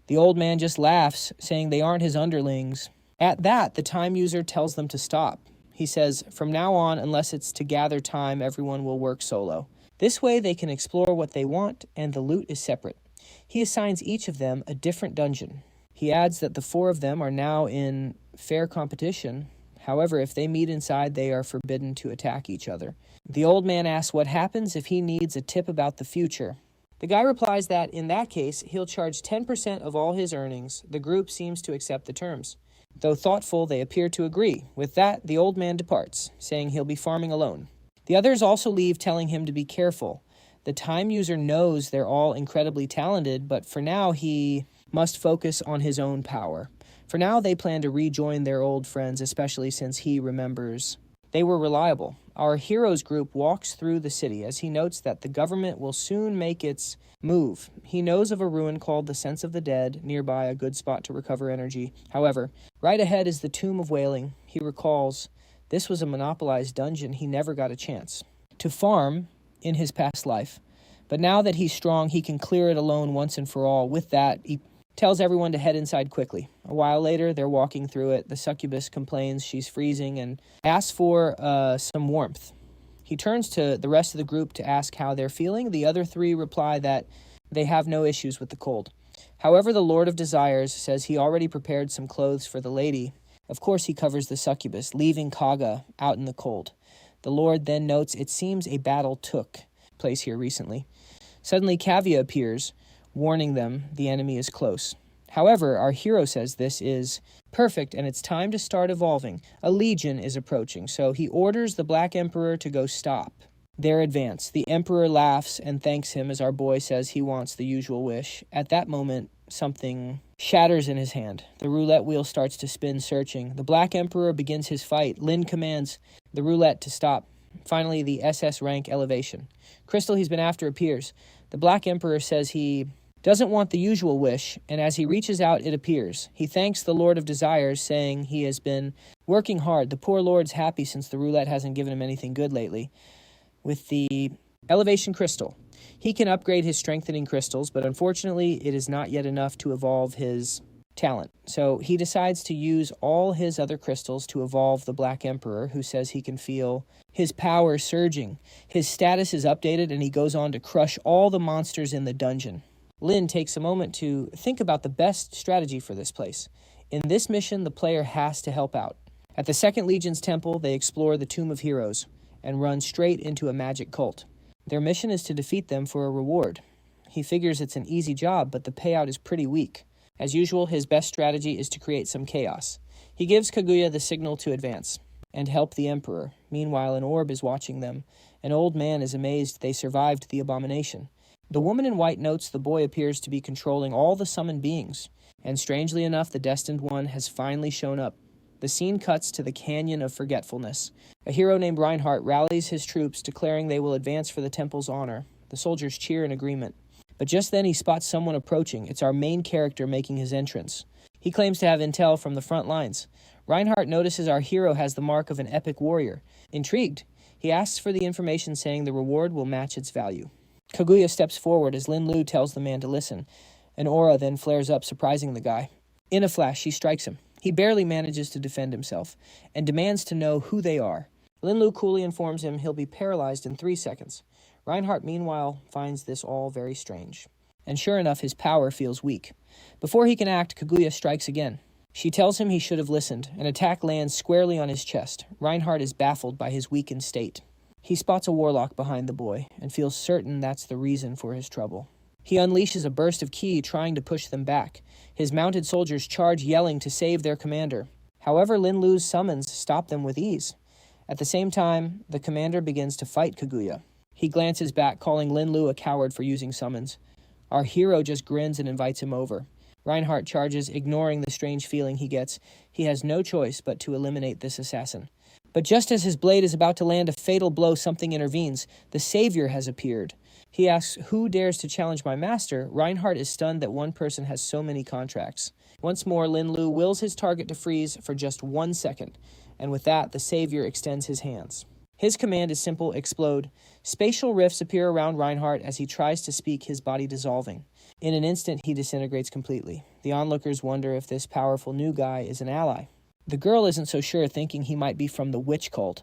The old man just laughs, saying they aren't his underlings. At that, the time user tells them to stop. He says, from now on, unless it's to gather time, everyone will work solo. This way they can explore what they want, and the loot is separate. He assigns each of them a different dungeon. He adds that the 4 of them are now in fair competition. However, if they meet inside, they are forbidden to attack each other. The old man asks what happens if he needs a tip about the future. The guy replies that, in that case, he'll charge 10% of all his earnings. The group seems to accept the terms. Though thoughtful, they appear to agree. With that, the old man departs, saying he'll be farming alone. The others also leave, telling him to be careful. The time user knows they're all incredibly talented, but for now he must focus on his own power. For now, they plan to rejoin their old friends, especially since he remembers they were reliable. Our heroes group walks through the city as he notes that the government will soon make its move. He knows of a ruin called the Sense of the Dead, nearby, a good spot to recover energy. However, right ahead is the Tomb of Wailing. He recalls this was a monopolized dungeon. He never got a chance to farm in his past life. But now that he's strong, he can clear it alone once and for all. With that, he tells everyone to head inside quickly. A while later, they're walking through it. The succubus complains she's freezing and asks for some warmth. He turns to the rest of the group to ask how they're feeling. The other 3 reply that they have no issues with the cold. However, the Lord of Desires says he already prepared some clothes for the lady. Of course, he covers the succubus, leaving Kaga out in the cold. The Lord then notes it seems a battle took place here recently. Suddenly, Kavya appears, warning them the enemy is close. However, our hero says this is perfect and it's time to start evolving. A legion is approaching, so he orders the Black Emperor to go stop their advance. The Emperor laughs and thanks him as our boy says he wants the usual wish. At that moment, something shatters in his hand. The roulette wheel starts to spin, searching. The Black Emperor begins his fight. Lin commands the roulette to stop. Finally, the SS rank elevation. Crystal he's been after appears. The Black Emperor says he doesn't want the usual wish, and as he reaches out, it appears. He thanks the Lord of Desires, saying he has been working hard. The poor Lord's happy since the roulette hasn't given him anything good lately. With the elevation crystal, he can upgrade his strengthening crystals, but unfortunately, it is not yet enough to evolve his talent. So he decides to use all his other crystals to evolve the Black Emperor, who says he can feel his power surging. His status is updated, and he goes on to crush all the monsters in the dungeon. Lin takes a moment to think about the best strategy for this place. In this mission, the player has to help out. At the Second Legion's temple, they explore the Tomb of Heroes and run straight into a magic cult. Their mission is to defeat them for a reward. He figures it's an easy job, but the payout is pretty weak. As usual, his best strategy is to create some chaos. He gives Kaguya the signal to advance and help the Emperor. Meanwhile, an orb is watching them. An old man is amazed they survived the abomination. The woman in white notes the boy appears to be controlling all the summoned beings, and strangely enough, the Destined One has finally shown up. The scene cuts to the Canyon of Forgetfulness. A hero named Reinhardt rallies his troops, declaring they will advance for the temple's honor. The soldiers cheer in agreement. But just then he spots someone approaching. It's our main character making his entrance. He claims to have intel from the front lines. Reinhardt notices our hero has the mark of an epic warrior. Intrigued, he asks for the information, saying the reward will match its value. Kaguya steps forward as Linlu tells the man to listen. An aura then flares up, surprising the guy. In a flash, she strikes him. He barely manages to defend himself, and demands to know who they are. Linlu coolly informs him he'll be paralyzed in 3 seconds. Reinhardt, meanwhile, finds this all very strange. And sure enough, his power feels weak. Before he can act, Kaguya strikes again. She tells him he should have listened. An attack lands squarely on his chest. Reinhardt is baffled by his weakened state. He spots a warlock behind the boy, and feels certain that's the reason for his trouble. He unleashes a burst of ki, trying to push them back. His mounted soldiers charge, yelling to save their commander. However, Linlu's summons stop them with ease. At the same time, the commander begins to fight Kaguya. He glances back, calling Linlu a coward for using summons. Our hero just grins and invites him over. Reinhardt charges, ignoring the strange feeling he gets. He has no choice but to eliminate this assassin. But just as his blade is about to land a fatal blow, something intervenes. The savior has appeared. He asks, "Who dares to challenge my master?" Reinhardt is stunned that one person has so many contracts. Once more, Linlu wills his target to freeze for just 1 second, and with that, the savior extends his hands. His command is simple: explode. Spatial rifts appear around Reinhardt as he tries to speak, his body dissolving. In an instant, he disintegrates completely. The onlookers wonder if this powerful new guy is an ally. The girl isn't so sure, thinking he might be from the witch cult.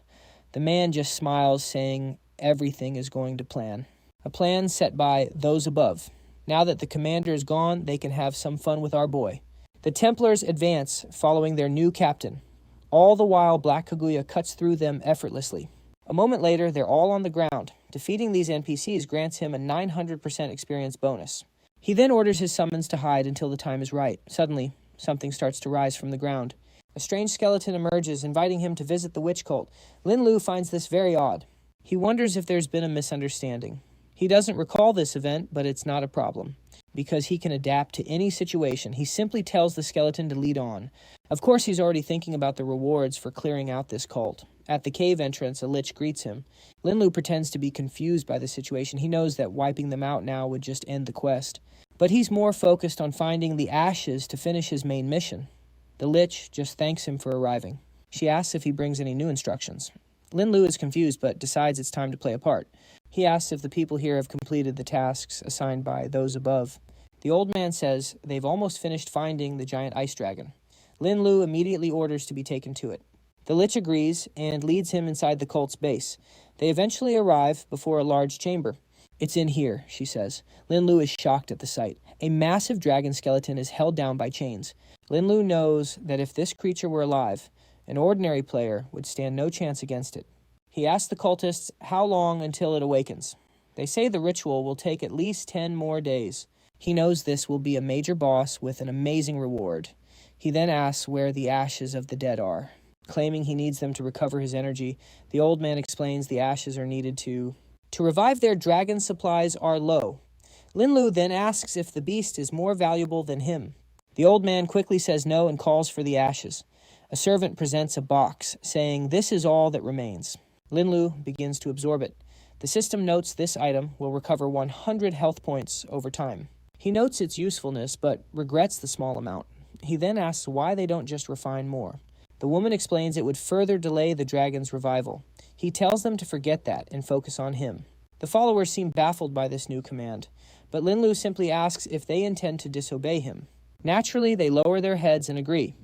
The man just smiles, saying everything is going to plan. A plan set by those above. Now that the commander is gone, they can have some fun with our boy. The Templars advance, following their new captain. All the while, Black Kaguya cuts through them effortlessly. A moment later, they're all on the ground. Defeating these NPCs grants him a 900% experience bonus. He then orders his summons to hide until the time is right. Suddenly, something starts to rise from the ground. A strange skeleton emerges, inviting him to visit the witch cult. Linlu finds this very odd. He wonders if there's been a misunderstanding. He doesn't recall this event, but it's not a problem, because he can adapt to any situation. He simply tells the skeleton to lead on. Of course, he's already thinking about the rewards for clearing out this cult. At the cave entrance, a lich greets him. Linlu pretends to be confused by the situation. He knows that wiping them out now would just end the quest. But he's more focused on finding the ashes to finish his main mission. The lich just thanks him for arriving. She asks if he brings any new instructions. Linlu is confused, but decides it's time to play a part. He asks if the people here have completed the tasks assigned by those above. The old man says they've almost finished finding the giant ice dragon. Linlu immediately orders to be taken to it. The lich agrees and leads him inside the cult's base. They eventually arrive before a large chamber. "It's in here," she says. Linlu is shocked at the sight. A massive dragon skeleton is held down by chains. Linlu knows that if this creature were alive, an ordinary player would stand no chance against it. He asks the cultists how long until it awakens. They say the ritual will take at least 10 more days. He knows this will be a major boss with an amazing reward. He then asks where the ashes of the dead are. Claiming he needs them to recover his energy, the old man explains the ashes are needed to revive their dragon supplies are low. Linlu then asks if the beast is more valuable than him. The old man quickly says no and calls for the ashes. A servant presents a box, saying this is all that remains. Linlu begins to absorb it. The system notes this item will recover 100 health points over time. He notes its usefulness, but regrets the small amount. He then asks why they don't just refine more. The woman explains it would further delay the dragon's revival. He tells them to forget that and focus on him. The followers seem baffled by this new command, but Linlu simply asks if they intend to disobey him. Naturally, they lower their heads and agree.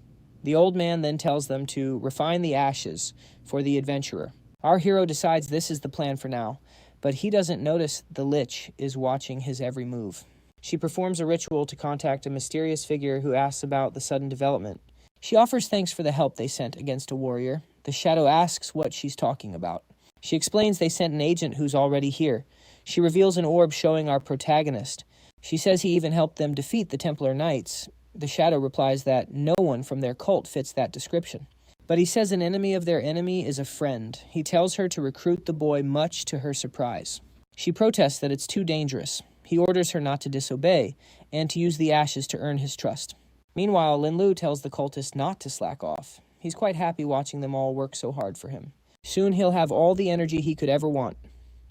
The old man then tells them to refine the ashes for the adventurer. Our hero decides this is the plan for now, but he doesn't notice the lich is watching his every move. She performs a ritual to contact a mysterious figure who asks about the sudden development. She offers thanks for the help they sent against a warrior. The shadow asks what she's talking about. She explains they sent an agent who's already here. She reveals an orb showing our protagonist. She says he even helped them defeat the Templar Knights. The shadow replies that no one from their cult fits that description. But he says an enemy of their enemy is a friend. He tells her to recruit the boy, much to her surprise. She protests that it's too dangerous. He orders her not to disobey and to use the ashes to earn his trust. Meanwhile, Linlu tells the cultist not to slack off. He's quite happy watching them all work so hard for him. Soon he'll have all the energy he could ever want.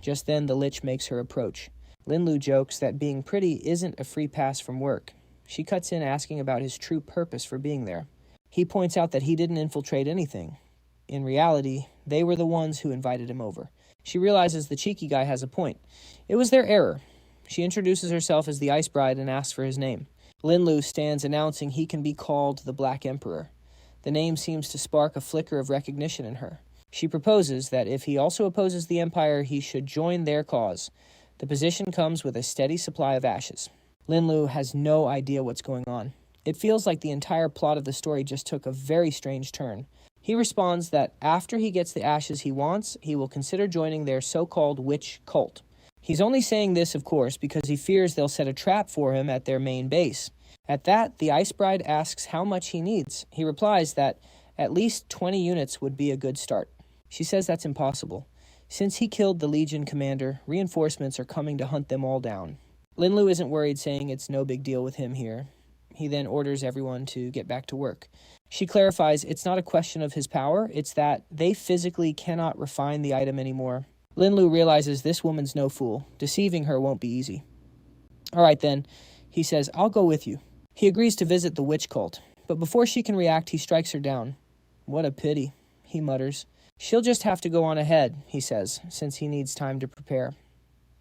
Just then the lich makes her approach. Linlu jokes that being pretty isn't a free pass from work. She cuts in asking about his true purpose for being there. He points out that he didn't infiltrate anything. In reality, they were the ones who invited him over. She realizes the cheeky guy has a point. It was their error. She introduces herself as the Ice Bride and asks for his name. Linlu stands announcing he can be called the Black Emperor. The name seems to spark a flicker of recognition in her. She proposes that if he also opposes the Empire, he should join their cause. The position comes with a steady supply of ashes. Linlu has no idea what's going on. It feels like the entire plot of the story just took a very strange turn. He responds that after he gets the ashes he wants, he will consider joining their so-called witch cult. He's only saying this, of course, because he fears they'll set a trap for him at their main base. At that, the Ice Bride asks how much he needs. He replies that at least 20 units would be a good start. She says that's impossible. Since he killed the Legion commander, reinforcements are coming to hunt them all down. Linlu isn't worried, saying it's no big deal with him here. He then orders everyone to get back to work. She clarifies it's not a question of his power, it's that they physically cannot refine the item anymore. Linlu realizes this woman's no fool. Deceiving her won't be easy. All right then, he says, I'll go with you. He agrees to visit the witch cult, but before she can react, he strikes her down. What a pity, he mutters. She'll just have to go on ahead, he says, since he needs time to prepare.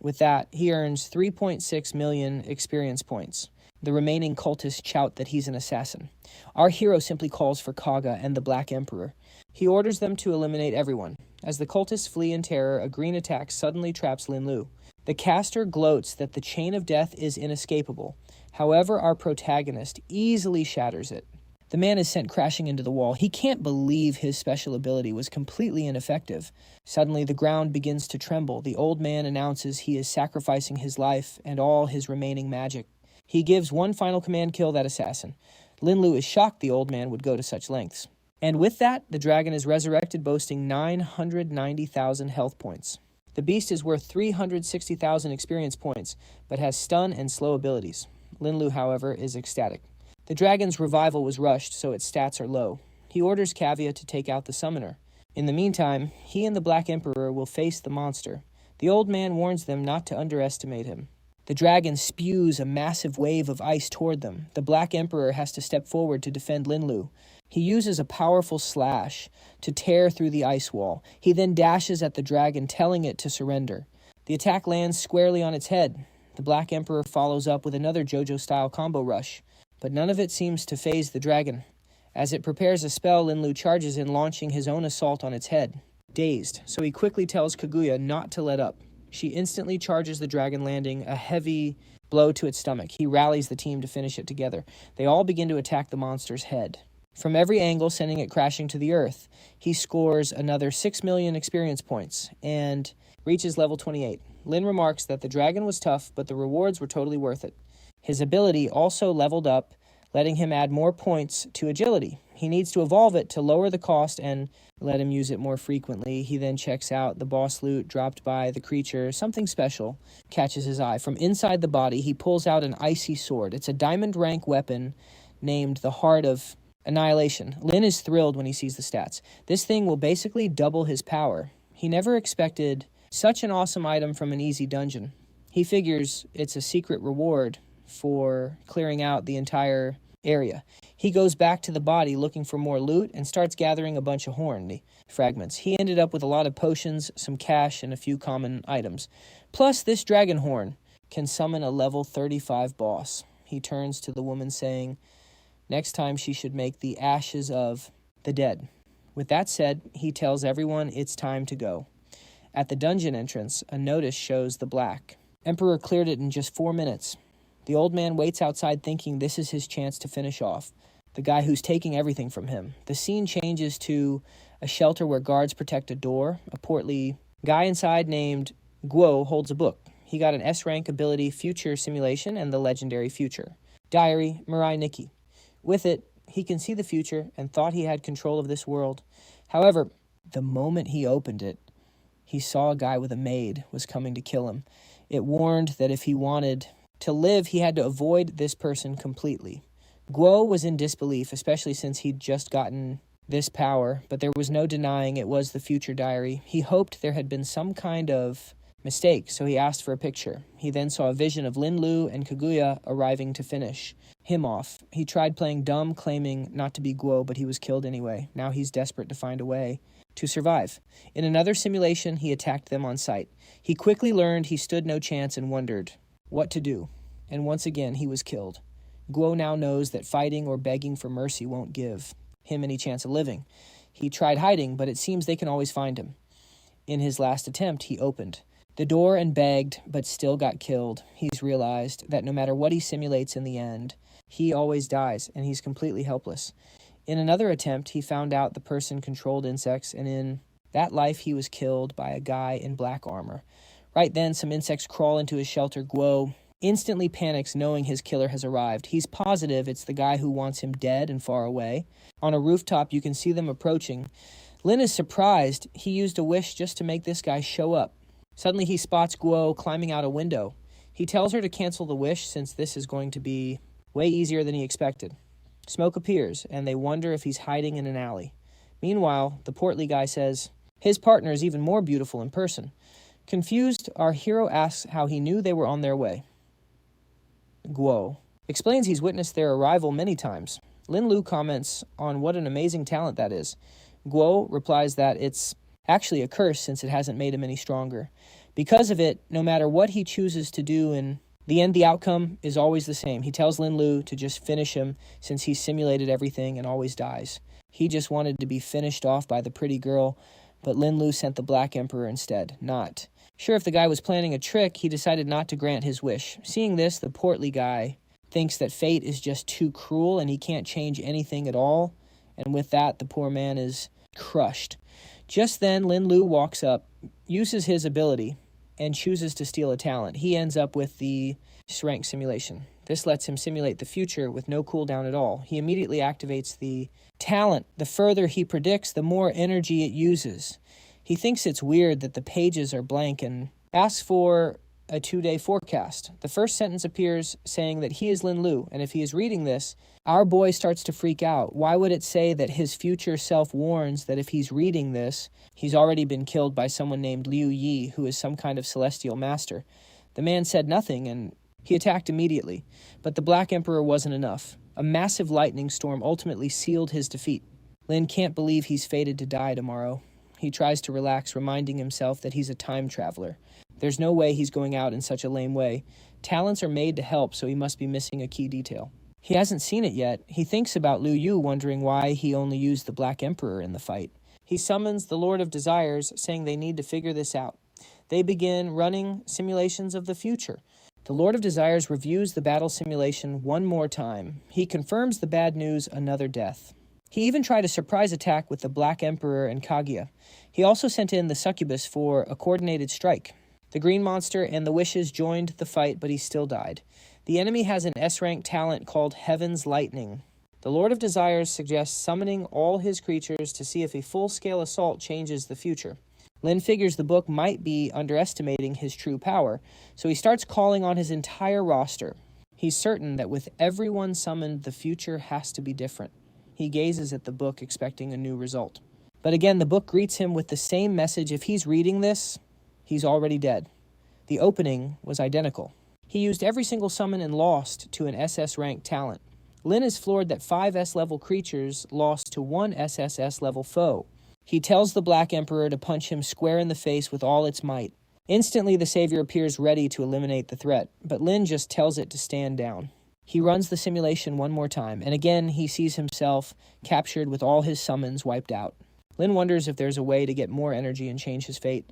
With that, he earns 3.6 million experience points. The remaining cultists shout that he's an assassin. Our hero simply calls for Kaga and the Black Emperor. He orders them to eliminate everyone. As the cultists flee in terror, a green attack suddenly traps Linlu. The caster gloats that the chain of death is inescapable. However, our protagonist easily shatters it. The man is sent crashing into the wall. He can't believe his special ability was completely ineffective. Suddenly, the ground begins to tremble. The old man announces he is sacrificing his life and all his remaining magic. He gives one final command: kill that assassin. Linlu is shocked the old man would go to such lengths. And with that, the dragon is resurrected, boasting 990,000 health points. The beast is worth 360,000 experience points, but has stun and slow abilities. Linlu, however, is ecstatic. The dragon's revival was rushed, so its stats are low. He orders Kavya to take out the summoner. In the meantime, he and the Black Emperor will face the monster. The old man warns them not to underestimate him. The dragon spews a massive wave of ice toward them. The Black Emperor has to step forward to defend Linlu. He uses a powerful slash to tear through the ice wall. He then dashes at the dragon, telling it to surrender. The attack lands squarely on its head. The Black Emperor follows up with another JoJo-style combo rush, but none of it seems to faze the dragon. As it prepares a spell, Linlu charges in, launching his own assault on its head. Dazed, so he quickly tells Kaguya not to let up. She instantly charges the dragon, landing a heavy blow to its stomach. He rallies the team to finish it together. They all begin to attack the monster's head. From every angle, sending it crashing to the earth. He scores another 6 million experience points and reaches level 28. Lin remarks that the dragon was tough, but the rewards were totally worth it. His ability also leveled up, letting him add more points to agility. He needs to evolve it to lower the cost and let him use it more frequently. He then checks out the boss loot dropped by the creature. Something special catches his eye. From inside the body, he pulls out an icy sword. It's a diamond rank weapon named the Heart of Annihilation. Lin is thrilled when he sees the stats. This thing will basically double his power. He never expected such an awesome item from an easy dungeon. He figures it's a secret reward for clearing out the entire area. He goes back to the body looking for more loot and starts gathering a bunch of horn fragments. He ended up with a lot of potions, some cash, and a few common items. Plus, this dragon horn can summon a level 35 boss. He turns to the woman saying, next time she should make the ashes of the dead. With that said, he tells everyone it's time to go. At the dungeon entrance, a notice shows the Black Emperor cleared it in just 4 minutes. The old man waits outside thinking this is his chance to finish off the guy who's taking everything from him. The scene changes to a shelter where guards protect a door. A portly guy inside named Guo holds a book. He got an S-rank ability, Future Simulation, and the legendary Future. Diary, Mirai Nikki. With it, he can see the future and thought he had control of this world. However, the moment he opened it, he saw a guy with a maid was coming to kill him. It warned that if he wanted to live, he had to avoid this person completely. Guo was in disbelief, especially since he'd just gotten this power, but there was no denying it was the future diary. He hoped there had been some kind of mistake, so he asked for a picture. He then saw a vision of Linlu and Kaguya arriving to finish him off. He tried playing dumb, claiming not to be Guo, but he was killed anyway. Now he's desperate to find a way to survive. In another simulation, he attacked them on sight. He quickly learned he stood no chance and wondered what to do, and once again he was killed. Guo now knows that fighting or begging for mercy won't give him any chance of living. He tried hiding, but it seems they can always find him. In his last attempt, he opened the door and begged, but still got killed. He's realized that no matter what he simulates in the end, he always dies, and he's completely helpless. In another attempt, he found out the person controlled insects, and in that life he was killed by a guy in black armor. Right then, some insects crawl into his shelter. Guo instantly panics knowing his killer has arrived. He's positive it's the guy who wants him dead and far away. On a rooftop, you can see them approaching. Lin is surprised he used a wish just to make this guy show up. Suddenly he spots Guo climbing out a window. He tells her to cancel the wish since this is going to be way easier than he expected. Smoke appears, and they wonder if he's hiding in an alley. Meanwhile, the portly guy says his partner is even more beautiful in person. Confused, our hero asks how he knew they were on their way. Guo explains he's witnessed their arrival many times. Linlu comments on what an amazing talent that is. Guo replies that it's actually a curse since it hasn't made him any stronger. Because of it, no matter what he chooses to do in the end, the outcome is always the same. He tells Linlu to just finish him since he's simulated everything and always dies. He just wanted to be finished off by the pretty girl, but Linlu sent the Black Emperor instead. Not Sure, if the guy was planning a trick, he decided not to grant his wish. Seeing this, the portly guy thinks that fate is just too cruel and he can't change anything at all. And with that, the poor man is crushed. Just then, Linlu walks up, uses his ability, and chooses to steal a talent. He ends up with the rank simulation. This lets him simulate the future with no cooldown at all. He immediately activates the talent. The further he predicts, the more energy it uses. He thinks it's weird that the pages are blank and asks for a 2-day forecast. The first sentence appears saying that he is Linlu, and if he is reading this, our boy starts to freak out. Why would it say that his future self warns that if he's reading this, he's already been killed by someone named Liu Yi, who is some kind of celestial master? The man said nothing, and he attacked immediately. But the Black Emperor wasn't enough. A massive lightning storm ultimately sealed his defeat. Lin can't believe he's fated to die tomorrow. He tries to relax, reminding himself that he's a time traveler. There's no way he's going out in such a lame way. Talents are made to help, so he must be missing a key detail. He hasn't seen it yet. He thinks about Liu Yu, wondering why he only used the Black Emperor in the fight. He summons the Lord of Desires, saying they need to figure this out. They begin running simulations of the future. The Lord of Desires reviews the battle simulation one more time. He confirms the bad news, another death. He even tried a surprise attack with the Black Emperor and Kaguya. He also sent in the Succubus for a coordinated strike. The green monster and the Wishes joined the fight, but he still died. The enemy has an S-rank talent called Heaven's Lightning. The Lord of Desires suggests summoning all his creatures to see if a full-scale assault changes the future. Lin figures the book might be underestimating his true power, so he starts calling on his entire roster. He's certain that with everyone summoned, the future has to be different. He gazes at the book, expecting a new result. But again, the book greets him with the same message. If he's reading this, he's already dead. The opening was identical. He used every single summon and lost to an SS-ranked talent. Lin is floored that 5 S-level creatures lost to 1 SSS-level foe. He tells the Black Emperor to punch him square in the face with all its might. Instantly, the Savior appears ready to eliminate the threat, but Lin just tells it to stand down. He runs the simulation one more time, and again he sees himself captured with all his summons wiped out. Lin wonders if there's a way to get more energy and change his fate.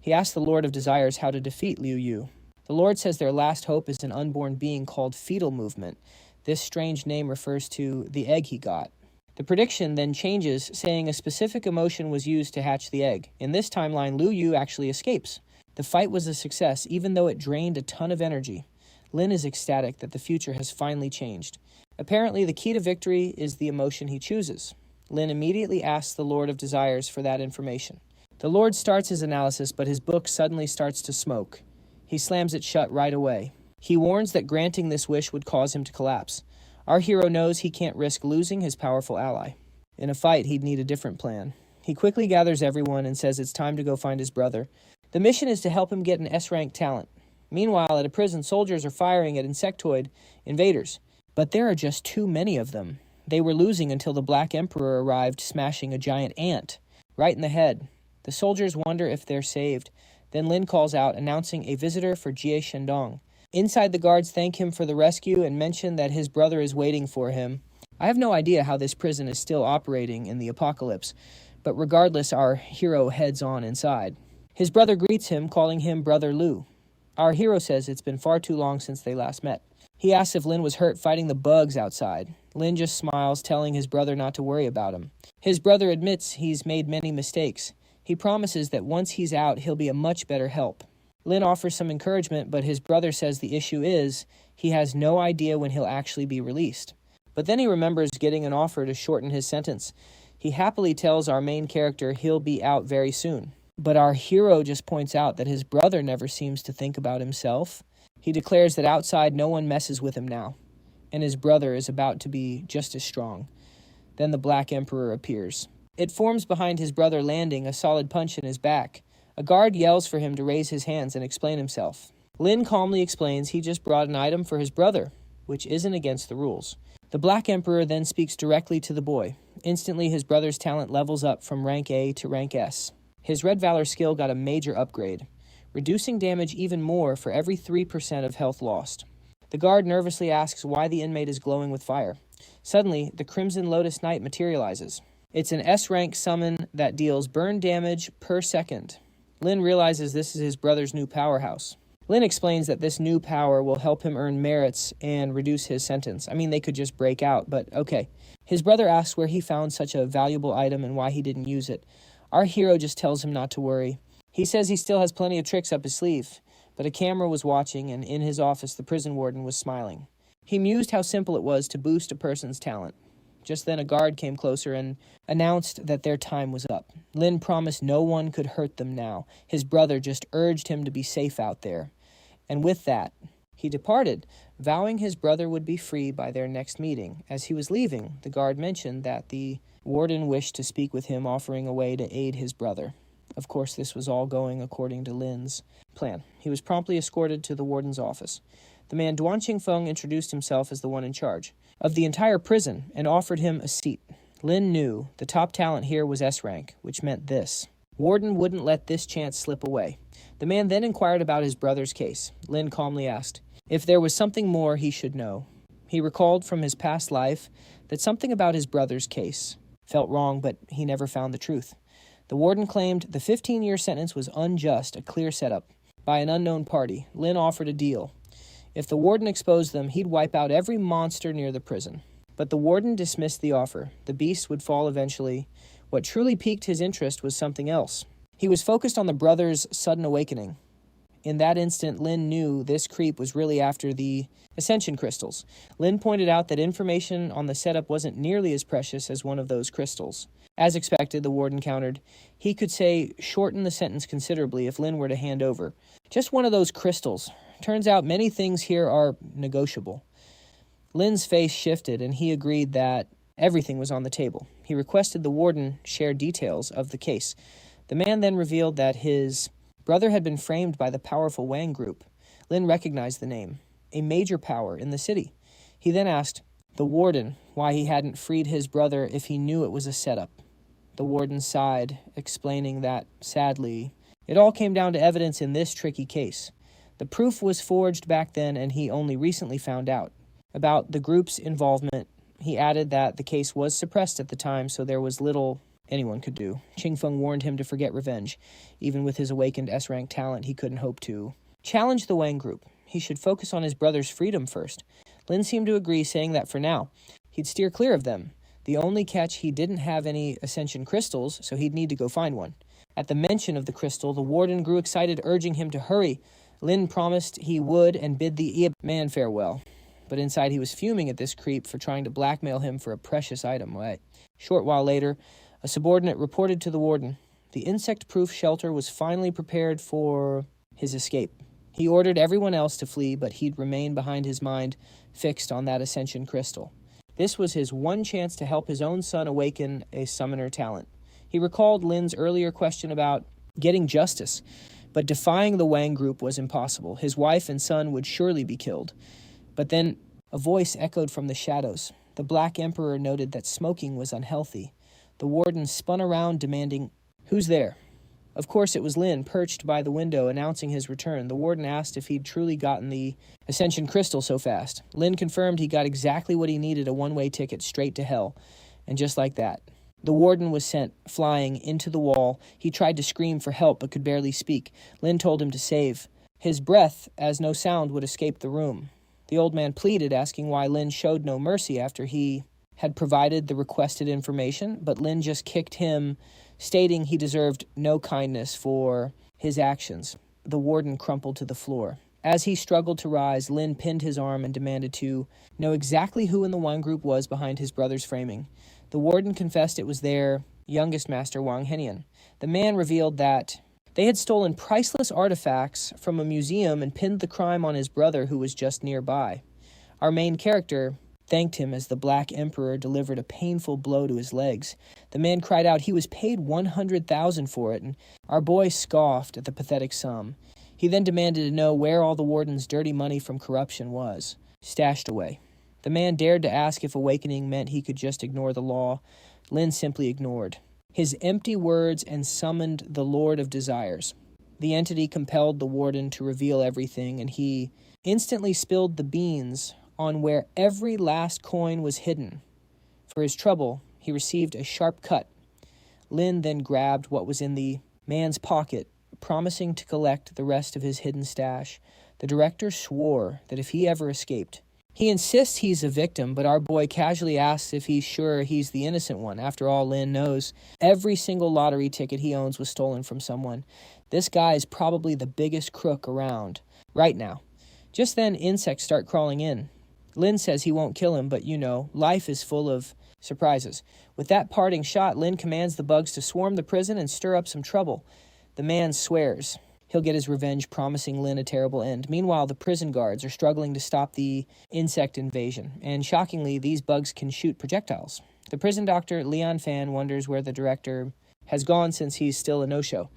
He asks the Lord of Desires how to defeat Liu Yu. The Lord says their last hope is an unborn being called Fetal Movement. This strange name refers to the egg he got. The prediction then changes, saying a specific emotion was used to hatch the egg. In this timeline, Liu Yu actually escapes. The fight was a success, even though it drained a ton of energy. Lin is ecstatic that the future has finally changed. Apparently, the key to victory is the emotion he chooses. Lin immediately asks the Lord of Desires for that information. The Lord starts his analysis, but his book suddenly starts to smoke. He slams it shut right away. He warns that granting this wish would cause him to collapse. Our hero knows he can't risk losing his powerful ally. In a fight, he'd need a different plan. He quickly gathers everyone and says it's time to go find his brother. The mission is to help him get an S-rank talent. Meanwhile, at a prison, soldiers are firing at insectoid invaders. But there are just too many of them. They were losing until the Black Emperor arrived, smashing a giant ant right in the head. The soldiers wonder if they're saved. Then Lin calls out, announcing a visitor for Jie Shendong. Inside, the guards thank him for the rescue and mention that his brother is waiting for him. I have no idea how this prison is still operating in the apocalypse, but regardless, our hero heads on inside. His brother greets him, calling him Brother Lu. Our hero says it's been far too long since they last met. He asks if Lin was hurt fighting the bugs outside. Lin just smiles, telling his brother not to worry about him. His brother admits he's made many mistakes. He promises that once he's out, he'll be a much better help. Lin offers some encouragement, but his brother says the issue is he has no idea when he'll actually be released. But then he remembers getting an offer to shorten his sentence. He happily tells our main character he'll be out very soon. But our hero just points out that his brother never seems to think about himself. He declares that outside no one messes with him now, and his brother is about to be just as strong. Then the Black Emperor appears. It forms behind his brother, landing a solid punch in his back. A guard yells for him to raise his hands and explain himself. Lin calmly explains he just brought an item for his brother, which isn't against the rules. The Black Emperor then speaks directly to the boy. Instantly, his brother's talent levels up from rank A to rank S. His Red Valor skill got a major upgrade, reducing damage even more for every 3% of health lost. The guard nervously asks why the inmate is glowing with fire. Suddenly, the Crimson Lotus Knight materializes. It's an S-rank summon that deals burn damage per second. Lin realizes this is his brother's new powerhouse. Lin explains that this new power will help him earn merits and reduce his sentence. I mean, they could just break out, but okay. His brother asks where he found such a valuable item and why he didn't use it. Our hero just tells him not to worry. He says he still has plenty of tricks up his sleeve, but a camera was watching, and in his office the prison warden was smiling. He mused how simple it was to boost a person's talent. Just then a guard came closer and announced that their time was up. Lin promised no one could hurt them now. His brother just urged him to be safe out there. And with that, he departed, vowing his brother would be free by their next meeting. As he was leaving, the guard mentioned that the warden wished to speak with him, offering a way to aid his brother. Of course, this was all going according to Lin's plan. He was promptly escorted to the warden's office. The man Duan Qingfeng introduced himself as the one in charge of the entire prison and offered him a seat. Lin knew the top talent here was S rank, which meant this. Warden wouldn't let this chance slip away. The man then inquired about his brother's case. Lin calmly asked if there was something more he should know. He recalled from his past life that something about his brother's case felt wrong, but he never found the truth. The warden claimed the 15-year sentence was unjust, a clear setup by an unknown party. Lin offered a deal. If the warden exposed them, he'd wipe out every monster near the prison. But the warden dismissed the offer. The beast would fall eventually. What truly piqued his interest was something else. He was focused on the brother's sudden awakening. In that instant, Lin knew this creep was really after the ascension crystals. Lin pointed out that information on the setup wasn't nearly as precious as one of those crystals. As expected, the warden countered. He could say shorten the sentence considerably if Lin were to hand over just one of those crystals. Turns out many things here are negotiable. Lin's face shifted, and he agreed that everything was on the table. He requested the warden share details of the case. The man then revealed that his brother had been framed by the powerful Wang group. Lin recognized the name, a major power in the city. He then asked the warden why he hadn't freed his brother if he knew it was a setup. The warden sighed, explaining that, sadly, it all came down to evidence in this tricky case. The proof was forged back then, and he only recently found out about the group's involvement. He added that the case was suppressed at the time, so there was little anyone could do. Qingfeng warned him to forget revenge. Even with his awakened S-rank talent, he couldn't hope to challenge the Wang group. He should focus on his brother's freedom first. Lin seemed to agree, saying that for now, he'd steer clear of them. The only catch, he didn't have any ascension crystals, so he'd need to go find one. At the mention of the crystal, the warden grew excited, urging him to hurry. Lin promised he would and bid the man farewell. But inside he was fuming at this creep for trying to blackmail him for a precious item. A short while later, a subordinate reported to the warden. The insect-proof shelter was finally prepared for his escape. He ordered everyone else to flee, but he'd remain behind, his mind fixed on that ascension crystal. This was his one chance to help his own son awaken a summoner talent. He recalled Lin's earlier question about getting justice, but defying the Wang group was impossible. His wife and son would surely be killed. But then a voice echoed from the shadows. The Black Emperor noted that smoking was unhealthy. The warden spun around, demanding, "Who's there?" Of course, it was Lin, perched by the window, announcing his return. The warden asked if he'd truly gotten the ascension crystal so fast. Lin confirmed he got exactly what he needed, a one-way ticket straight to hell. And just like that, the warden was sent flying into the wall. He tried to scream for help, but could barely speak. Lin told him to save his breath, as no sound would escape the room. The old man pleaded, asking why Lin showed no mercy after he had provided the requested information, but Lin just kicked him, stating he deserved no kindness for his actions. The warden crumpled to the floor. As he struggled to rise, Lin pinned his arm and demanded to know exactly who in the Wang group was behind his brother's framing. The warden confessed it was their youngest master, Wang Henian. The man revealed that they had stolen priceless artifacts from a museum and pinned the crime on his brother, who was just nearby. Our main character thanked him as the Black Emperor delivered a painful blow to his legs. The man cried out he was paid 100,000 for it, and our boy scoffed at the pathetic sum. He then demanded to know where all the warden's dirty money from corruption was, stashed away. The man dared to ask if awakening meant he could just ignore the law. Lin simply ignored his empty words and summoned the Lord of Desires. The entity compelled the warden to reveal everything, and he instantly spilled the beans on where every last coin was hidden. For his trouble, he received a sharp cut. Lin then grabbed what was in the man's pocket, promising to collect the rest of his hidden stash. The director swore that if he ever escaped, he insists he's a victim, but our boy casually asks if he's sure he's the innocent one. After all, Lin knows every single lottery ticket he owns was stolen from someone. This guy is probably the biggest crook around right now. Just then, insects start crawling in. Lin says he won't kill him, but life is full of surprises. With that parting shot, Lin commands the bugs to swarm the prison and stir up some trouble. The man swears he'll get his revenge, promising Lin a terrible end. Meanwhile, the prison guards are struggling to stop the insect invasion, and shockingly, these bugs can shoot projectiles. The prison doctor, Leon Fan, wonders where the director has gone since he's still a no-show.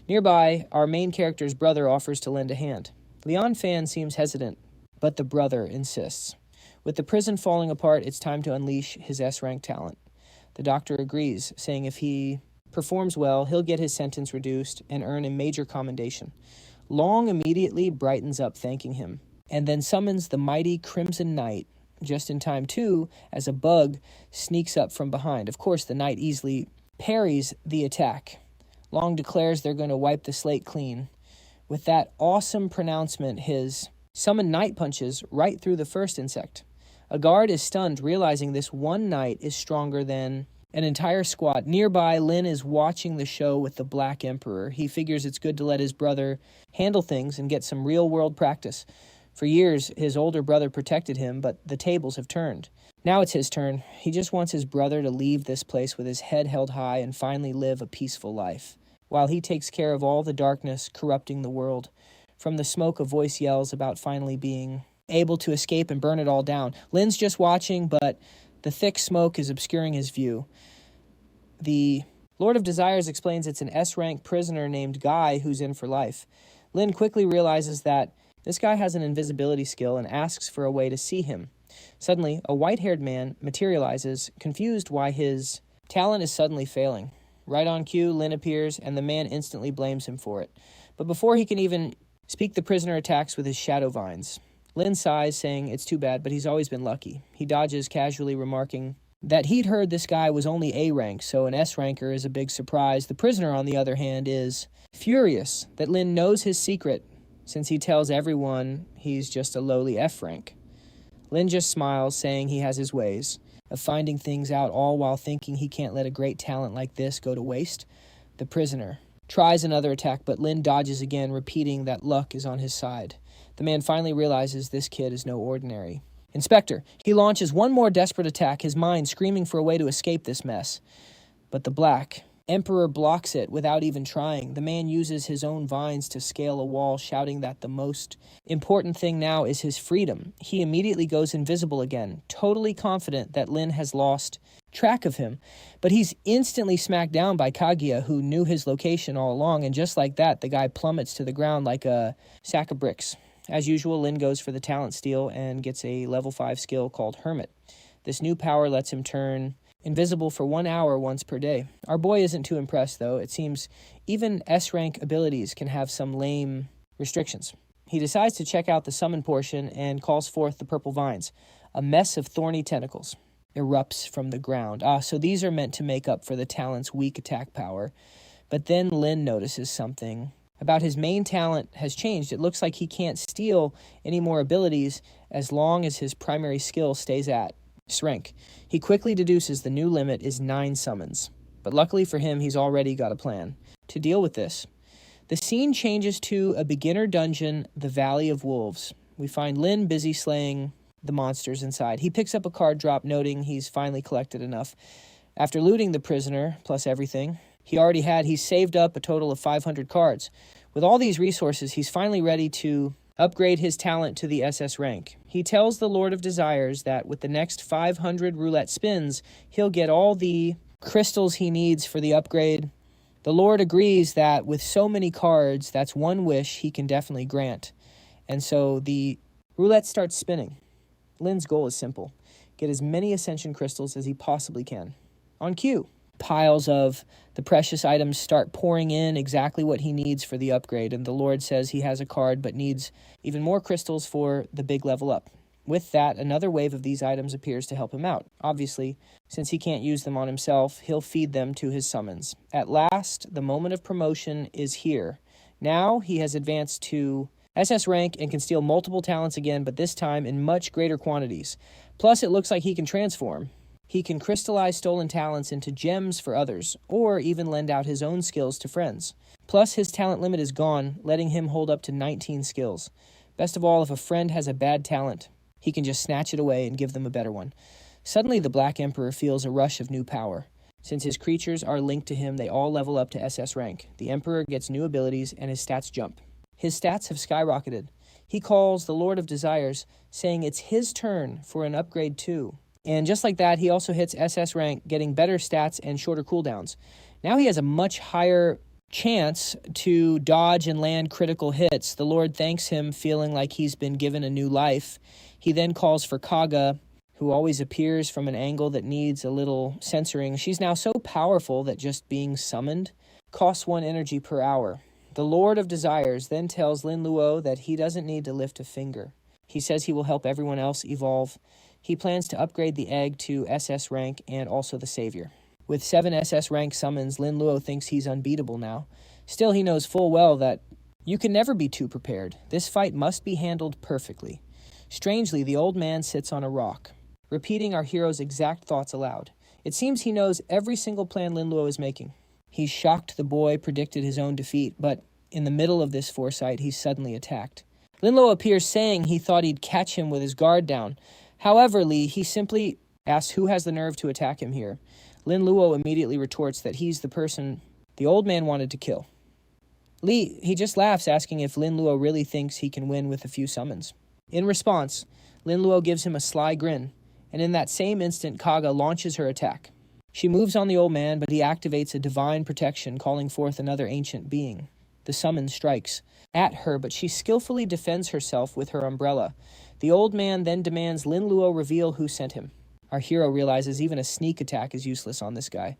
Nearby, our main character's brother offers to lend a hand. Leon Fan seems hesitant, but the brother insists. With the prison falling apart, it's time to unleash his S-rank talent. The doctor agrees, saying if he performs well, he'll get his sentence reduced and earn a major commendation. Long immediately brightens up thanking him, and then summons the mighty Crimson Knight, just in time too, as a bug sneaks up from behind. Of course, the knight easily parries the attack. Long declares they're going to wipe the slate clean. With that awesome pronouncement, his summoned knight punches right through the first insect. A guard is stunned, realizing this one knight is stronger than an entire squad. Nearby, Lin is watching the show with the Black Emperor. He figures it's good to let his brother handle things and get some real-world practice. For years, his older brother protected him, but the tables have turned. Now it's his turn. He just wants his brother to leave this place with his head held high and finally live a peaceful life, while he takes care of all the darkness corrupting the world. From the smoke, a voice yells about finally being able to escape and burn it all down. Lin's just watching, but the thick smoke is obscuring his view. The Lord of Desires explains it's an S-rank prisoner named Guy who's in for life. Lin quickly realizes that this guy has an invisibility skill and asks for a way to see him. Suddenly, a white-haired man materializes, confused why his talent is suddenly failing. Right on cue, Lin appears, and the man instantly blames him for it. But before he can even speak, the prisoner attacks with his shadow vines. Lin sighs, saying it's too bad, but he's always been lucky. He dodges, casually remarking that he'd heard this guy was only A rank, so an S ranker is a big surprise. The prisoner, on the other hand, is furious that Lin knows his secret, since he tells everyone he's just a lowly F rank. Lin just smiles, saying he has his ways of finding things out, all while thinking he can't let a great talent like this go to waste. The prisoner tries another attack, but Lin dodges again, repeating that luck is on his side. The man finally realizes this kid is no ordinary Inspector. He launches one more desperate attack, his mind screaming for a way to escape this mess. But the Black Emperor blocks it without even trying. The man uses his own vines to scale a wall, shouting that the most important thing now is his freedom. He immediately goes invisible again, totally confident that Lin has lost track of him. But he's instantly smacked down by Kaguya, who knew his location all along, and just like that, the guy plummets to the ground like a sack of bricks. As usual, Lin goes for the talent steal and gets a level 5 skill called Hermit. This new power lets him turn invisible for 1 hour once per day. Our boy isn't too impressed, though. It seems even S-rank abilities can have some lame restrictions. He decides to check out the summon portion and calls forth the purple vines. A mess of thorny tentacles erupts from the ground. So these are meant to make up for the talent's weak attack power. But then Lin notices something about his main talent has changed. It looks like he can't steal any more abilities as long as his primary skill stays at rank. He quickly deduces the new limit is 9 summons. But luckily for him, he's already got a plan to deal with this. The scene changes to a beginner dungeon, the Valley of Wolves. We find Lin busy slaying the monsters inside. He picks up a card drop, noting he's finally collected enough. After looting the prisoner, plus everything he already had, he's saved up a total of 500 cards. With all these resources, he's finally ready to upgrade his talent to the SS rank. He tells the Lord of Desires that with the next 500 roulette spins, he'll get all the crystals he needs for the upgrade. The Lord agrees that with so many cards, that's one wish he can definitely grant. And so the roulette starts spinning. Lin's goal is simple: get as many ascension crystals as he possibly can. On cue, piles of the precious items start pouring in, exactly what he needs for the upgrade, and the Lord says he has a card but needs even more crystals for the big level up. With that, another wave of these items appears to help him out. Obviously, since he can't use them on himself, he'll feed them to his summons. At last, the moment of promotion is here. Now he has advanced to SS rank and can steal multiple talents again, but this time in much greater quantities. Plus, it looks like he can transform. He can crystallize stolen talents into gems for others, or even lend out his own skills to friends. Plus, his talent limit is gone, letting him hold up to 19 skills. Best of all, if a friend has a bad talent, he can just snatch it away and give them a better one. Suddenly, the Black Emperor feels a rush of new power. Since his creatures are linked to him, they all level up to SS rank. The Emperor gets new abilities, and his stats jump. His stats have skyrocketed. He calls the Lord of Desires, saying it's his turn for an upgrade too. And just like that, he also hits SS rank, getting better stats and shorter cooldowns. Now he has a much higher chance to dodge and land critical hits. The Lord thanks him, feeling like he's been given a new life. He then calls for Kaga, who always appears from an angle that needs a little censoring. She's now so powerful that just being summoned costs 1 energy per hour. The Lord of Desires then tells Linlu that he doesn't need to lift a finger. He says he will help everyone else evolve. He plans to upgrade the egg to SS rank and also the Savior. With 7 SS rank summons, Linlu thinks he's unbeatable now. Still, he knows full well that you can never be too prepared. This fight must be handled perfectly. Strangely, the old man sits on a rock, repeating our hero's exact thoughts aloud. It seems he knows every single plan Linlu is making. He's shocked the boy predicted his own defeat, but in the middle of this foresight, he's suddenly attacked. Linlu appears saying he thought he'd catch him with his guard down. However, he simply asks who has the nerve to attack him here. Linlu immediately retorts that he's the person the old man wanted to kill. He just laughs, asking if Linlu really thinks he can win with a few summons. In response, Linlu gives him a sly grin, and in that same instant, Kaga launches her attack. She moves on the old man, but he activates a divine protection, calling forth another ancient being. The summon strikes at her, but she skillfully defends herself with her umbrella. The old man then demands Linlu reveal who sent him. Our hero realizes even a sneak attack is useless on this guy.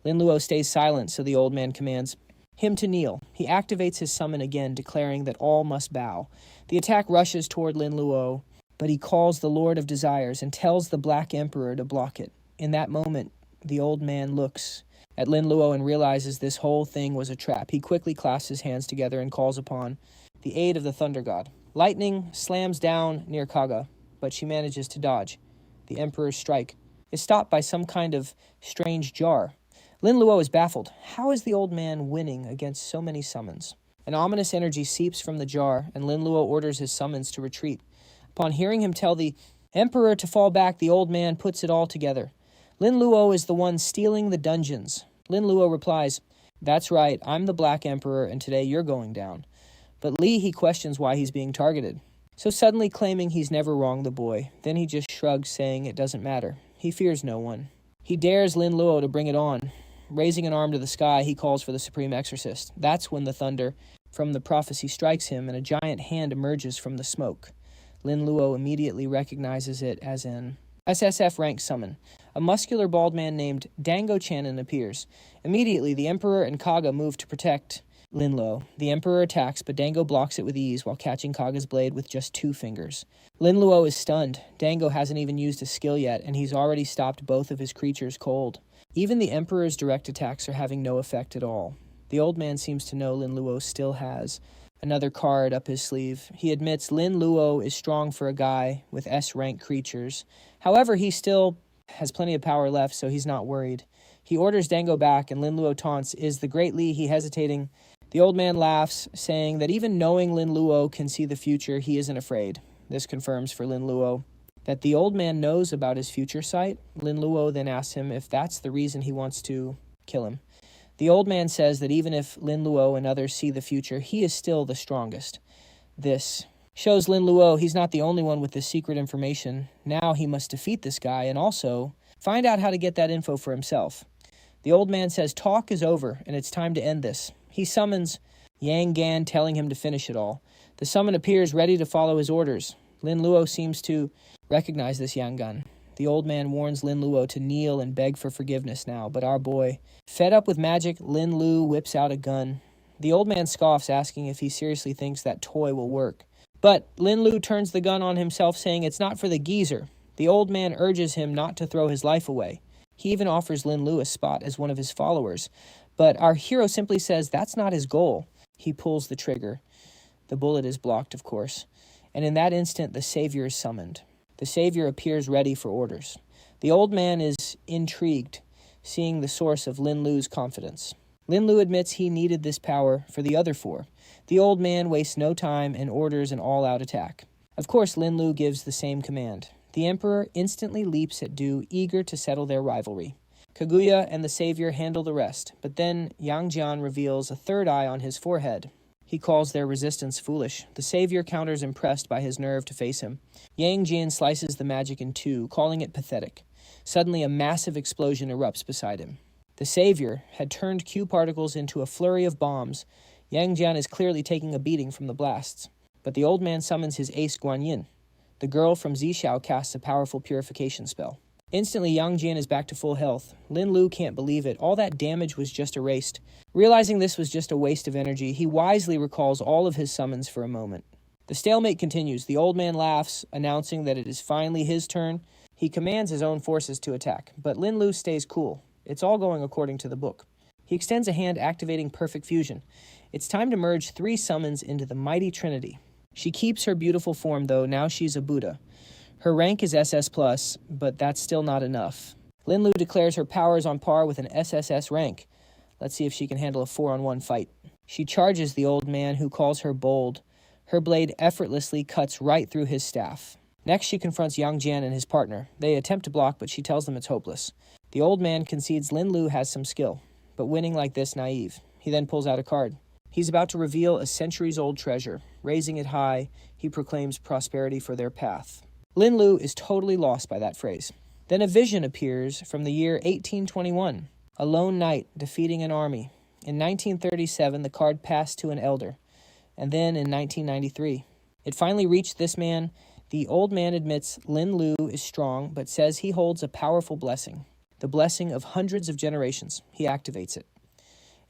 Linlu stays silent, so the old man commands him to kneel. He activates his summon again, declaring that all must bow. The attack rushes toward Linlu, but he calls the Lord of Desires and tells the Black Emperor to block it. In that moment, the old man looks at Linlu and realizes this whole thing was a trap. He quickly clasps his hands together and calls upon the aid of the Thunder God. Lightning slams down near Kaga, but she manages to dodge. The Emperor's strike is stopped by some kind of strange jar. Linlu is baffled. How is the old man winning against so many summons? An ominous energy seeps from the jar, and Linlu orders his summons to retreat. Upon hearing him tell the Emperor to fall back, the old man puts it all together. Linlu is the one stealing the dungeons. Linlu replies, "That's right, I'm the Black Emperor, and today you're going down." But he questions why he's being targeted. So suddenly claiming he's never wronged the boy, then he just shrugs, saying it doesn't matter. He fears no one. He dares Linlu to bring it on. Raising an arm to the sky, he calls for the Supreme Exorcist. That's when the thunder from the prophecy strikes him, and a giant hand emerges from the smoke. Linlu immediately recognizes it as an SSF rank summon. A muscular bald man named Dango Channon appears. Immediately, the Emperor and Kaga move to protect Linlu. The Emperor attacks, but Dango blocks it with ease while catching Kaga's blade with just 2 fingers. Linlu is stunned. Dango hasn't even used a skill yet, and he's already stopped both of his creatures cold. Even the Emperor's direct attacks are having no effect at all. The old man seems to know Linlu still has another card up his sleeve. He admits Linlu is strong for a guy with S-rank creatures. However, he still has plenty of power left, so he's not worried. He orders Dango back, and Linlu taunts, "Is the great he hesitating?" The old man laughs, saying that even knowing Linlu can see the future, he isn't afraid. This confirms for Linlu that the old man knows about his future sight. Linlu then asks him if that's the reason he wants to kill him. The old man says that even if Linlu and others see the future, he is still the strongest. This shows Linlu he's not the only one with this secret information. Now he must defeat this guy and also find out how to get that info for himself. The old man says talk is over and it's time to end this. He summons Yang Gan, telling him to finish it all. The summon appears ready to follow his orders. Linlu seems to recognize this Yang Gan. The old man warns Linlu to kneel and beg for forgiveness now, but our boy, fed up with magic, Linlu whips out a gun. The old man scoffs, asking if he seriously thinks that toy will work. But Linlu turns the gun on himself, saying it's not for the geezer. The old man urges him not to throw his life away. He even offers Linlu a spot as one of his followers. But our hero simply says that's not his goal. He pulls the trigger. The bullet is blocked, of course. And in that instant, the Savior is summoned. The Savior appears ready for orders. The old man is intrigued, seeing the source of Linlu's confidence. Linlu admits he needed this power for the other four. The old man wastes no time and orders an all-out attack. Of course, Linlu gives the same command. The Emperor instantly leaps at Du, eager to settle their rivalry. Kaguya and the Savior handle the rest, but then Yang Jian reveals a third eye on his forehead. He calls their resistance foolish. The Savior counters, impressed by his nerve to face him. Yang Jian slices the magic in two, calling it pathetic. Suddenly, a massive explosion erupts beside him. The Savior had turned Q particles into a flurry of bombs. Yang Jian is clearly taking a beating from the blasts. But the old man summons his ace Guanyin. The girl from Zishao casts a powerful purification spell. Instantly, Yang Jian is back to full health. Linlu can't believe it. All that damage was just erased. Realizing this was just a waste of energy, he wisely recalls all of his summons for a moment. The stalemate continues. The old man laughs, announcing that it is finally his turn. He commands his own forces to attack, but Linlu stays cool. It's all going according to the book. He extends a hand, activating perfect fusion. It's time to merge 3 summons into the mighty trinity. She keeps her beautiful form, though. Now she's a Buddha. Her rank is SS+, but that's still not enough. Linlu declares her power is on par with an SSS rank. Let's see if she can handle a 4-on-1 fight. She charges the old man, who calls her bold. Her blade effortlessly cuts right through his staff. Next, she confronts Yang Jian and his partner. They attempt to block, but she tells them it's hopeless. The old man concedes Linlu has some skill, but winning like this, naive. He then pulls out a card. He's about to reveal a centuries-old treasure. Raising it high, he proclaims prosperity for their path. Linlu is totally lost by that phrase. Then a vision appears from the year 1821. A lone knight defeating an army. In 1937, the card passed to an elder. And then in 1993, it finally reached this man. The old man admits Linlu is strong, but says he holds a powerful blessing. The blessing of hundreds of generations. He activates it.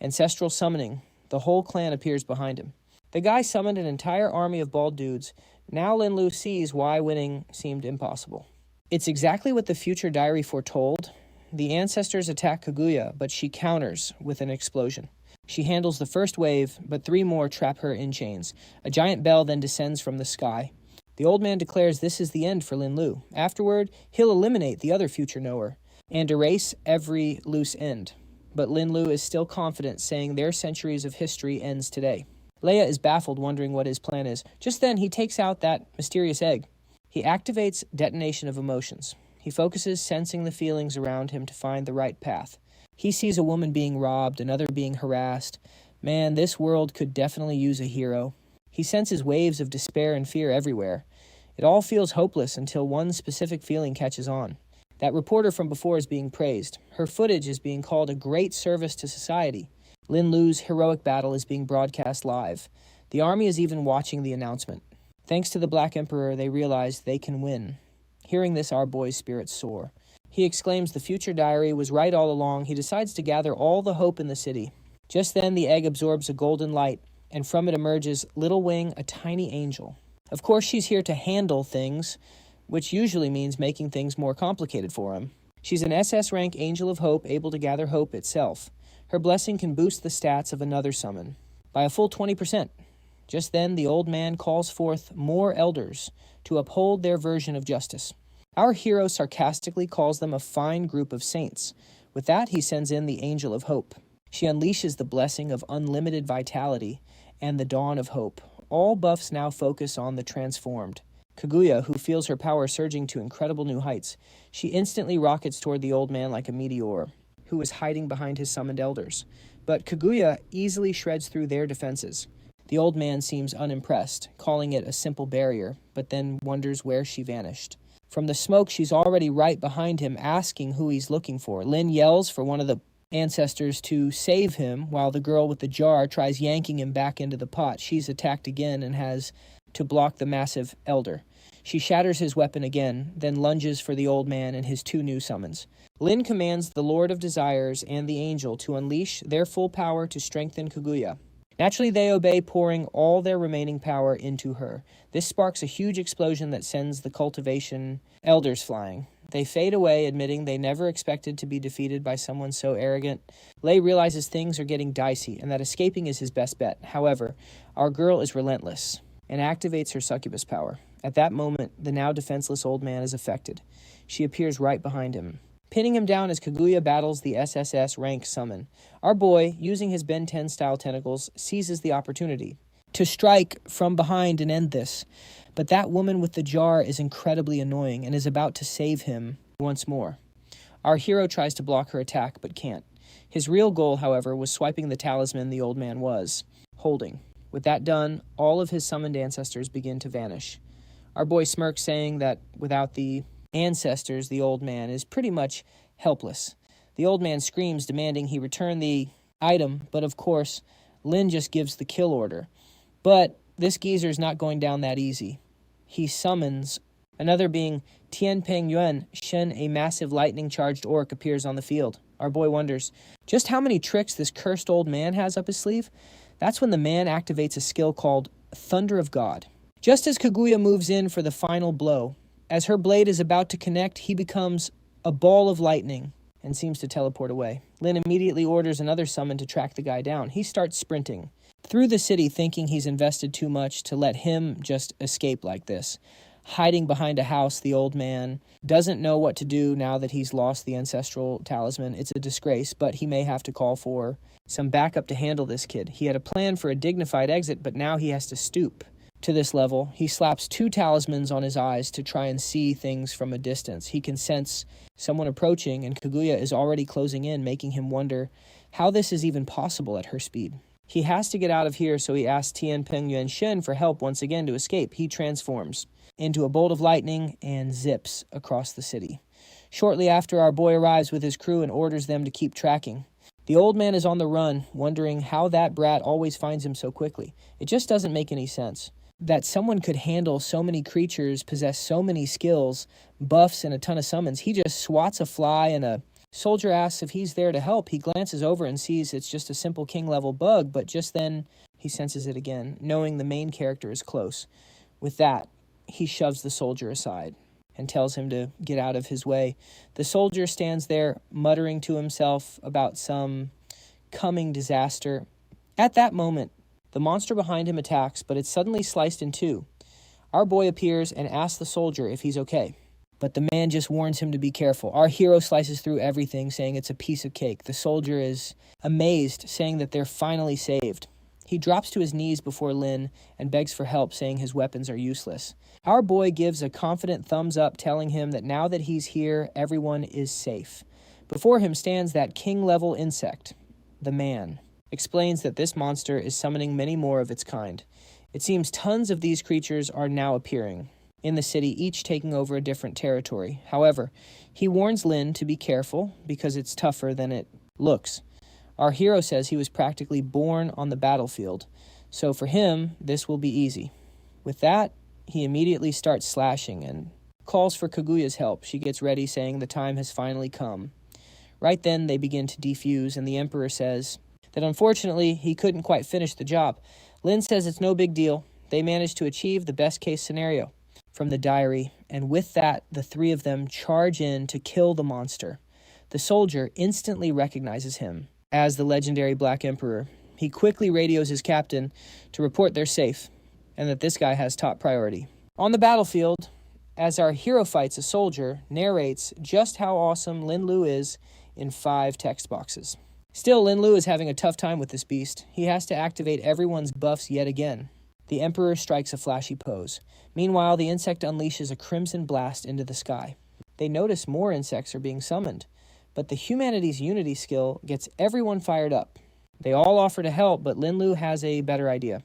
Ancestral summoning. The whole clan appears behind him. The guy summoned an entire army of bald dudes. Now Linlu sees why winning seemed impossible. It's exactly what the future diary foretold. The ancestors attack Kaguya, but she counters with an explosion. She handles the first wave, but 3 more trap her in chains. A giant bell then descends from the sky. The old man declares this is the end for Linlu. Afterward, he'll eliminate the other future knower and erase every loose end. But Linlu is still confident, saying their centuries of history ends today. Leia is baffled, wondering what his plan is. Just then, he takes out that mysterious egg. He activates detonation of emotions. He focuses, sensing the feelings around him to find the right path. He sees a woman being robbed, another being harassed. Man, this world could definitely use a hero. He senses waves of despair and fear everywhere. It all feels hopeless until one specific feeling catches on. That reporter from before is being praised. Her footage is being called a great service to society. Linlu's heroic battle is being broadcast live. The army is even watching the announcement. Thanks to the Black Emperor, they realize they can win. Hearing this, our boy's spirits soar. He exclaims the future diary was right all along. He decides to gather all the hope in the city. Just then, the egg absorbs a golden light, and from it emerges Little Wing, a tiny angel. Of course, she's here to handle things, which usually means making things more complicated for him. She's an SS rank Angel of Hope, able to gather hope itself. Her blessing can boost the stats of another summon by a full 20%. Just then, the old man calls forth more elders to uphold their version of justice. Our hero sarcastically calls them a fine group of saints. With that, he sends in the Angel of Hope. She unleashes the blessing of unlimited vitality and the dawn of hope. All buffs now focus on the transformed. Kaguya, who feels her power surging to incredible new heights, she instantly rockets toward the old man like a meteor, who is hiding behind his summoned elders. But Kaguya easily shreds through their defenses. The old man seems unimpressed, calling it a simple barrier, but then wonders where she vanished. From the smoke, she's already right behind him, asking who he's looking for. Lin yells for one of the ancestors to save him, while the girl with the jar tries yanking him back into the pot. She's attacked again and has to block the massive elder. She shatters his weapon again, then lunges for the old man and his 2 new summons. Lin commands the Lord of Desires and the Angel to unleash their full power to strengthen Kaguya. Naturally, they obey, pouring all their remaining power into her. This sparks a huge explosion that sends the cultivation elders flying. They fade away, admitting they never expected to be defeated by someone so arrogant. Lei realizes things are getting dicey and that escaping is his best bet. However, our girl is relentless and activates her succubus power. At that moment, the now defenseless old man is affected. She appears right behind him, pinning him down as Kaguya battles the SSS rank summon. Our boy, using his Ben 10 style tentacles, seizes the opportunity to strike from behind and end this. But that woman with the jar is incredibly annoying and is about to save him once more. Our hero tries to block her attack but can't. His real goal, however, was swiping the talisman the old man was holding. With that done, all of his summoned ancestors begin to vanish. Our boy smirks, saying that without the ancestors, the old man is pretty much helpless. The old man screams, demanding he return the item, but of course, Lin just gives the kill order. But this geezer's not going down that easy. He summons another being Tian Peng Yuan Shen, a massive lightning-charged orc appears on the field. Our boy wonders just how many tricks this cursed old man has up his sleeve. That's when the man activates a skill called Thunder of God. Just as Kaguya moves in for the final blow, as her blade is about to connect, he becomes a ball of lightning and seems to teleport away. Lin immediately orders another summon to track the guy down. He starts sprinting through the city, thinking he's invested too much to let him just escape like this. Hiding behind a house, the old man doesn't know what to do now that he's lost the ancestral talisman. It's a disgrace, but he may have to call for some backup to handle this kid. He had a plan for a dignified exit, but now he has to stoop to this level. He slaps 2 talismans on his eyes to try and see things from a distance. He can sense someone approaching, and Kaguya is already closing in, making him wonder how this is even possible at her speed. He has to get out of here, so he asks Tian Peng Yuan Shen for help once again to escape. He transforms into a bolt of lightning and zips across the city. Shortly after, our boy arrives with his crew and orders them to keep tracking. The old man is on the run, wondering how that brat always finds him so quickly. It just doesn't make any sense that someone could handle so many creatures, possess so many skills, buffs, and a ton of summons. He just swats a fly, and a soldier asks if he's there to help. He glances over and sees it's just a simple king-level bug, but just then he senses it again, knowing the main character is close. With that, he shoves the soldier aside and tells him to get out of his way. The soldier stands there, muttering to himself about some coming disaster. At that moment, the monster behind him attacks, but it's suddenly sliced in 2. Our boy appears and asks the soldier if he's okay, but the man just warns him to be careful. Our hero slices through everything, saying it's a piece of cake. The soldier is amazed, saying that they're finally saved. He drops to his knees before Lin and begs for help, saying his weapons are useless. Our boy gives a confident thumbs up, telling him that now that he's here, everyone is safe. Before him stands that king-level insect, the man. Explains that this monster is summoning many more of its kind. It seems tons of these creatures are now appearing in the city, each taking over a different territory. However, he warns Lin to be careful because it's tougher than it looks. Our hero says he was practically born on the battlefield, so for him, this will be easy. With that, he immediately starts slashing and calls for Kaguya's help. She gets ready, saying the time has finally come. Right then, they begin to defuse, and the Emperor says that unfortunately, he couldn't quite finish the job. Lin says it's no big deal. They managed to achieve the best-case scenario from the diary, and with that, the 3 of them charge in to kill the monster. The soldier instantly recognizes him as the legendary Black Emperor. He quickly radios his captain to report they're safe, and that this guy has top priority. On the battlefield, as our hero fights a soldier, narrates just how awesome Linlu is in 5 text boxes. Still, Linlu is having a tough time with this beast. He has to activate everyone's buffs yet again. The Emperor strikes a flashy pose. Meanwhile, the insect unleashes a crimson blast into the sky. They notice more insects are being summoned, but the Humanities Unity skill gets everyone fired up. They all offer to help, but Linlu has a better idea.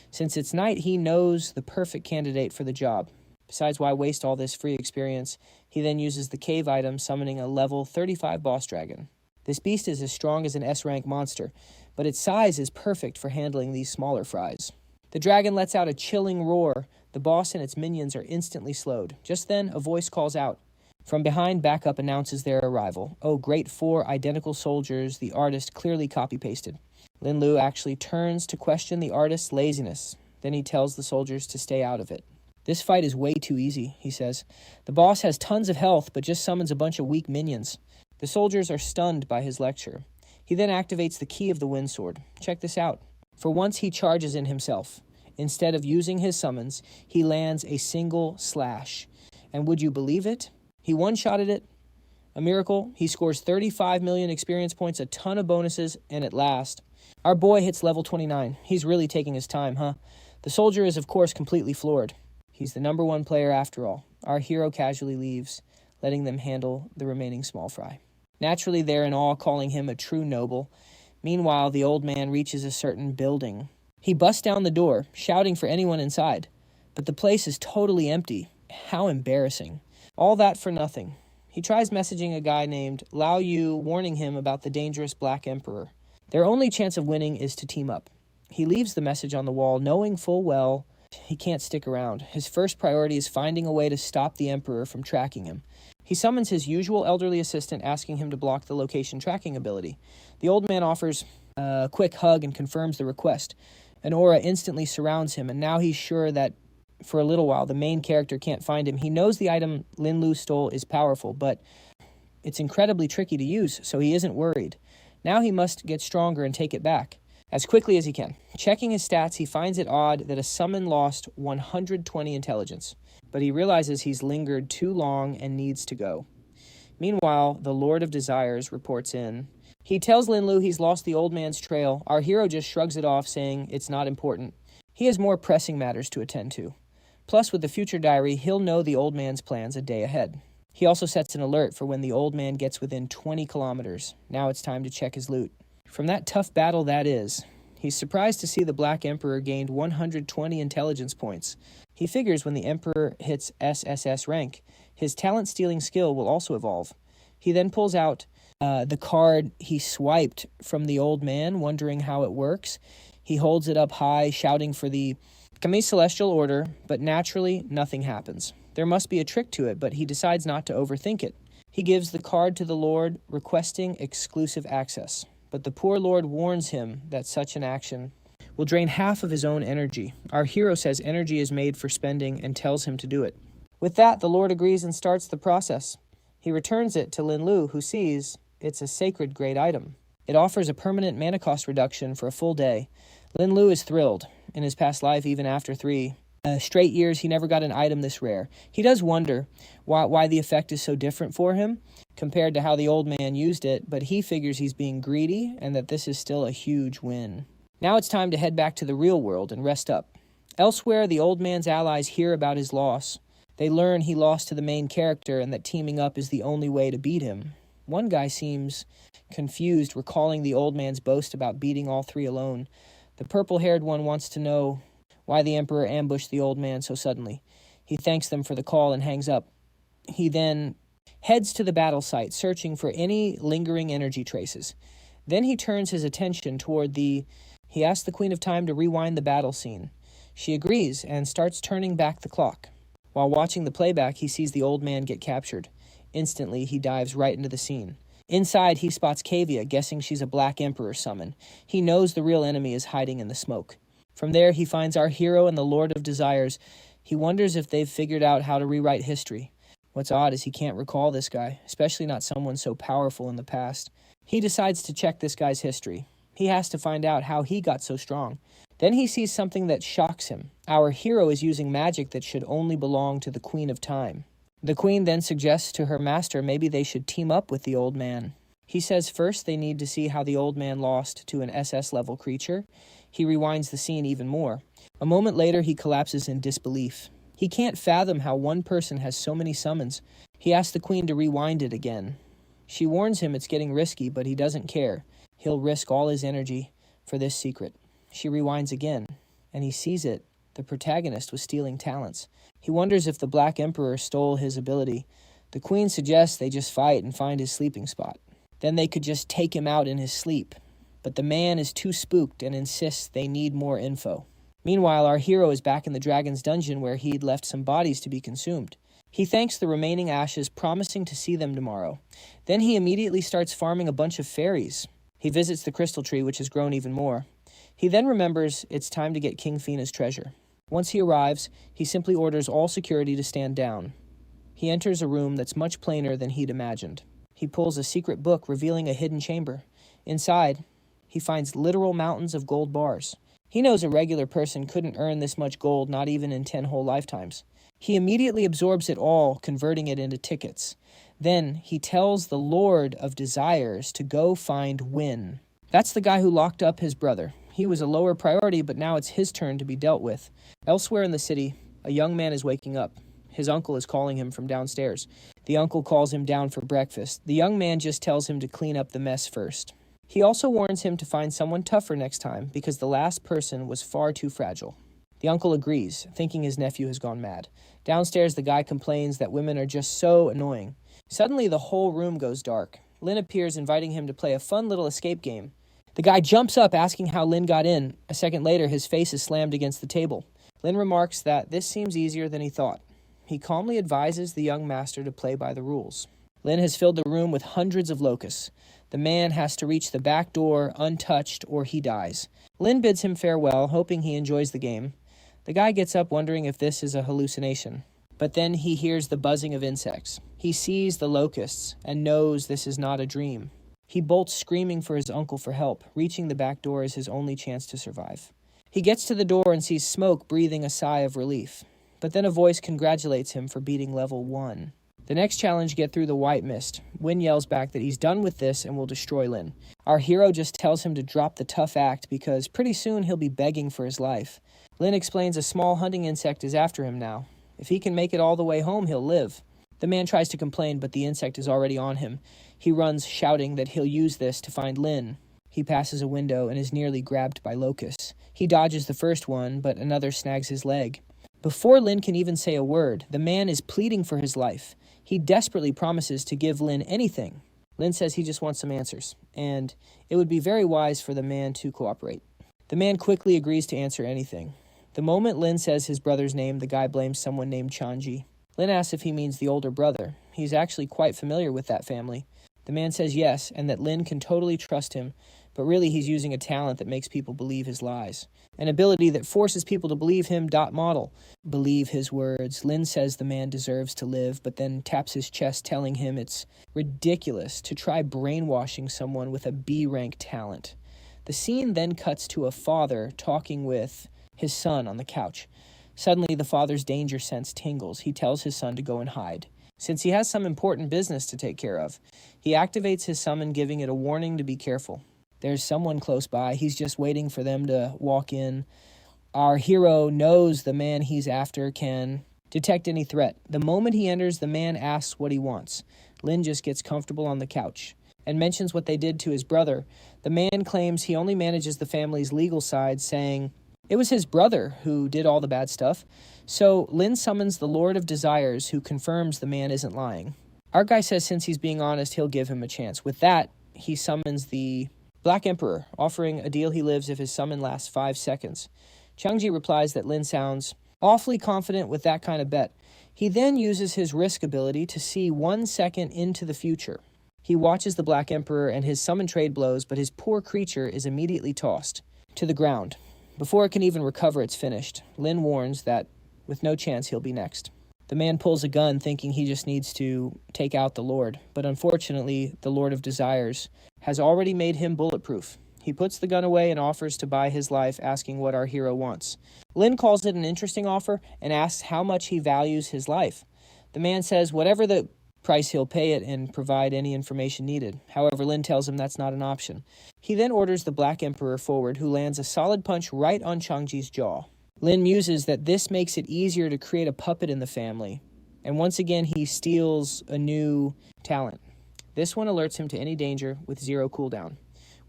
Since it's night, he knows the perfect candidate for the job. Besides, why waste all this free experience? He then uses the cave item, summoning a level 35 boss dragon. This beast is as strong as an S-rank monster, but its size is perfect for handling these smaller fries. The dragon lets out a chilling roar. The boss and its minions are instantly slowed. Just then, a voice calls out. From behind, backup announces their arrival. Oh, great 4 identical soldiers, the artist clearly copy-pasted. Linlu actually turns to question the artist's laziness. Then he tells the soldiers to stay out of it. This fight is way too easy, he says. The boss has tons of health, but just summons a bunch of weak minions. The soldiers are stunned by his lecture. He then activates the key of the wind sword. Check this out. For once, he charges in himself. Instead of using his summons, he lands a single slash. And would you believe it? He one-shotted it. A miracle. He scores 35 million experience points, a ton of bonuses, and at last, our boy hits level 29. He's really taking his time, huh? The soldier is, of course, completely floored. He's the number one player after all. Our hero casually leaves, letting them handle the remaining small fry. Naturally, they're in awe, calling him a true noble. Meanwhile, the old man reaches a certain building. He busts down the door, shouting for anyone inside. But the place is totally empty. How embarrassing. All that for nothing. He tries messaging a guy named Lao Yu, warning him about the dangerous Black Emperor. Their only chance of winning is to team up. He leaves the message on the wall, knowing full well he can't stick around. His first priority is finding a way to stop the Emperor from tracking him. He summons his usual elderly assistant, asking him to block the location tracking ability. The old man offers a quick hug and confirms the request. An aura instantly surrounds him, and now he's sure that for a little while the main character can't find him. He knows the item Linlu stole is powerful, but it's incredibly tricky to use, so he isn't worried. Now he must get stronger and take it back as quickly as he can. Checking his stats, he finds it odd that a summon lost 120 intelligence, but he realizes he's lingered too long and needs to go. Meanwhile, the Lord of Desires reports in. He tells Linlu he's lost the old man's trail. Our hero just shrugs it off, saying it's not important. He has more pressing matters to attend to. Plus, with the future diary, he'll know the old man's plans a day ahead. He also sets an alert for when the old man gets within 20 kilometers. Now it's time to check his loot. From that tough battle that is, he's surprised to see the Black Emperor gained 120 intelligence points. He figures when the Emperor hits SSS rank, his talent-stealing skill will also evolve. He then pulls out the card he swiped from the old man, wondering how it works. He holds it up high, shouting for the Kami Celestial Order, but naturally, nothing happens. There must be a trick to it, but he decides not to overthink it. He gives the card to the Lord, requesting exclusive access. But the poor Lord warns him that such an action will drain half of his own energy. Our hero says energy is made for spending and tells him to do it. With that, the Lord agrees and starts the process. He returns it to Linlu, who sees it's a sacred great item. It offers a permanent mana cost reduction for a full day. Linlu is thrilled. In his past life, even after 3 straight years, he never got an item this rare. He does wonder why the effect is so different for him compared to how the old man used it, but he figures he's being greedy and that this is still a huge win. Now it's time to head back to the real world and rest up. Elsewhere, the old man's allies hear about his loss. They learn he lost to the main character and that teaming up is the only way to beat him. One guy seems confused, recalling the old man's boast about beating all 3 alone. The purple-haired one wants to know why the Emperor ambushed the old man so suddenly. He thanks them for the call and hangs up. He then heads to the battle site, searching for any lingering energy traces. Then he turns his attention toward he asks the Queen of Time to rewind the battle scene. She agrees and starts turning back the clock. While watching the playback, he sees the old man get captured. Instantly, he dives right into the scene. Inside, he spots Kavia, guessing she's a Black Emperor summon. He knows the real enemy is hiding in the smoke. From there, he finds our hero and the Lord of Desires. He wonders if they've figured out how to rewrite history. What's odd is he can't recall this guy, especially not someone so powerful in the past. He decides to check this guy's history. He has to find out how he got so strong. Then he sees something that shocks him. Our hero is using magic that should only belong to the Queen of Time. The Queen then suggests to her master maybe they should team up with the old man. He says first they need to see how the old man lost to an SS-level creature. He rewinds the scene even more. A moment later, he collapses in disbelief. He can't fathom how one person has so many summons. He asks the Queen to rewind it again. She warns him it's getting risky, but he doesn't care. He'll risk all his energy for this secret. She rewinds again, and he sees it. The protagonist was stealing talents. He wonders if the Black Emperor stole his ability. The Queen suggests they just fight and find his sleeping spot. Then they could just take him out in his sleep. But the man is too spooked and insists they need more info. Meanwhile, our hero is back in the dragon's dungeon where he'd left some bodies to be consumed. He thanks the remaining ashes, promising to see them tomorrow. Then he immediately starts farming a bunch of fairies. He visits the crystal tree, which has grown even more. He then remembers it's time to get King Fina's treasure. Once he arrives, he simply orders all security to stand down. He enters a room that's much plainer than he'd imagined. He pulls a secret book revealing a hidden chamber. Inside, he finds literal mountains of gold bars. He knows a regular person couldn't earn this much gold, not even in 10 whole lifetimes. He immediately absorbs it all, converting it into tickets. Then he tells the Lord of Desires to go find Win. That's the guy who locked up his brother. He was a lower priority, but now it's his turn to be dealt with. Elsewhere in the city, a young man is waking up. His uncle is calling him from downstairs. The uncle calls him down for breakfast. The young man just tells him to clean up the mess first. He also warns him to find someone tougher next time because the last person was far too fragile. The uncle agrees, thinking his nephew has gone mad. Downstairs, the guy complains that women are just so annoying. Suddenly, the whole room goes dark. Lin appears, inviting him to play a fun little escape game. The guy jumps up, asking how Lin got in. A second later, his face is slammed against the table. Lin remarks that this seems easier than he thought. He calmly advises the young master to play by the rules. Lin has filled the room with hundreds of locusts. The man has to reach the back door untouched or he dies. Lin bids him farewell, hoping he enjoys the game. The guy gets up wondering if this is a hallucination. But then he hears the buzzing of insects. He sees the locusts and knows this is not a dream. He bolts screaming for his uncle for help. Reaching the back door is his only chance to survive. He gets to the door and sees Smoke breathing a sigh of relief. But then a voice congratulates him for beating level 1. The next challenge, get through the white mist. Win yells back that he's done with this and will destroy Lin. Our hero just tells him to drop the tough act because pretty soon he'll be begging for his life. Lin explains a small hunting insect is after him now. If he can make it all the way home, he'll live. The man tries to complain, but the insect is already on him. He runs, shouting that he'll use this to find Lin. He passes a window and is nearly grabbed by locusts. He dodges the first one, but another snags his leg. Before Lin can even say a word, the man is pleading for his life. He desperately promises to give Lin anything. Lin says he just wants some answers, and it would be very wise for the man to cooperate. The man quickly agrees to answer anything. The moment Lin says his brother's name, the guy blames someone named Chanji. Lin asks if he means the older brother. He's actually quite familiar with that family. The man says yes, and that Lin can totally trust him, but really he's using a talent that makes people believe his lies. An ability that forces people to believe him. Model. Believe his words. Lin says the man deserves to live, but then taps his chest, telling him it's ridiculous to try brainwashing someone with a B-rank talent. The scene then cuts to a father talking with his son on the couch. Suddenly, the father's danger sense tingles. He tells his son to go and hide. Since he has some important business to take care of, he activates his summon, giving it a warning to be careful. There's someone close by. He's just waiting for them to walk in. Our hero knows the man he's after can detect any threat. The moment he enters, the man asks what he wants. Lin just gets comfortable on the couch and mentions what they did to his brother. The man claims he only manages the family's legal side, saying it was his brother who did all the bad stuff. So Lin summons the Lord of Desires, who confirms the man isn't lying. Our guy says since he's being honest, he'll give him a chance. With that, he summons the Black Emperor, offering a deal he lives if his summon lasts 5 seconds. Changji replies that Lin sounds awfully confident with that kind of bet. He then uses his risk ability to see 1 second into the future. He watches the Black Emperor and his summon trade blows, but his poor creature is immediately tossed to the ground. Before it can even recover, it's finished. Lin warns that with no chance he'll be next. The man pulls a gun, thinking he just needs to take out the Lord, but unfortunately, the Lord of Desires has already made him bulletproof. He puts the gun away and offers to buy his life, asking what our hero wants. Lin calls it an interesting offer and asks how much he values his life. The man says whatever the price, he'll pay it and provide any information needed. However, Lin tells him that's not an option. He then orders the Black Emperor forward, who lands a solid punch right on Changji's jaw. Lin muses that this makes it easier to create a puppet in the family, and once again he steals a new talent. This one alerts him to any danger with 0 cooldown.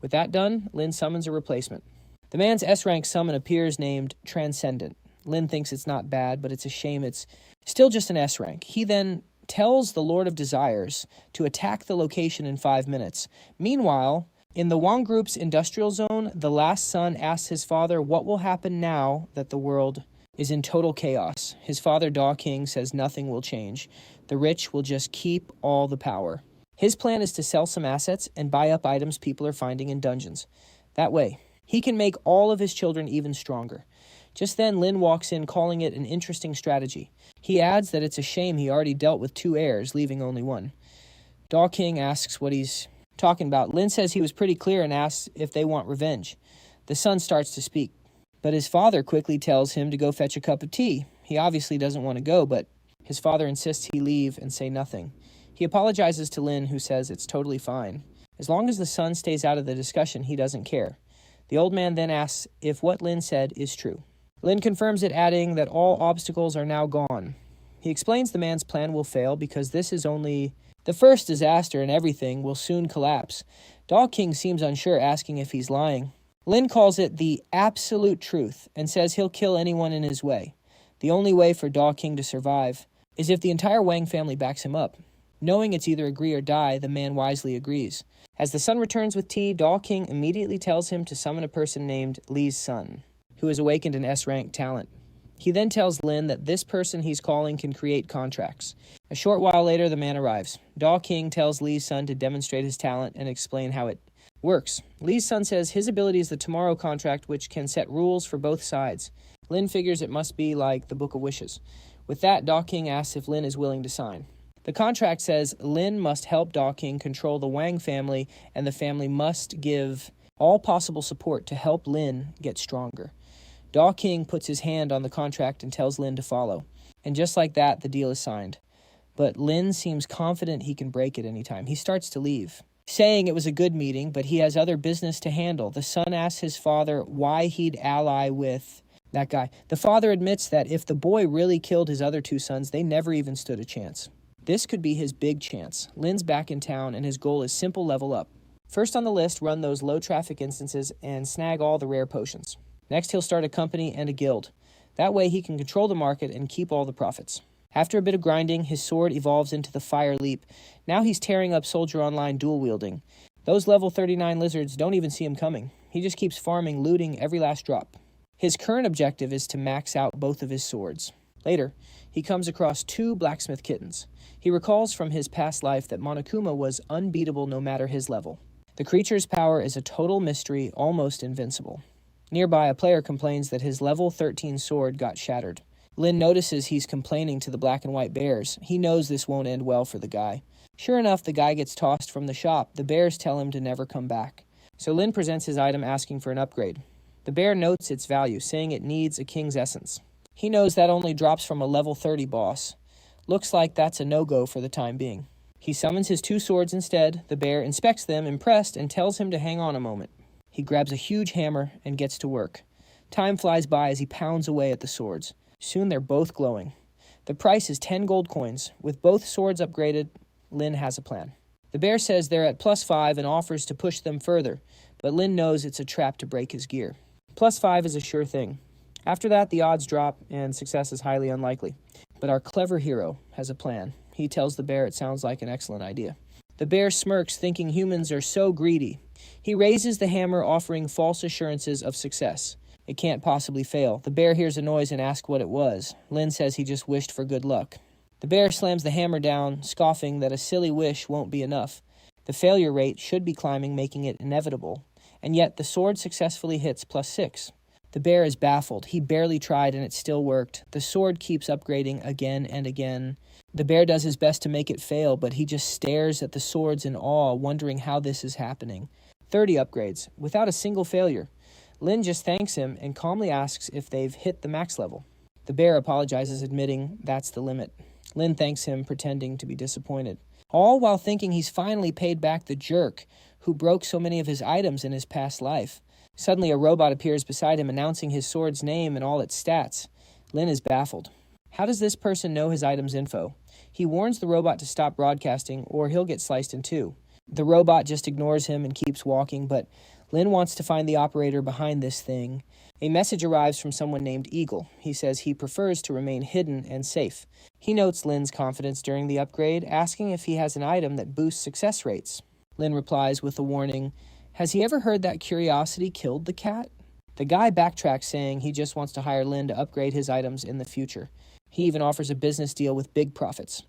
With that done, Lin summons a replacement. The man's S-rank summon appears named Transcendent. Lin thinks it's not bad, but it's a shame it's still just an S-rank. He then tells the Lord of Desires to attack the location in 5 minutes. Meanwhile, in the Wang Group's industrial zone, the last son asks his father what will happen now that the world is in total chaos. His father, Da King, says nothing will change. The rich will just keep all the power. His plan is to sell some assets and buy up items people are finding in dungeons. That way, he can make all of his children even stronger. Just then, Lin walks in, calling it an interesting strategy. He adds that it's a shame he already dealt with 2 heirs, leaving only one. Daw King asks what he's talking about. Lin says he was pretty clear and asks if they want revenge. The son starts to speak, but his father quickly tells him to go fetch a cup of tea. He obviously doesn't want to go, but his father insists he leave and say nothing. He apologizes to Lin, who says it's totally fine. As long as the son stays out of the discussion, he doesn't care. The old man then asks if what Lin said is true. Lin confirms it, adding that all obstacles are now gone. He explains the man's plan will fail because this is only the first disaster and everything will soon collapse. Daw King seems unsure, asking if he's lying. Lin calls it the absolute truth and says he'll kill anyone in his way. The only way for Daw King to survive is if the entire Wang family backs him up. Knowing it's either agree or die, the man wisely agrees. As the son returns with tea, Daw King immediately tells him to summon a person named Li's son, who has awakened an S-rank talent. He then tells Lin that this person he's calling can create contracts. A short while later, the man arrives. Daw King tells Li's son to demonstrate his talent and explain how it works. Li's son says his ability is the Tomorrow Contract, which can set rules for both sides. Lin figures it must be like the Book of Wishes. With that, Daw King asks if Lin is willing to sign. The contract says Lin must help Daw King control the Wang family, and the family must give all possible support to help Lin get stronger. Daw King puts his hand on the contract and tells Lin to follow. And just like that, the deal is signed. But Lin seems confident he can break it anytime. He starts to leave, saying it was a good meeting, but he has other business to handle. The son asks his father why he'd ally with that guy. The father admits that if the boy really killed his other 2 sons, they never even stood a chance. This could be his big chance. Lin's back in town, and his goal is simple level up. First on the list, run those low-traffic instances and snag all the rare potions. Next, he'll start a company and a guild. That way, he can control the market and keep all the profits. After a bit of grinding, his sword evolves into the Fire Leap. Now he's tearing up Soldier Online dual-wielding. Those level 39 lizards don't even see him coming. He just keeps farming, looting every last drop. His current objective is to max out both of his swords. Later, he comes across 2 blacksmith kittens. He recalls from his past life that Monokuma was unbeatable no matter his level. The creature's power is a total mystery, almost invincible. Nearby, a player complains that his level 13 sword got shattered. Lin notices he's complaining to the black and white bears. He knows this won't end well for the guy. Sure enough, the guy gets tossed from the shop. The bears tell him to never come back. So Lin presents his item asking for an upgrade. The bear notes its value, saying it needs a king's essence. He knows that only drops from a level 30 boss. Looks like that's a no-go for the time being. He summons his 2 swords instead. The bear inspects them, impressed, and tells him to hang on a moment. He grabs a huge hammer and gets to work. Time flies by as he pounds away at the swords. Soon they're both glowing. The price is 10 gold coins. With both swords upgraded, Lin has a plan. The bear says they're at +5 and offers to push them further, but Lin knows it's a trap to break his gear. +5 is a sure thing. After that, the odds drop and success is highly unlikely. But our clever hero has a plan. He tells the bear it sounds like an excellent idea. The bear smirks, thinking humans are so greedy. He raises the hammer, offering false assurances of success. It can't possibly fail. The bear hears a noise and asks what it was. Lin says he just wished for good luck. The bear slams the hammer down, scoffing that a silly wish won't be enough. The failure rate should be climbing, making it inevitable. And yet the sword successfully hits +6. The bear is baffled. He barely tried and it still worked. The sword keeps upgrading again and again. The bear does his best to make it fail, but he just stares at the swords in awe, wondering how this is happening. 30 upgrades, without a single failure. Lin just thanks him and calmly asks if they've hit the max level. The bear apologizes, admitting that's the limit. Lin thanks him, pretending to be disappointed. All while thinking he's finally paid back the jerk who broke so many of his items in his past life. Suddenly, a robot appears beside him, announcing his sword's name and all its stats. Lin is baffled. How does this person know his item's info? He warns the robot to stop broadcasting, or he'll get sliced in two. The robot just ignores him and keeps walking, but Lin wants to find the operator behind this thing. A message arrives from someone named Eagle. He says he prefers to remain hidden and safe. He notes Lin's confidence during the upgrade, asking if he has an item that boosts success rates. Lin replies with a warning, "Has he ever heard that curiosity killed the cat?" The guy backtracks, saying he just wants to hire Lin to upgrade his items in the future. He even offers a business deal with big profits.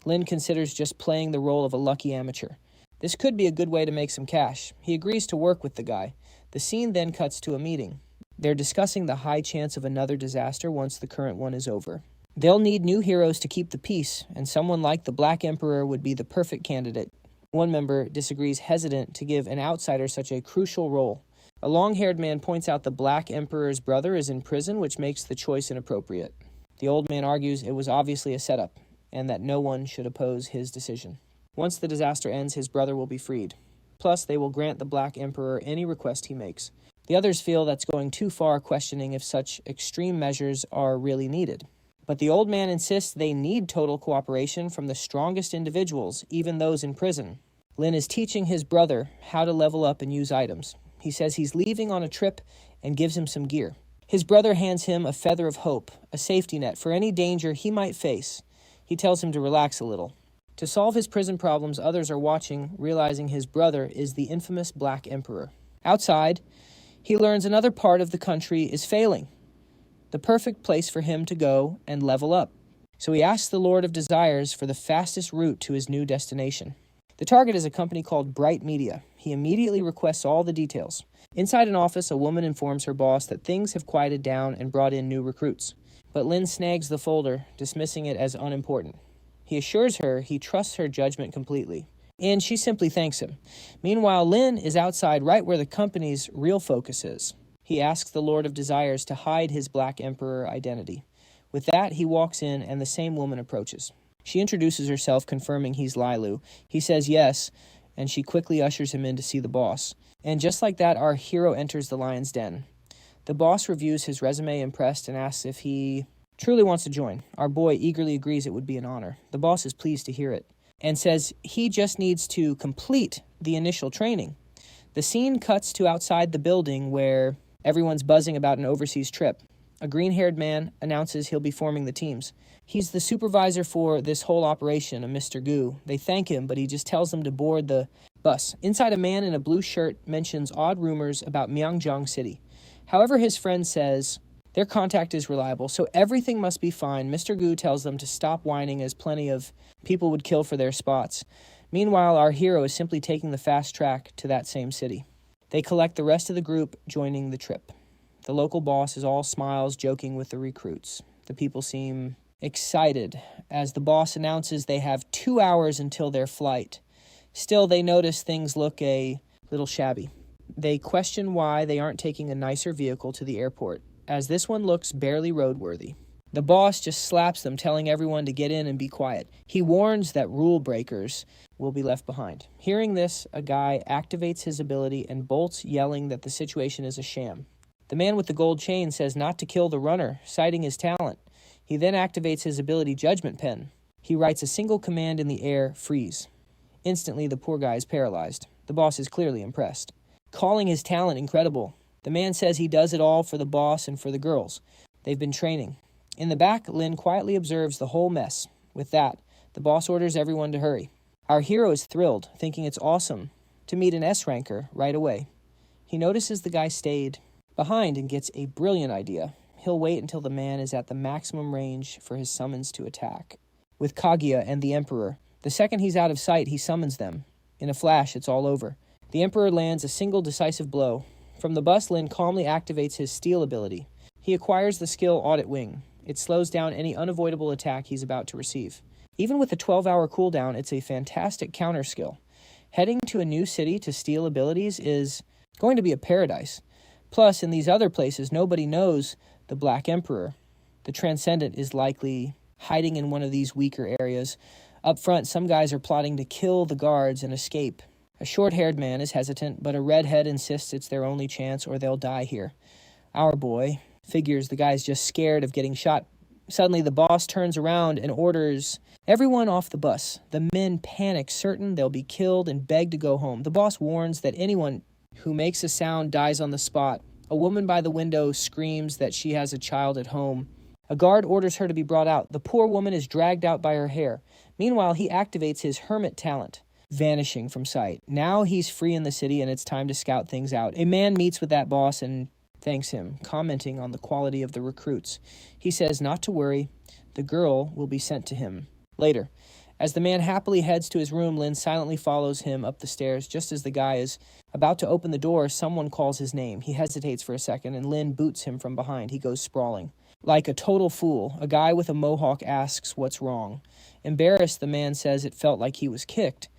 Lin considers just playing the role of a lucky amateur. This could be a good way to make some cash. He agrees to work with the guy. The scene then cuts to a meeting. They're discussing the high chance of another disaster once the current one is over. They'll need new heroes to keep the peace, and someone like the Black Emperor would be the perfect candidate. One member disagrees, hesitant to give an outsider such a crucial role. A long-haired man points out the Black Emperor's brother is in prison, which makes the choice inappropriate. The old man argues it was obviously a setup, and that no one should oppose his decision. Once the disaster ends, his brother will be freed. Plus, they will grant the Black Emperor any request he makes. The others feel that's going too far, questioning if such extreme measures are really needed. But the old man insists they need total cooperation from the strongest individuals, even those in prison. Lin is teaching his brother how to level up and use items. He says he's leaving on a trip and gives him some gear. His brother hands him a feather of hope, a safety net for any danger he might face. He tells him to relax a little. To solve his prison problems, others are watching, realizing his brother is the infamous Black Emperor. Outside, he learns another part of the country is failing. The perfect place for him to go and level up. So he asks the Lord of Desires for the fastest route to his new destination. The target is a company called Bright Media. He immediately requests all the details. Inside an office, a woman informs her boss that things have quieted down and brought in new recruits. But Lin snags the folder, dismissing it as unimportant. He assures her he trusts her judgment completely, and she simply thanks him. Meanwhile, Lin is outside right where the company's real focus is. He asks the Lord of Desires to hide his Black Emperor identity. With that, he walks in and the same woman approaches. She introduces herself, confirming he's Linlu. He says yes, and she quickly ushers him in to see the boss. And just like that, our hero enters the lion's den. The boss reviews his resume, impressed, and asks if he truly wants to join. Our boy eagerly agrees it would be an honor. The boss is pleased to hear it, and says he just needs to complete the initial training. The scene cuts to outside the building where everyone's buzzing about an overseas trip. A green-haired man announces he'll be forming the teams. He's the supervisor for this whole operation, a Mr. Gu. They thank him, but he just tells them to board the bus. Inside, a man in a blue shirt mentions odd rumors about Myeongjeong City. However, his friend says their contact is reliable, so everything must be fine. Mr. Gu tells them to stop whining, as plenty of people would kill for their spots. Meanwhile, our hero is simply taking the fast track to that same city. They collect the rest of the group, joining the trip. The local boss is all smiles, joking with the recruits. The people seem excited as the boss announces they have 2 hours until their flight. Still, they notice things look a little shabby. They question why they aren't taking a nicer vehicle to the airport, as this one looks barely roadworthy. The boss just slaps them, telling everyone to get in and be quiet. He warns that rule breakers will be left behind. Hearing this, a guy activates his ability and bolts, yelling that the situation is a sham. The man with the gold chain says not to kill the runner, citing his talent. He then activates his ability Judgment Pen. He writes a single command in the air, freeze. Instantly, the poor guy is paralyzed. The boss is clearly impressed, calling his talent incredible. The man says he does it all for the boss and for the girls. They've been training. In the back, Lin quietly observes the whole mess. With that, the boss orders everyone to hurry. Our hero is thrilled, thinking it's awesome to meet an S-ranker right away. He notices the guy stayed behind and gets a brilliant idea. He'll wait until the man is at the maximum range for his summons to attack. With Kaguya and the Emperor, the second he's out of sight, he summons them. In a flash, it's all over. The Emperor lands a single decisive blow. From the bus, Lin calmly activates his steal ability. He acquires the skill Audit Wing. It slows down any unavoidable attack he's about to receive. Even with a 12-hour cooldown, it's a fantastic counter skill. Heading to a new city to steal abilities is going to be a paradise. Plus, in these other places, nobody knows the Black Emperor. The Transcendent is likely hiding in one of these weaker areas. Up front, some guys are plotting to kill the guards and escape. A short-haired man is hesitant, but a redhead insists it's their only chance or they'll die here. Our boy figures the guy's just scared of getting shot. Suddenly, the boss turns around and orders everyone off the bus. The men panic, certain they'll be killed, and beg to go home. The boss warns that anyone who makes a sound dies on the spot. A woman by the window screams that she has a child at home. A guard orders her to be brought out. The poor woman is dragged out by her hair. Meanwhile, he activates his hermit talent, vanishing from sight. Now he's free in the city and it's time to scout things out. A man meets with that boss and thanks him, commenting on the quality of the recruits. He says not to worry, the girl will be sent to him later. As the man happily heads to his room, Lin silently follows him up the stairs. Just as the guy is about to open the door, someone calls his name. He hesitates for a second, and Lin boots him from behind. He goes sprawling. Like a total fool, a guy with a mohawk asks what's wrong. Embarrassed, the man says it felt like he was kicked.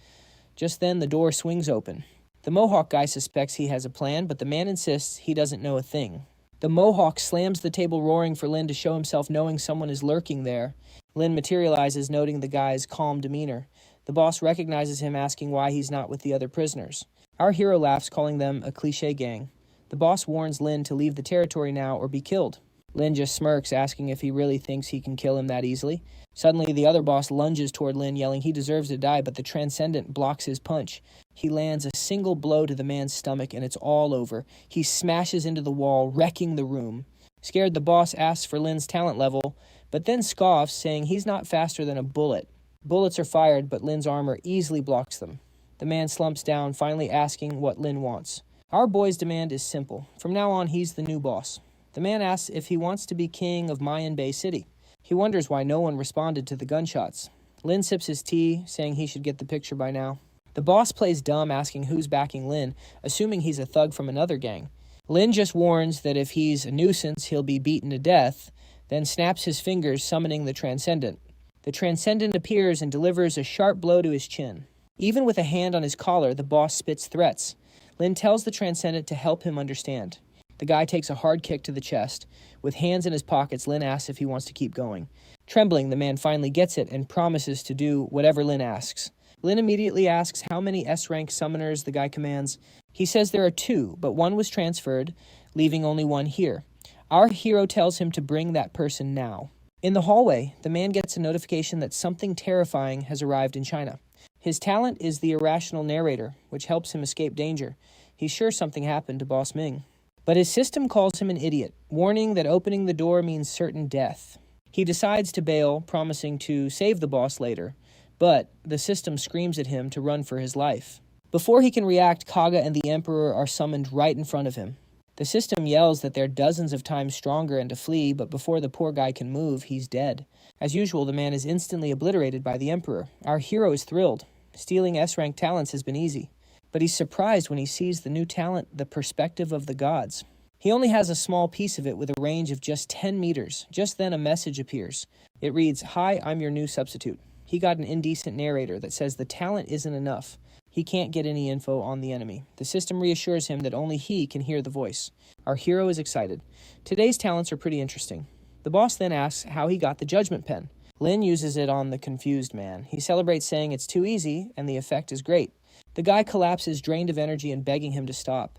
Just then, the door swings open. The mohawk guy suspects he has a plan, but the man insists he doesn't know a thing. The mohawk slams the table, roaring for Lin to show himself, knowing someone is lurking there. Lin materializes, noting the guy's calm demeanor. The boss recognizes him, asking why he's not with the other prisoners. Our hero laughs, calling them a cliché gang. The boss warns Lin to leave the territory now or be killed. Lin just smirks, asking if he really thinks he can kill him that easily. Suddenly, the other boss lunges toward Lin, yelling he deserves to die, but the Transcendent blocks his punch. He lands a single blow to the man's stomach, and it's all over. He smashes into the wall, wrecking the room. Scared, the boss asks for Lin's talent level, but then scoffs, saying he's not faster than a bullet. Bullets are fired, but Lin's armor easily blocks them. The man slumps down, finally asking what Lin wants. Our boy's demand is simple. From now on, he's the new boss. The man asks if he wants to be king of Mayan Bay City. He wonders why no one responded to the gunshots. Lin sips his tea, saying he should get the picture by now. The boss plays dumb, asking who's backing Lin, assuming he's a thug from another gang. Lin just warns that if he's a nuisance, he'll be beaten to death, then snaps his fingers, summoning the Transcendent. The Transcendent appears and delivers a sharp blow to his chin. Even with a hand on his collar, the boss spits threats. Lin tells the Transcendent to help him understand. The guy takes a hard kick to the chest. With hands in his pockets, Lin asks if he wants to keep going. Trembling, the man finally gets it and promises to do whatever Lin asks. Lin immediately asks how many S-rank summoners the guy commands. He says there are 2, but one was transferred, leaving only one here. Our hero tells him to bring that person now. In the hallway, the man gets a notification that something terrifying has arrived in China. His talent is the irrational narrator, which helps him escape danger. He's sure something happened to Boss Ming. But his system calls him an idiot, warning that opening the door means certain death. He decides to bail, promising to save the boss later, but the system screams at him to run for his life. Before he can react, Kaga and the Emperor are summoned right in front of him. The system yells that they're dozens of times stronger and to flee, but before the poor guy can move, he's dead. As usual, the man is instantly obliterated by the Emperor. Our hero is thrilled. Stealing S-rank talents has been easy. But he's surprised when he sees the new talent, the perspective of the gods. He only has a small piece of it with a range of just 10 meters. Just then a message appears. It reads, "Hi, I'm your new substitute." He got an indecent narrator that says the talent isn't enough. He can't get any info on the enemy. The system reassures him that only he can hear the voice. Our hero is excited. Today's talents are pretty interesting. The boss then asks how he got the judgment pen. Lin uses it on the confused man. He celebrates, saying it's too easy, and the effect is great. The guy collapses, drained of energy and begging him to stop.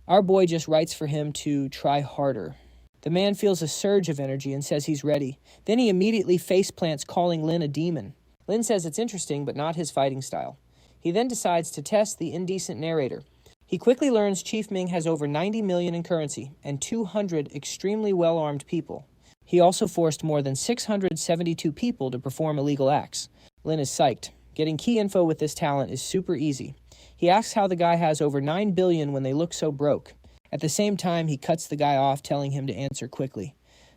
Our boy just writes for him to try harder. The man feels a surge of energy and says he's ready. Then he immediately faceplants, calling Lin a demon. Lin says it's interesting, but not his fighting style. He then decides to test the indecent narrator. He quickly learns Chief Ming has over 90 million in currency and 200 extremely well-armed people. He also forced more than 672 people to perform illegal acts. Lin is psyched. Getting key info with this talent is super easy. He asks how the guy has over 9 billion when they look so broke. At the same time, he cuts the guy off, telling him to answer quickly.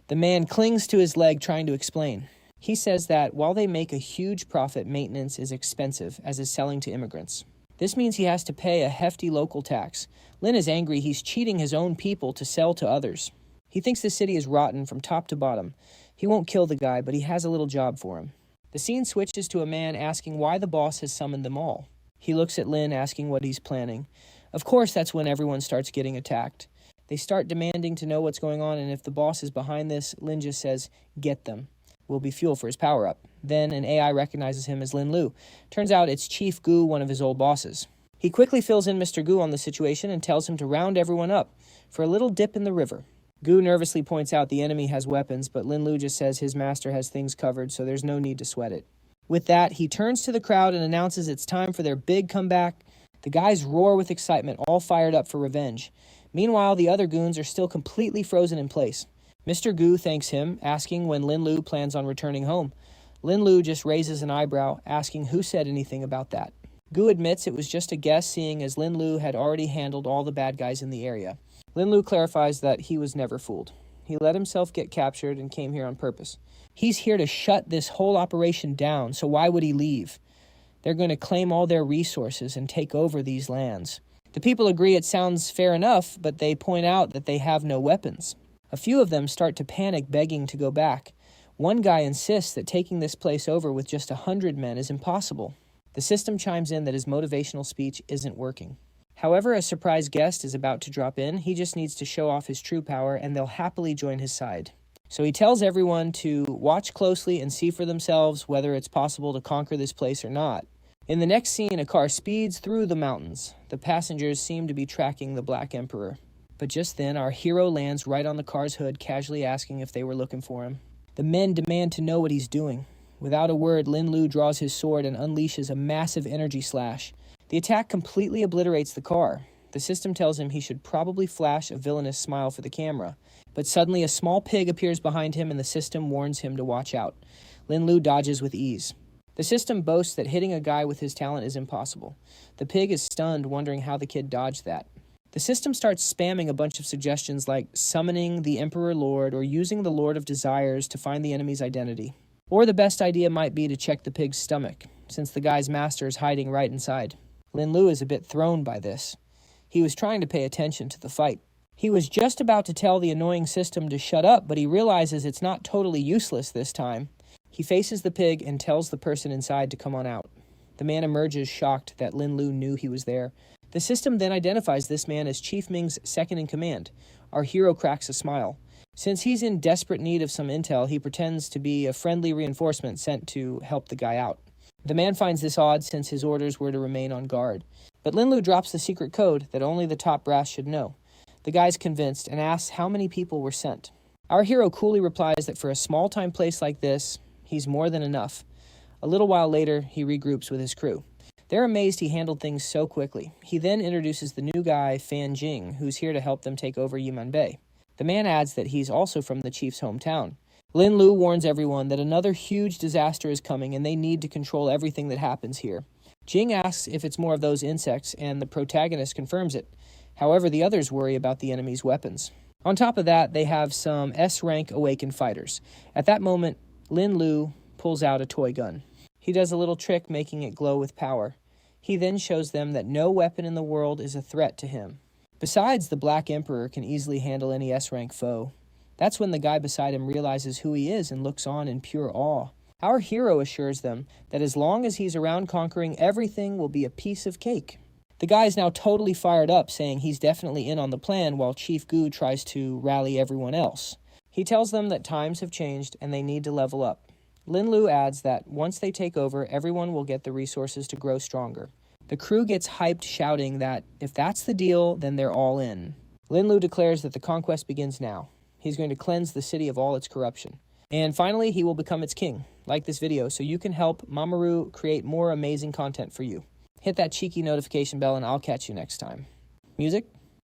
The man clings to his leg, trying to explain. He says that while they make a huge profit, maintenance is expensive, as is selling to immigrants. This means he has to pay a hefty local tax. Lin is angry he's cheating his own people to sell to others. He thinks the city is rotten from top to bottom. He won't kill the guy, but he has a little job for him. The scene switches to a man asking why the boss has summoned them all. He looks at Lin, asking what he's planning. Of course, that's when everyone starts getting attacked. They start demanding to know what's going on, and if the boss is behind this, Lin just says, "Get them." Will be fuel for his power-up. Then an AI recognizes him as Linlu. Turns out it's Chief Gu, one of his old bosses. He quickly fills in Mr. Gu on the situation and tells him to round everyone up for a little dip in the river. Gu nervously points out the enemy has weapons, but Linlu just says his master has things covered, so there's no need to sweat it. With that, he turns to the crowd and announces it's time for their big comeback. The guys roar with excitement, all fired up for revenge. Meanwhile, the other goons are still completely frozen in place. Mr. Gu thanks him, asking when Linlu plans on returning home. Linlu just raises an eyebrow, asking who said anything about that. Gu admits it was just a guess, seeing as Linlu had already handled all the bad guys in the area. Linlu clarifies that he was never fooled. He let himself get captured and came here on purpose. He's here to shut this whole operation down, so why would he leave? They're going to claim all their resources and take over these lands. The people agree it sounds fair enough, but they point out that they have no weapons. A few of them start to panic, begging to go back. One guy insists that taking this place over with just 100 men is impossible. The system chimes in that his motivational speech isn't working. However, a surprise guest is about to drop in. He just needs to show off his true power, and they'll happily join his side. So he tells everyone to watch closely and see for themselves whether it's possible to conquer this place or not. In the next scene, a car speeds through the mountains. The passengers seem to be tracking the Black Emperor. But just then, our hero lands right on the car's hood, casually asking if they were looking for him. The men demand to know what he's doing. Without a word, Linlu draws his sword and unleashes a massive energy slash. The attack completely obliterates the car. The system tells him he should probably flash a villainous smile for the camera. But suddenly a small pig appears behind him and the system warns him to watch out. Linlu dodges with ease. The system boasts that hitting a guy with his talent is impossible. The pig is stunned, wondering how the kid dodged that. The system starts spamming a bunch of suggestions like summoning the Emperor Lord or using the Lord of Desires to find the enemy's identity. Or the best idea might be to check the pig's stomach, since the guy's master is hiding right inside. Linlu is a bit thrown by this. He was trying to pay attention to the fight. He was just about to tell the annoying system to shut up, but he realizes it's not totally useless this time. He faces the pig and tells the person inside to come on out. The man emerges shocked that Linlu knew he was there. The system then identifies this man as Chief Ming's second-in-command. Our hero cracks a smile. Since he's in desperate need of some intel, he pretends to be a friendly reinforcement sent to help the guy out. The man finds this odd since his orders were to remain on guard. But Linlu drops the secret code that only the top brass should know. The guy's convinced and asks how many people were sent. Our hero coolly replies that for a small-time place like this, he's more than enough. A little while later, he regroups with his crew. They're amazed he handled things so quickly. He then introduces the new guy, Fan Jing, who's here to help them take over Yuman Bay. The man adds that he's also from the chief's hometown. Linlu warns everyone that another huge disaster is coming and they need to control everything that happens here. Jing asks if it's more of those insects, and the protagonist confirms it. However, the others worry about the enemy's weapons. On top of that, they have some S-rank awaken fighters. At that moment, Linlu pulls out a toy gun. He does a little trick, making it glow with power. He then shows them that no weapon in the world is a threat to him. Besides, the Black Emperor can easily handle any S-rank foe. That's when the guy beside him realizes who he is and looks on in pure awe. Our hero assures them that as long as he's around conquering, everything will be a piece of cake. The guy is now totally fired up, saying he's definitely in on the plan while Chief Gu tries to rally everyone else. He tells them that times have changed and they need to level up. Linlu adds that once they take over, everyone will get the resources to grow stronger. The crew gets hyped, shouting that if that's the deal, then they're all in. Linlu declares that the conquest begins now. He's going to cleanse the city of all its corruption. And finally, he will become its king. Like this video so you can help Mamoru create more amazing content for you. Hit that cheeky notification bell and I'll catch you next time. Music?